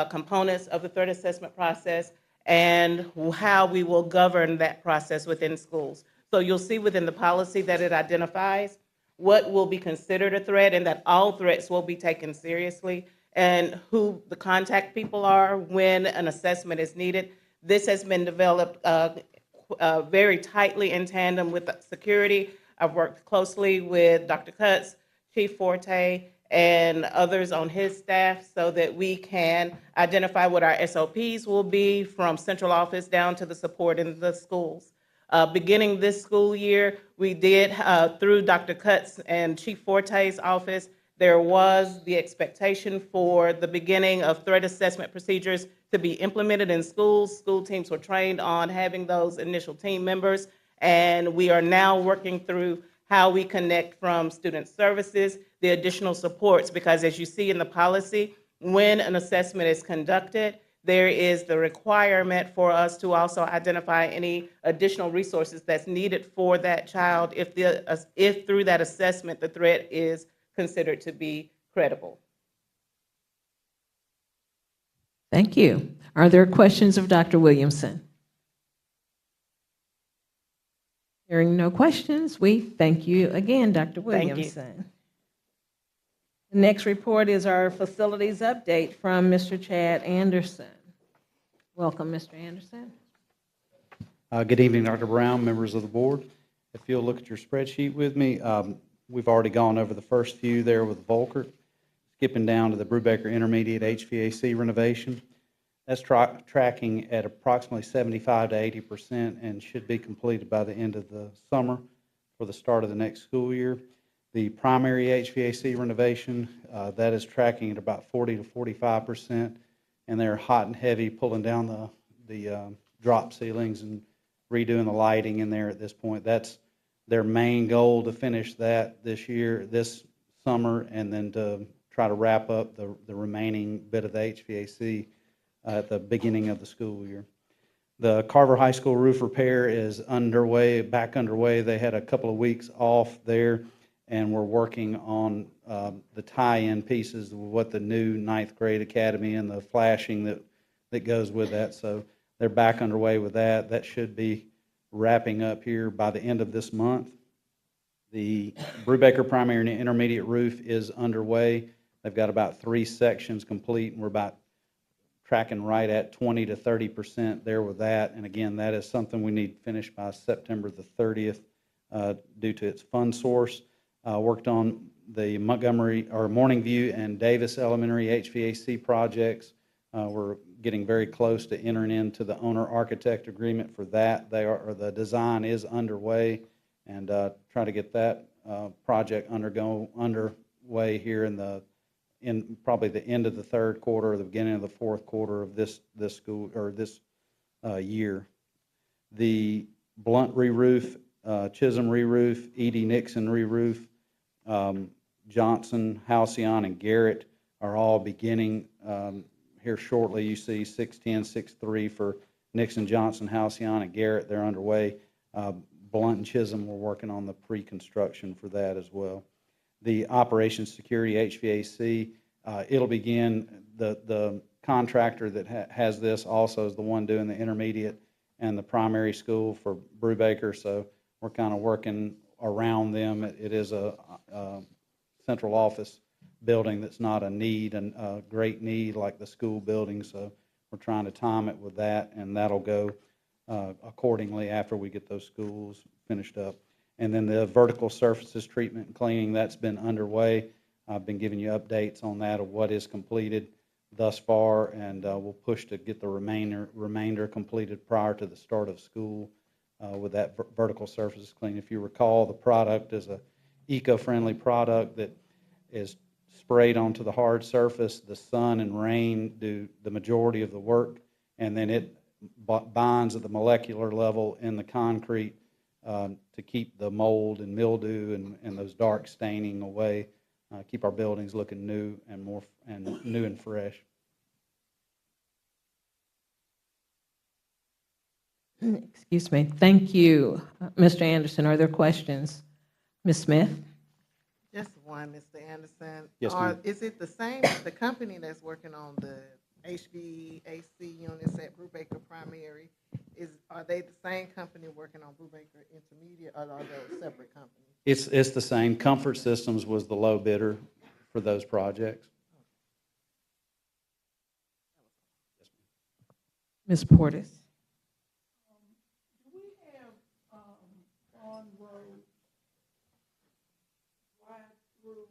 components of the threat assessment process and how we will govern that process within schools. So you'll see within the policy that it identifies what will be considered a threat and that all threats will be taken seriously and who the contact people are when an assessment is needed. This has been developed very tightly in tandem with security. I've worked closely with Dr. Cutts, Chief Forte, and others on his staff so that we can identify what our SOPs will be from central office down to the support in the schools. Beginning this school year, we did, through Dr. Cutts and Chief Forte's office, there was the expectation for the beginning of threat assessment procedures to be implemented in schools. School teams were trained on having those initial team members, and we are now working through how we connect from student services, the additional supports, because as you see in the policy, when an assessment is conducted, there is the requirement for us to also identify any additional resources that's needed for that child if through that assessment the threat is considered to be credible. Thank you. Are there questions of Dr. Williamson? Hearing no questions, we thank you again, Dr. Thank you. Williamson. The next report is our facilities update from Mr. Chad Anderson. Welcome, Mr. Anderson. Good evening, Dr. Brown, members of the board. If you'll look at your spreadsheet with me, we've already gone over the first few there with Volker. Skipping down to the Brubaker Intermediate HVAC renovation. That's tracking at approximately 75 to 80% and should be completed by the end of the summer for the start of the next school year. The primary HVAC renovation, that is tracking at about 40 to 45%, and they're hot and heavy pulling down the drop ceilings and redoing the lighting in there at this point. That's their main goal, to finish that this summer, and then to try to wrap up the remaining bit of the HVAC at the beginning of the school year. The Carver High School roof repair is back underway. They had a couple of weeks off there, and we're working on the tie-in pieces of what the new 9th grade academy and the flashing that goes with that. So they're back underway with that. That should be wrapping up here by the end of this month. The Brubaker primary and intermediate roof is underway. They've got about 3 sections complete, and we're about tracking right at 20 to 30% there with that. And again, that is something we need finished by September the 30th due to its fund source. Worked on the Morning View and Davis Elementary HVAC projects. We're getting very close to entering into the owner-architect agreement for that. The design is underway, and try to get that project underway here in probably the end of the third quarter or the beginning of the fourth quarter of this school or this year. The Blunt re-roof, Chisholm re-roof, E.D. Nixon re-roof, Johnson, Halcyon, and Garrett are all beginning here shortly. You see 610, 63 for Nixon, Johnson, Halcyon, and Garrett. They're underway. Blunt and Chisholm, we're working on the pre-construction for that as well. The operations security HVAC, it'll begin, the contractor that has this also is the one doing the intermediate and the primary school for Brubaker, so we're kind of working around them. It is a central office building that's not a need and a great need like the school building, so we're trying to time it with that, and that'll go accordingly after we get those schools finished up. And then the vertical surfaces treatment and cleaning, that's been underway. I've been giving you updates on that of what is completed thus far, and we'll push to get the remainder completed prior to the start of school with that vertical surfaces cleaning. If you recall, the product is a eco-friendly product that is sprayed onto the hard surface. The sun and rain do the majority of the work, and then it binds at the molecular level in the concrete to keep the mold and mildew and those dark staining away, keep our buildings looking new and fresh. Excuse me. Thank you, Mr. Anderson. Are there questions? Ms. Smith? Just one, Mr. Anderson. Yes, ma'am. Is it the same, the company that's working on the HVAC units at Brubaker Primary, are they the same company working on Brubaker Intermediate, or are they a separate company? It's the same. Comfort Systems was the low bidder for those projects. Ms. Portis? Do we have on-road drive-through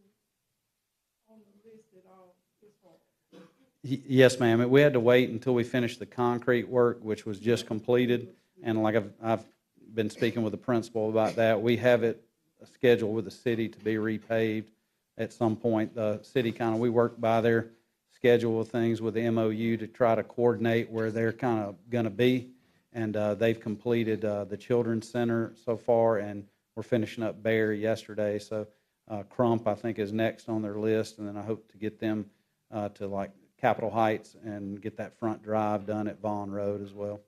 on the list at all this fall? Yes, ma'am. We had to wait until we finished the concrete work, which was just completed. And like I've been speaking with the principal about that. We have it scheduled with the city to be repaved at some point. The city we work by their schedule of things with the MOU to try to coordinate where they're kind of going to be. And they've completed the Children's Center so far, and we're finishing up Barry yesterday. So Crump, I think, is next on their list, and then I hope to get them to like Capitol Heights and get that front drive done at Vaughn Road as well.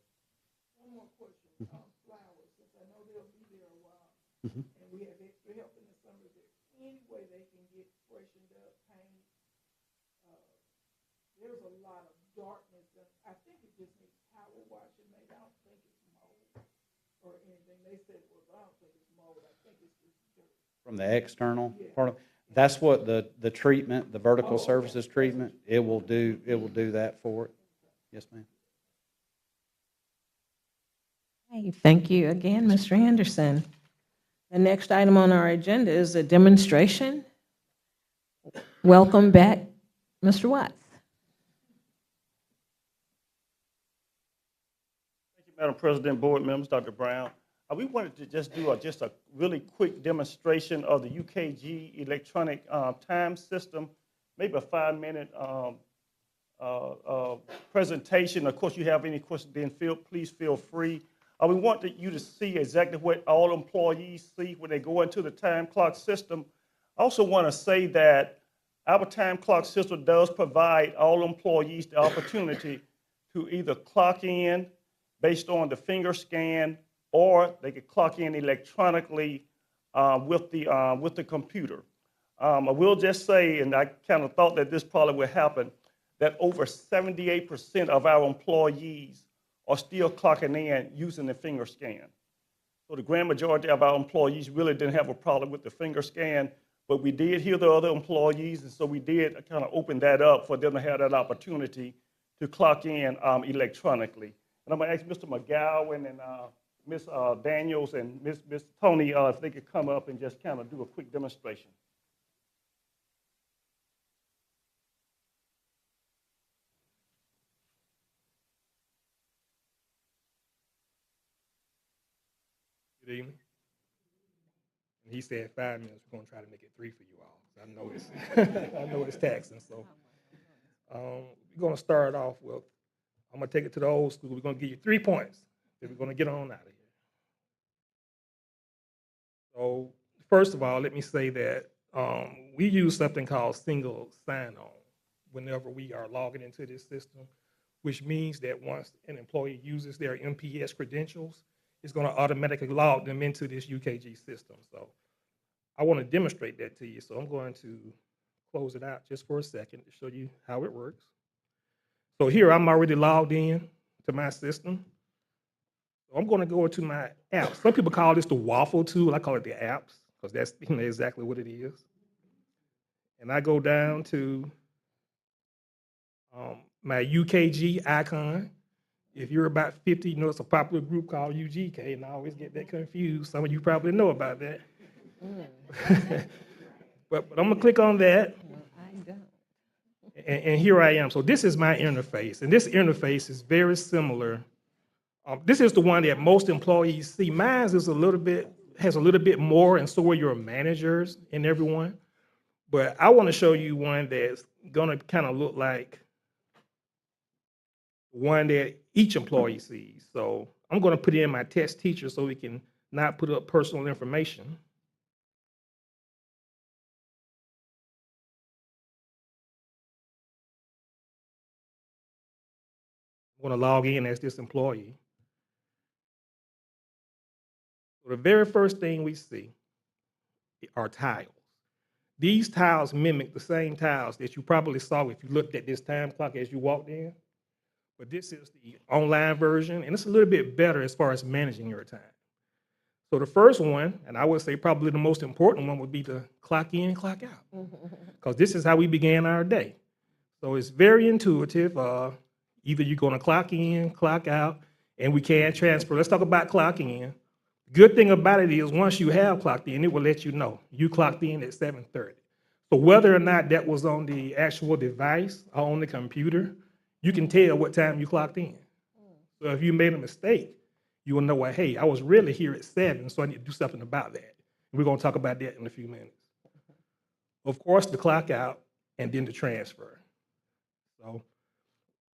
One more question, flowers, since I know they'll be there a while, Mhm. and we have extra help in the summer, is there any way they can get freshened up, paint? There's a lot of darkness, and I think it just needs power washing, maybe. I don't think it's mold or anything. They said, well, I don't think it's mold, I think it's just dirt. From the external part of, that's what the treatment, the vertical surfaces treatment, it will do that for it. Yes, ma'am. Hey, thank you again, Mr. Anderson. The next item on our agenda is a demonstration. Welcome back, Mr. Watts. Thank you, Madam President, board members, Dr. Brown. We wanted to just do just a really quick demonstration of the UKG electronic time system, maybe a 5-minute presentation. Of course, you have any questions, then please feel free. We want you to see exactly what all employees see when they go into the time clock system. I also want to say that our time clock system does provide all employees the opportunity to either clock in based on the finger scan, or they could clock in electronically with the computer. I will just say, and I kind of thought that this probably would happen, that over 78% of our employees are still clocking in using the finger scan. So the grand majority of our employees really didn't have a problem with the finger scan, but we did hear the other employees, and so we did kind of open that up for them to have that opportunity to clock in electronically. And I'm going to ask Mr. McGowan and Ms. Daniels and Ms. Tony if they could come up and just kind of do a quick demonstration. Good evening. And he said 5 minutes. We're going to try to make it 3 for you all. I know it's I know it's taxing. So we're going to start off with, I'm going to take it to the old school. We're going to give you 3 points. Then we're going to get on out of here. So first of all, let me say that we use something called single sign-on whenever we are logging into this system, which means that once an employee uses their MPS credentials, it's going to automatically log them into this UKG system. So I want to demonstrate that to you. So I'm going to close it out just for a second to show you how it works. So here I'm already logged in to my system. So I'm going to go into my apps. Some people call this the waffle tool. I call it the apps because that's exactly what it is. And I go down to my UKG icon. If you're about 50, you know it's a popular group called UGK, and I always get that confused. Some of you probably know about that. but I'm going to click on that. And here I am. So this is my interface. And this interface is very similar. This is the one that most employees see. Mine is has a little bit more, and so are your managers and everyone. But I want to show you one that's going to kind of look like one that each employee sees. So I'm going to put in my test teacher so we can not put up personal information. I'm going to log in as this employee. So the very first thing we see are tiles. These tiles mimic the same tiles that you probably saw if you looked at this time clock as you walked in. But this is the online version, and it's a little bit better as far as managing your time. So the first one, and I would say probably the most important one, would be the clock in, clock out. Because this is how we began our day. So it's very intuitive. Either you're going to clock in, clock out, and we can transfer. Let's talk about clocking in. Good thing about it is once you have clocked in, it will let you know you clocked in at 7:30. So whether or not that was on the actual device or on the computer, you can tell what time you clocked in. So if you made a mistake you will know, well, hey, I was really here at 7, so I need to do something about that. We're going to talk about that in a few minutes. Of course, the clock out and then the transfer. So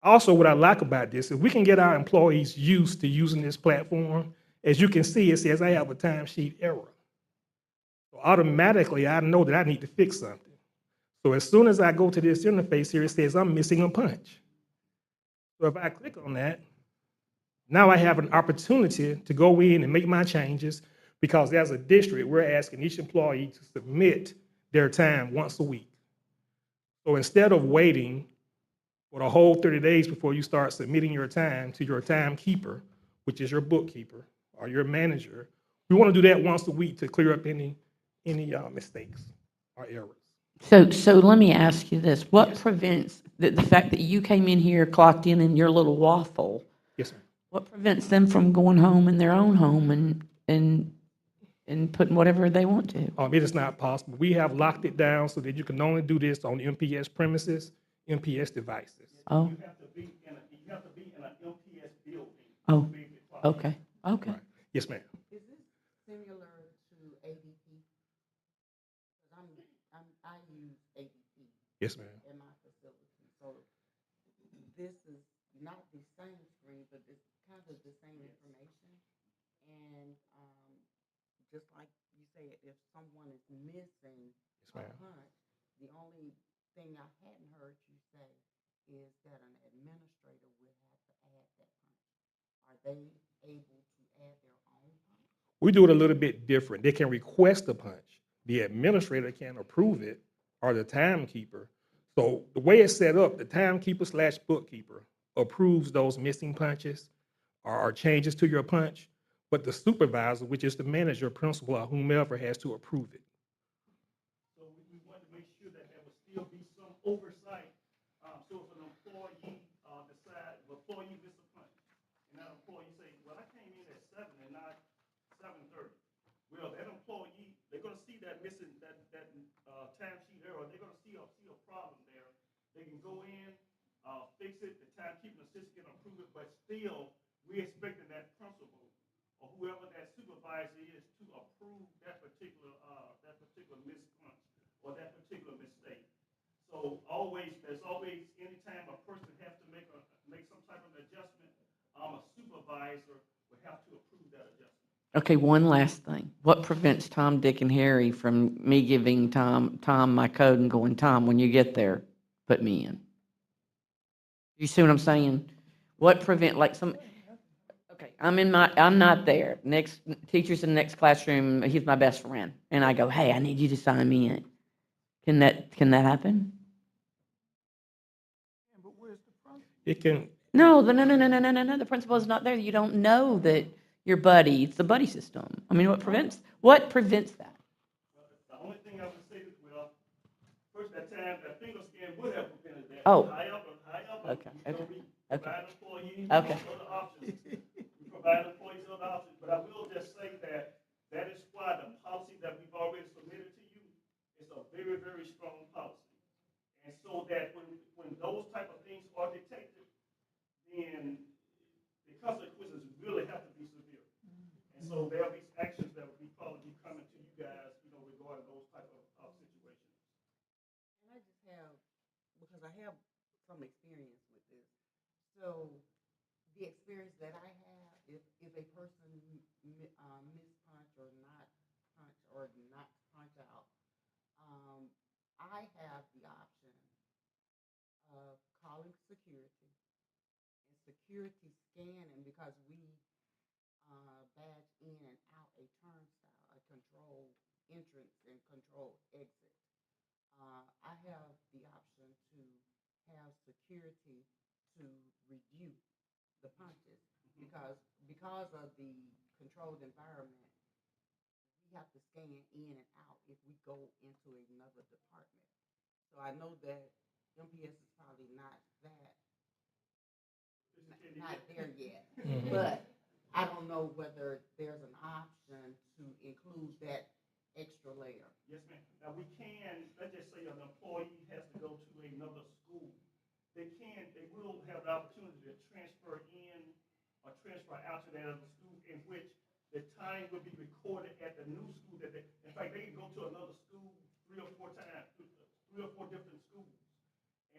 also what I like about this is we can get our employees used to using this platform. As you can see, it says I have a timesheet error. So automatically, I know that I need to fix something. So as soon as I go to this interface here, it says I'm missing a punch. So if I click on that, now I have an opportunity to go in and make my changes, because as a district, we're asking each employee to submit their time once a week. So instead of waiting for the whole 30 days before you start submitting your time to your timekeeper, which is your bookkeeper or your manager, we want to do that once a week to clear up any mistakes or errors. So let me ask you this. What prevents the fact that you came in here, clocked in your little waffle? Yes, sir. What prevents them from going home in their own home and putting whatever they want to? It is not possible. We have locked it down so that you can only do this on MPS premises, MPS devices. Oh. You have to be in an MPS building. Oh, okay, okay. Right. Yes, ma'am. Is this similar to ADP? I use ADP. Yes, ma'am. In my facility, so this is not the same screen, but it's kind of the same information. And just like you said, if someone is missing a punch, the only thing I hadn't heard you say is that an administrator would have to add that punch. Are they able to add their own punch? We do it a little bit different. They can request a punch. The administrator can approve it, or the timekeeper. So the way it's set up, the timekeeper/bookkeeper approves those missing punches or changes to your punch, but the supervisor, which is the manager, principal, or whomever, has to approve it. So we want to make sure that there will still be some oversight. So if an employee decides, if an employee misses a punch, and that employee say, well, I came in at 7 and not 7:30. Well, that employee, they're going to see that missing, that timesheet error. They're going to see a problem there. They can go in, fix it. The timekeeping assistant can approve it, but still, we're expecting that principal or whoever that supervisor is to approve that particular missed punch or that particular mistake. So there's always, anytime a person has to make some type of adjustment, a supervisor would have to approve that adjustment. Okay, one last thing. What prevents Tom, Dick, and Harry from me giving Tom my code and going, Tom, when you get there, put me in? You see what I'm saying? What okay, I'm not there. Next, teacher's in the next classroom, he's my best friend. And I go, hey, I need you to sign me in. Can that happen? It can. No, the principal is not there. You don't know that your buddy, it's the buddy system. I mean, what prevents that? The only thing I would say is, well, first that finger scan would have prevented that. Oh. Okay. We provide employees Okay. other options. We provide employees other options, but I will just say that is why the policy that we've already submitted to you is a very, very strong policy. And so that when those type of things are detected, then the consequences really have to be severe. And so there'll be actions that will probably be coming to you guys, regarding those type of situations. And I just have, because I have some experience with this. So the experience that I have, if a person mispunch or not punch out, I have the option of calling security and security scanning, because we badge in and out a turnstile, a control entrance and control exit. I have the option to have security to review the punches, because of the controlled environment. We have to scan in and out if we go into another department. So I know that MPS is probably not there yet, but I don't know whether there's an option to include that extra layer. Yes, ma'am. Now we can, let's just say an employee has to go to another school. They will have the opportunity to transfer in or transfer out to that other school in which the time will be recorded at the new school that they, in fact, they can go to another school 3 or 4 times, 3 or 4 different schools.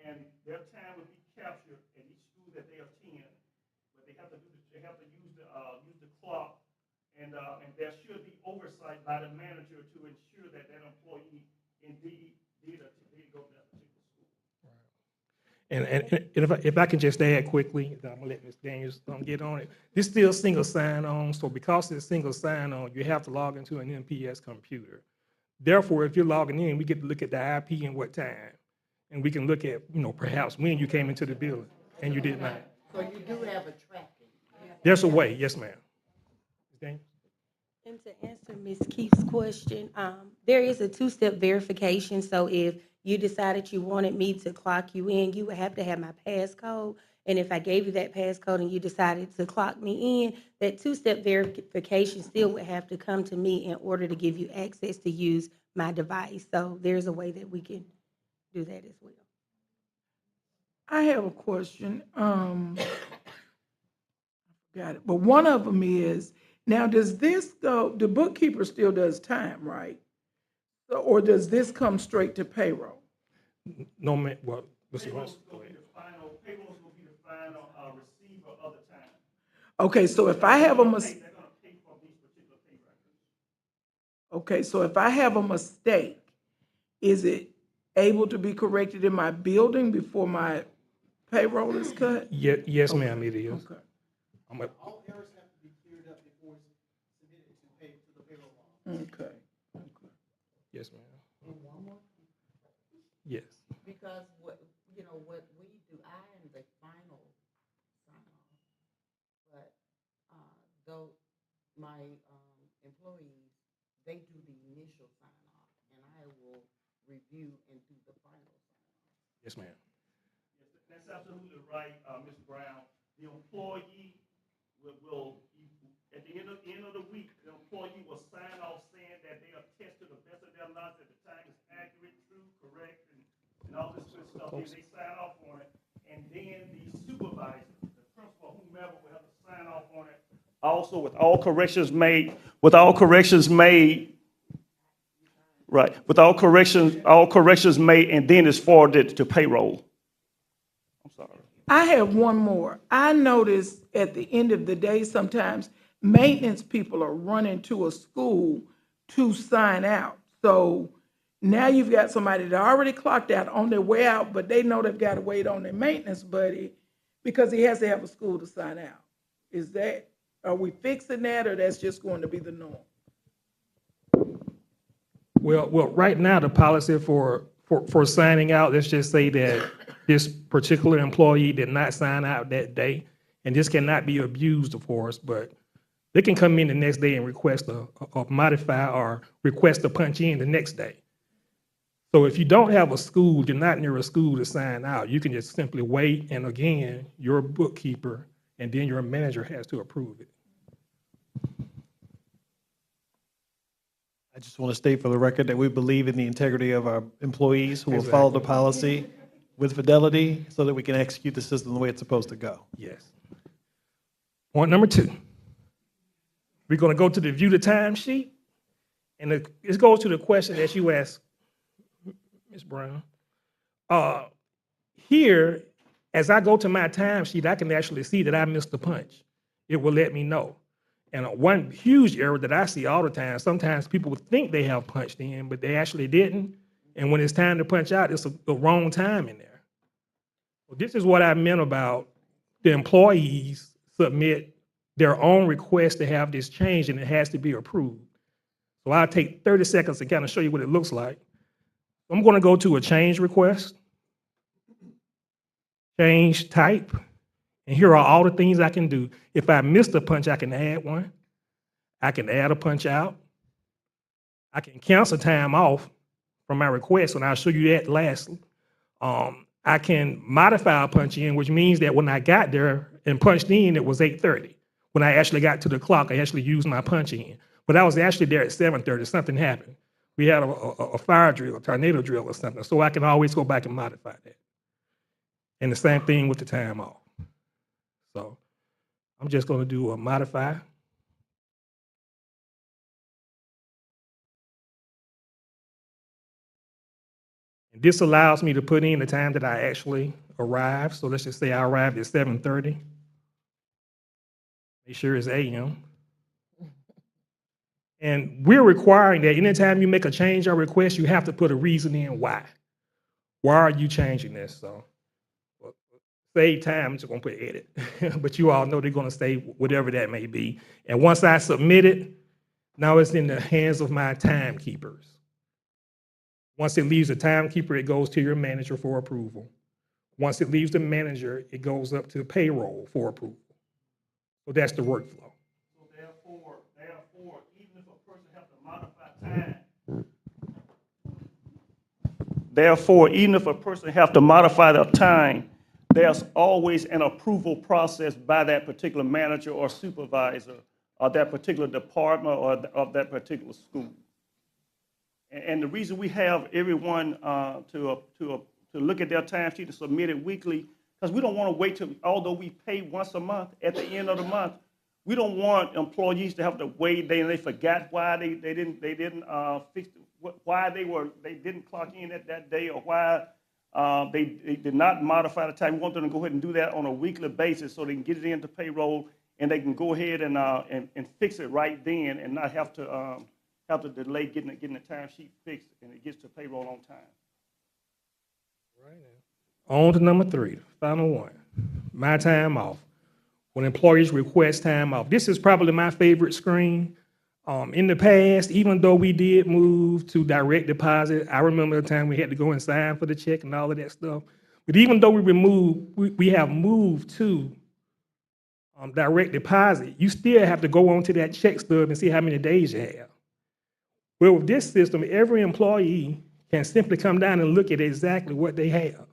And their time will be captured at each school that they attend, but they have to use the clock, and there should be oversight by the manager to ensure that that employee indeed did go to that particular school. And if I can just add quickly, I'm gonna let Ms. Daniels get on it. This is still single sign-on, so because it's single sign-on, you have to log into an MPS computer. Therefore, if you're logging in, we get to look at the IP and what time. And we can look at, perhaps when you came into the building and you did not. So you do have a tracking? There's a way, yes, ma'am. Ms. Daniels? And to answer Ms. Keefe's question, there is a two-step verification. So if you decided you wanted me to clock you in, you would have to have my passcode. And if I gave you that passcode and you decided to clock me in, that two-step verification still would have to come to me in order to give you access to use my device. So there's a way that we can do that as well. I have a question. I forgot it, but one of them is, now does this go, the bookkeeper still does time, right? So, or does this come straight to payroll? No, ma'am, well, Mr. Russ, go ahead. Payrolls will be the final receiver of the time. Okay, so if I have a They're gonna pay for these particular pay records. okay, so if I have a mistake, is it able to be corrected in my building before my payroll is cut? Yes, ma'am, it is. Okay. All errors have to be cleared up before it's submitted to the payroll line. Okay. Yes, ma'am. One more? Yes. Because what we do, I am the final sign-off, but though my employees, they do the initial sign-off, and I will review and do the final sign-off. Yes, ma'am. Yes, that's absolutely right, Ms. Brown. The employee will at the end of the week, the employee will sign off saying that they attest to the best of their knowledge that the time is accurate, true, correct, and all this good stuff. And they sign off on it, and then the supervisor, the principal, whomever, will have to sign off on it. Also, with all corrections made, right, with all corrections made, and then it's forwarded to payroll. I'm sorry. I have one more. I notice at the end of the day, sometimes maintenance people are running to a school to sign out. So now you've got somebody that already clocked out on their way out, but they know they've got to wait on their maintenance buddy because he has to have a school to sign out. Are we fixing that, or that's just going to be the norm? Well, right now, the policy for signing out, let's just say that this particular employee did not sign out that day, and this cannot be abused, of course, but they can come in the next day and request a modify or request a punch in the next day. So if you don't have a school, you're not near a school to sign out, you can just simply wait, and again, your bookkeeper and then your manager has to approve it. I just want to state for the record that we believe in the integrity of our employees who will follow the policy with fidelity so that we can execute the system the way it's supposed to go. Yes. Point number 2. We're going to go to the view the time sheet, and it goes to the question that you asked, Ms. Brown. Here, as I go to my time sheet, I can actually see that I missed a punch. It will let me know. And one huge error that I see all the time, sometimes people think they have punched in, but they actually didn't. And when it's time to punch out, it's the wrong time in there. Well, this is what I meant about the employees submit their own request to have this changed, and it has to be approved. So I'll take 30 seconds to kind of show you what it looks like. I'm going to go to a change request, change type, and here are all the things I can do. If I missed a punch, I can add one. I can add a punch out. I can cancel time off from my request, and I'll show you that lastly. I can modify a punch in, which means that when I got there and punched in, it was 8:30. When I actually got to the clock, I actually used my punch in. But I was actually there at 7:30. Something happened. We had a fire drill, a tornado drill or something, so I can always go back and modify that. And the same thing with the time off. So I'm just going to do a modify, This allows me to put in the time that I actually arrive. So let's just say I arrived at 7:30. Make sure it's AM. And we're requiring that anytime you make a change or request, you have to put a reason in why. Why are you changing this? So save time, I'm just gonna put edit. But you all know they're gonna say whatever that may be. And once I submit it, now it's in the hands of my timekeepers. Once it leaves the timekeeper, it goes to your manager for approval. Once it leaves the manager, it goes up to payroll for approval. So that's the workflow. So therefore, even if a person has to modify time, therefore, even if a person has to modify their time, there's always an approval process by that particular manager or supervisor of that particular department or of that particular school. And the reason we have everyone to look at their time sheet and submit it weekly, because we don't want to wait till, although we pay once a month, at the end of the month, we don't want employees to have to wait. They forgot why they didn't fix why they didn't clock in at that day, or why they did not modify the time. We want them to go ahead and do that on a weekly basis so they can get it into payroll and they can go ahead and fix it right then and not have to delay getting the time sheet fixed and it gets to payroll on time. On to number 3, final one, my time off. When employees request time off, this is probably my favorite screen. In the past, even though we did move to direct deposit, I remember the time we had to go and sign for the check and all of that stuff. But even though we have moved to direct deposit, you still have to go onto that check stub and see how many days you have. Well, with this system, every employee can simply come down and look at exactly what they have.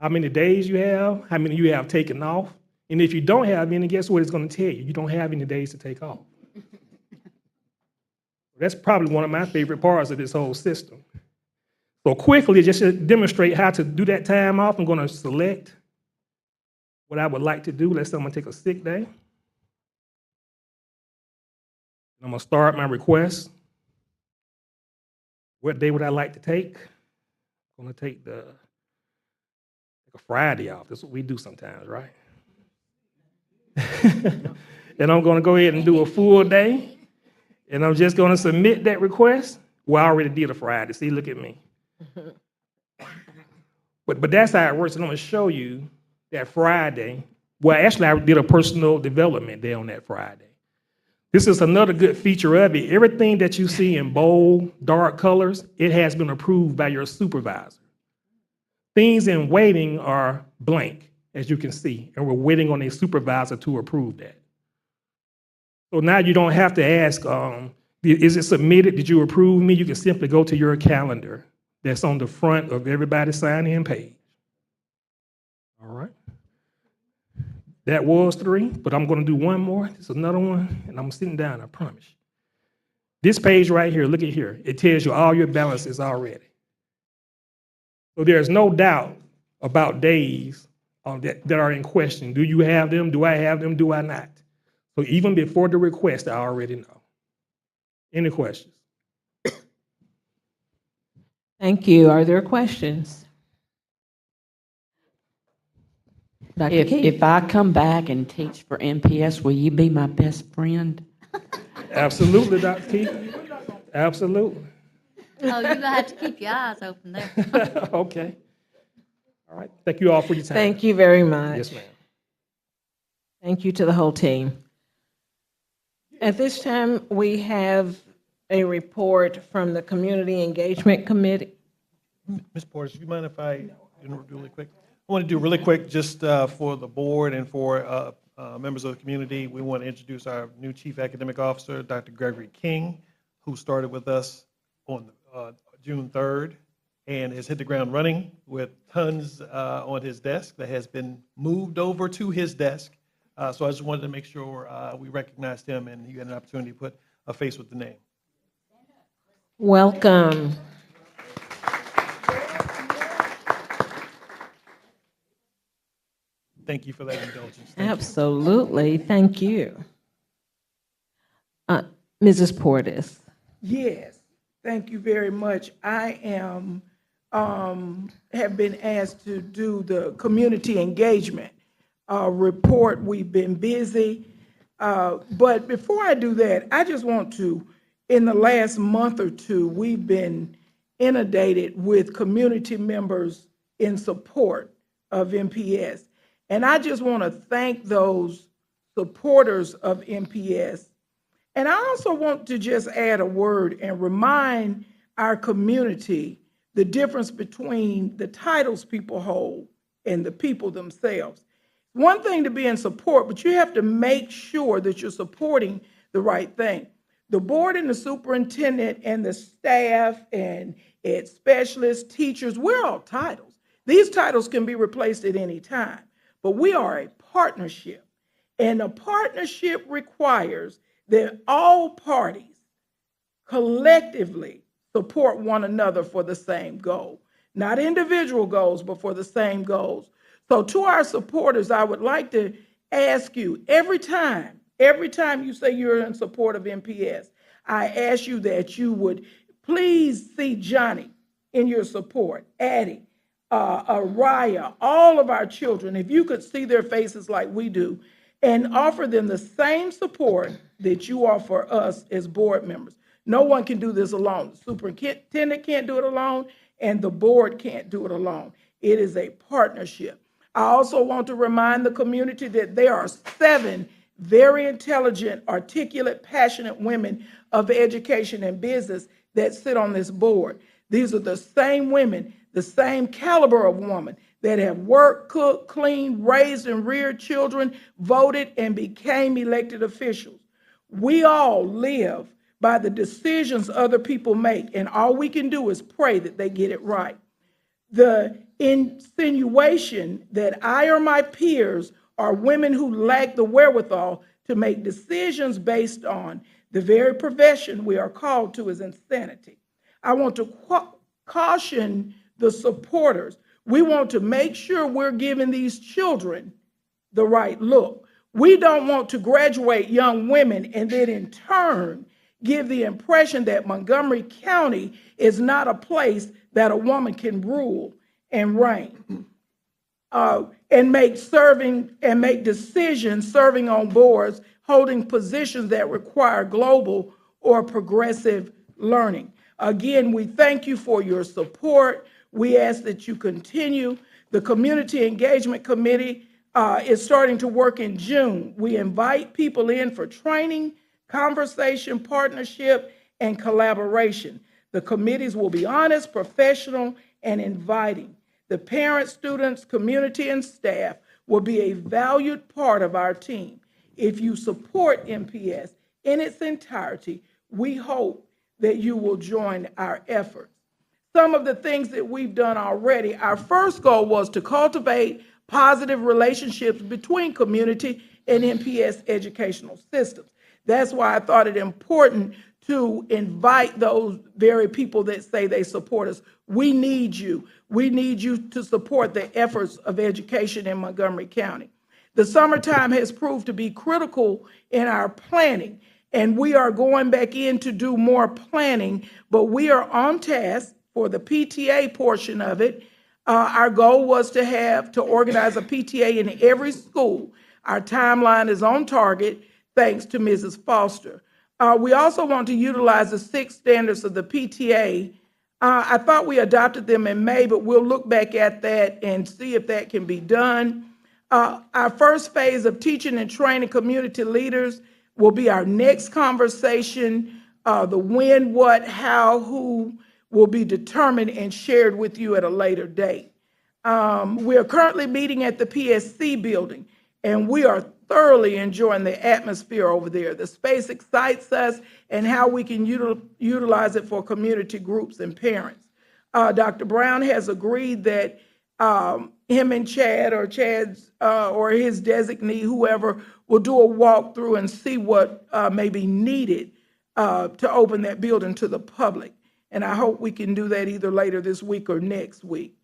How many days you have, how many you have taken off. And if you don't have any, guess what it's going to tell you? You don't have any days to take off. That's probably one of my favorite parts of this whole system. So quickly, just to demonstrate how to do that time off, I'm going to select what I would like to do. Let's say I'm going to take a sick day. I'm going to start my request. What day would I like to take? I'm going to take a Friday off. That's what we do sometimes, right? And I'm going to go ahead and do a full day. And I'm just going to submit that request. Well, I already did a Friday. See, look at me. But that's how it works. And I'm going to show you that Friday. Well, actually, I did a personal development day on that Friday. This is another good feature of it. Everything that you see in bold, dark colors, it has been approved by your supervisor. Things in waiting are blank, as you can see, and we're waiting on a supervisor to approve that. So now you don't have to ask, is it submitted? Did you approve me? You can simply go to your calendar that's on the front of everybody's sign-in page. All right. That was 3, but I'm going to do one more. This is another one, and I'm sitting down, I promise. This page right here, look at here. It tells you all your balances already. So there's no doubt about days that are in question. Do you have them? Do I have them? Do I not? So even before the request, I already know. Any questions? Thank you. Are there questions? Dr. If I come back and teach for MPS, will you be my best friend? Absolutely, Dr. Keith. Absolutely. Oh, you're going to have to keep your eyes open there. Okay. All right. Thank you all for your time. Thank you very much. Yes, ma'am. Thank you to the whole team. At this time, we have a report from the Community Engagement Committee. Ms. Porter, do you mind if I do really quick? I want to do really quick just for the board and for members of the community. We want to introduce our new Chief Academic Officer, Dr. Gregory King, who started with us on June 3rd and has hit the ground running with tons on his desk that has been moved over to his desk. So I just wanted to make sure we recognized him and you had an opportunity to put a face with the name. Welcome. Thank you for that indulgence. Absolutely. Thank you. Mrs. Portis. Yes, thank you very much. I am have been asked to do the community engagement report. We've been busy. But before I do that, I just want to, in the last month or two, we've been inundated with community members in support of MPS. And I just want to thank those supporters of MPS. And I also want to just add a word and remind our community the difference between the titles people hold and the people themselves. One thing to be in support, but you have to make sure that you're supporting the right thing. The board and the superintendent and the staff and ed specialists, teachers, we're all titles. These titles can be replaced at any time, but we are a partnership. And a partnership requires that all parties collectively support one another for the same goal. Not individual goals, but for the same goals. So to our supporters, I would like to ask you, every time you say you're in support of MPS, I ask you that you would please see Johnny in your support, Addie, Araya, all of our children, if you could see their faces like we do, and offer them the same support that you offer us as board members. No one can do this alone. The superintendent can't do it alone, and the board can't do it alone. It is a partnership. I also want to remind the community that there are 7 very intelligent, articulate, passionate women of education and business that sit on this board. These are the same women, the same caliber of woman that have worked, cooked, cleaned, raised and reared children, voted, and became elected officials. We all live by the decisions other people make, and all we can do is pray that they get it right. The insinuation that I or my peers are women who lack the wherewithal to make decisions based on the very profession we are called to is insanity. I want to caution the supporters. We want to make sure we're giving these children the right look. We don't want to graduate young women and then in turn give the impression that Montgomery County is not a place that a woman can rule and reign, and make decisions serving on boards, holding positions that require global or progressive learning. Again, we thank you for your support. We ask that you continue. The Community Engagement Committee is starting to work in June. We invite people in for training, conversation, partnership, and collaboration. The committees will be honest, professional, and inviting. The parents, students, community, and staff will be a valued part of our team. If you support MPS in its entirety, we hope that you will join our efforts. Some of the things that we've done already, our first goal was to cultivate positive relationships between community and MPS educational systems. That's why I thought it important to invite those very people that say they support us. We need you. We need you to support the efforts of education in Montgomery County. The summertime has proved to be critical in our planning, and we are going back in to do more planning, but we are on task for the PTA portion of it. Our goal was to organize a PTA in every school. Our timeline is on target, thanks to Mrs. Foster. We also want to utilize the 6 standards of the PTA. I thought we adopted them in May, but we'll look back at that and see if that can be done. Our first phase of teaching and training community leaders will be our next conversation. The when, what, how, who will be determined and shared with you at a later date. We are currently meeting at the PSC building, and we are thoroughly enjoying the atmosphere over there. The space excites us and how we can utilize it for community groups and parents. Dr. Brown has agreed that him and Chad or or his designee, whoever, will do a walkthrough and see what may be needed to open that building to the public. And I hope we can do that either later this week or next week.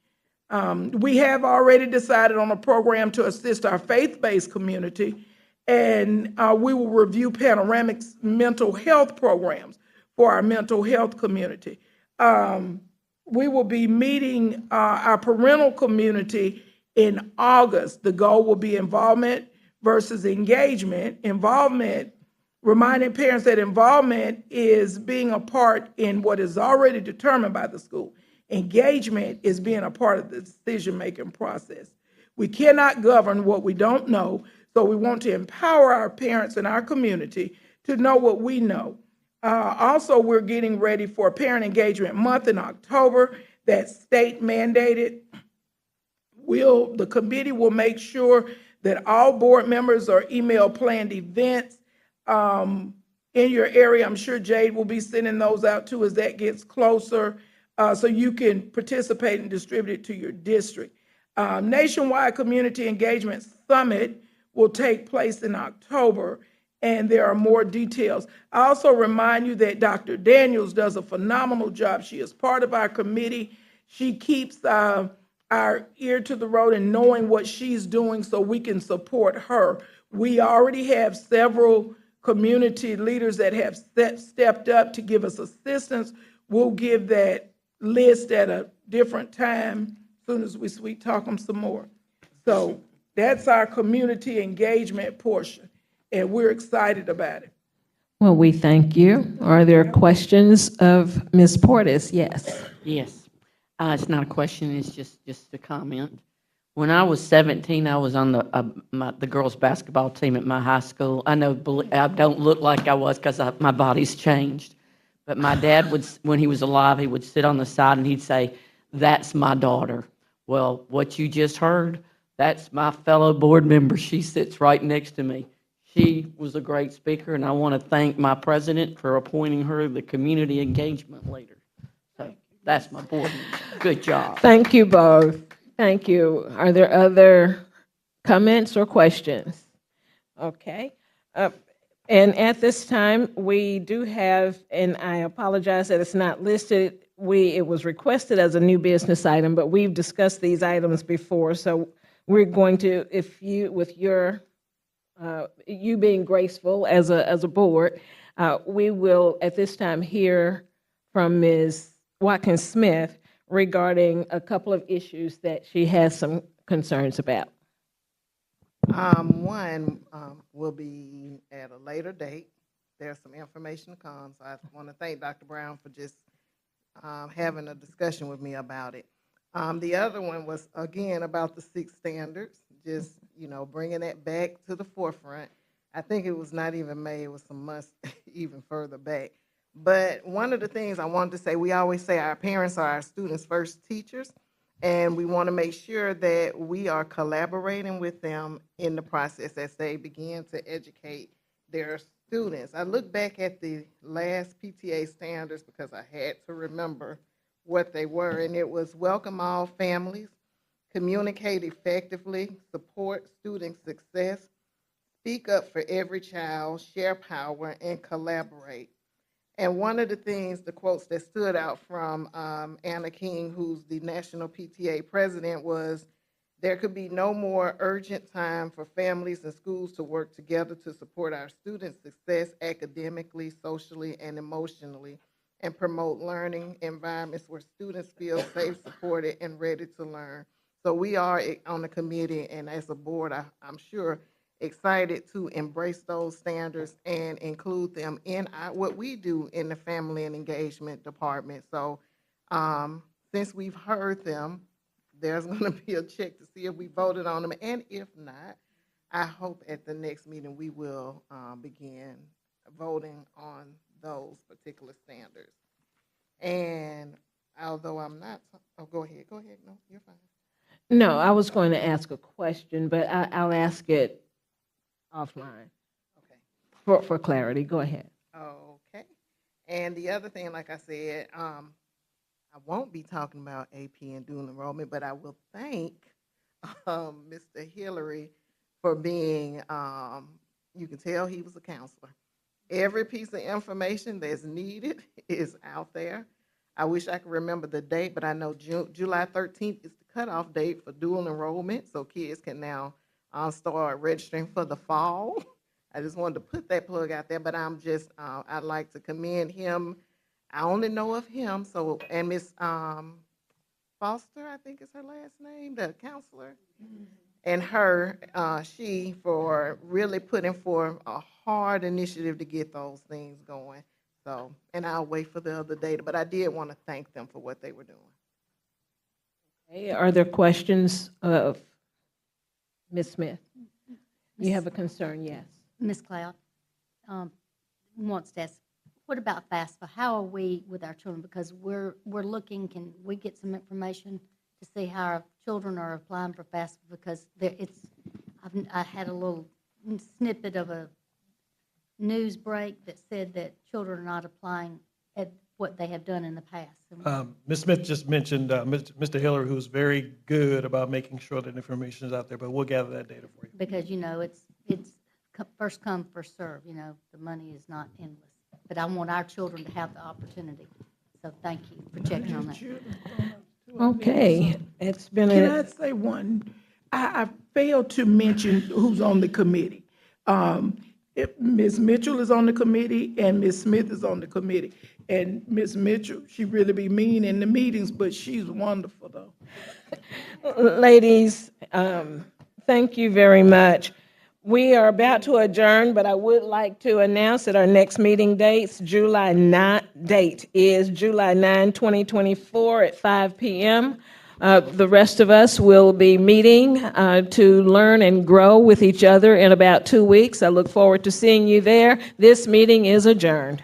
We have already decided on a program to assist our faith-based community, and we will review Panoramic's mental health programs for our mental health community. we will be meeting our parental community in August. The goal will be involvement versus engagement. Involvement, reminding parents that involvement is being a part in what is already determined by the school. Engagement is being a part of the decision-making process. We cannot govern what we don't know, so we want to empower our parents and our community to know what we know. Also, we're getting ready for Parent Engagement Month in October that's state mandated. The committee will make sure that all board members are email planned events in your area. I'm sure Jade will be sending those out too as that gets closer, so you can participate and distribute it to your district. Nationwide Community Engagement Summit will take place in October, and there are more details. I also remind you that Dr. Daniels does a phenomenal job. She is part of our committee. She keeps our ear to the road and knowing what she's doing so we can support her. We already have several community leaders that have stepped up to give us assistance. We'll give that list at a different time as soon as we sweet talk them some more. So that's our community engagement portion, and we're excited about it. Well, we thank you. Are there questions of Ms. Portis? Yes. Yes. It's not a question, it's just a comment. When I was 17, I was on the girls' basketball team at my high school. I know I don't look like I was because my body's changed. But my dad would, when he was alive, he would sit on the side and he'd say, "That's my daughter." Well, what you just heard, that's my fellow board member. She sits right next to me. She was a great speaker, and I want to thank my president for appointing her the community engagement leader. So that's my board member. Good job. Thank you both. Thank you. Are there other comments or questions? Okay. And at this time, we do have, and I apologize that it's not listed, it was requested as a new business item, but we've discussed these items before, so we're going to, if you, with your, you being graceful as a board, we will at this time hear from Ms. Watkins Smith regarding a couple of issues that she has some concerns about. One will be at a later date. There's some information to come, so I want to thank Dr. Brown for just having a discussion with me about it. The other one was, again, about the 6 standards, just, bringing that back to the forefront. I think it was not even May, it was some months even further back. But one of the things I wanted to say, we always say our parents are our students' first teachers, and we want to make sure that we are collaborating with them in the process as they begin to educate their students. I look back at the last PTA standards because I had to remember what they were, and it was welcome all families, communicate effectively, support student success, speak up for every child, share power, and collaborate. And one of the things, the quotes that stood out from Anna King, who's the National PTA president, was, "There could be no more urgent time for families and schools to work together to support our students' success academically, socially, and emotionally, and promote learning environments where students feel safe, supported, and ready to learn." So we are on the committee, and as a board, I'm sure, excited to embrace those standards and include them in what we do in the family and engagement department. So since we've heard them, there's going to be a check to see if we voted on them, and if not, I hope at the next meeting we will begin voting on those particular standards. And although I'm not, go ahead, no, you're fine. No, I was going to ask a question, but I'll ask it offline. Okay. For clarity, go ahead. Okay. And the other thing, like I said, I won't be talking about AP and dual enrollment, but I will thank Mr. Hillary for being, you can tell he was a counselor. Every piece of information that's needed is out there. I wish I could remember the date, but I know July 13th is the cutoff date for dual enrollment, so kids can now start registering for the fall. I just wanted to put that plug out there, but I'm just, I'd like to commend him I only know of him, so, and Miss Foster, I think is her last name, the counselor. And her, she for really putting forth a hard initiative to get those things going. So, and I'll wait for the other data, but I did want to thank them for what they were doing. Okay, are there questions of Ms. Smith? You have a concern, yes. Ms. Cloud wants to ask, what about FAFSA? How are we with our children? Because we're looking, can we get some information to see how our children are applying for FAFSA? Because I had a little snippet of a news break that said that children are not applying at what they have done in the past. Ms. Smith just mentioned Mr. Hiller, who's very good about making sure that information is out there, but we'll gather that data for you. Because, it's first come, first serve, the money is not endless. But I want our children to have the opportunity. So thank you for checking on that. Okay, it's been Can I say one? I failed to mention who's on the committee. Ms. Mitchell is on the committee and Ms. Smith is on the committee. And Ms. Mitchell, she really be mean in the meetings, but she's wonderful though. Ladies, thank you very much. We are about to adjourn, but I would like to announce that our next meeting date is July 9, 2024 at 5 p.m. The rest of us will be meeting to learn and grow with each other in about 2 weeks. I look forward to seeing you there. This meeting is adjourned.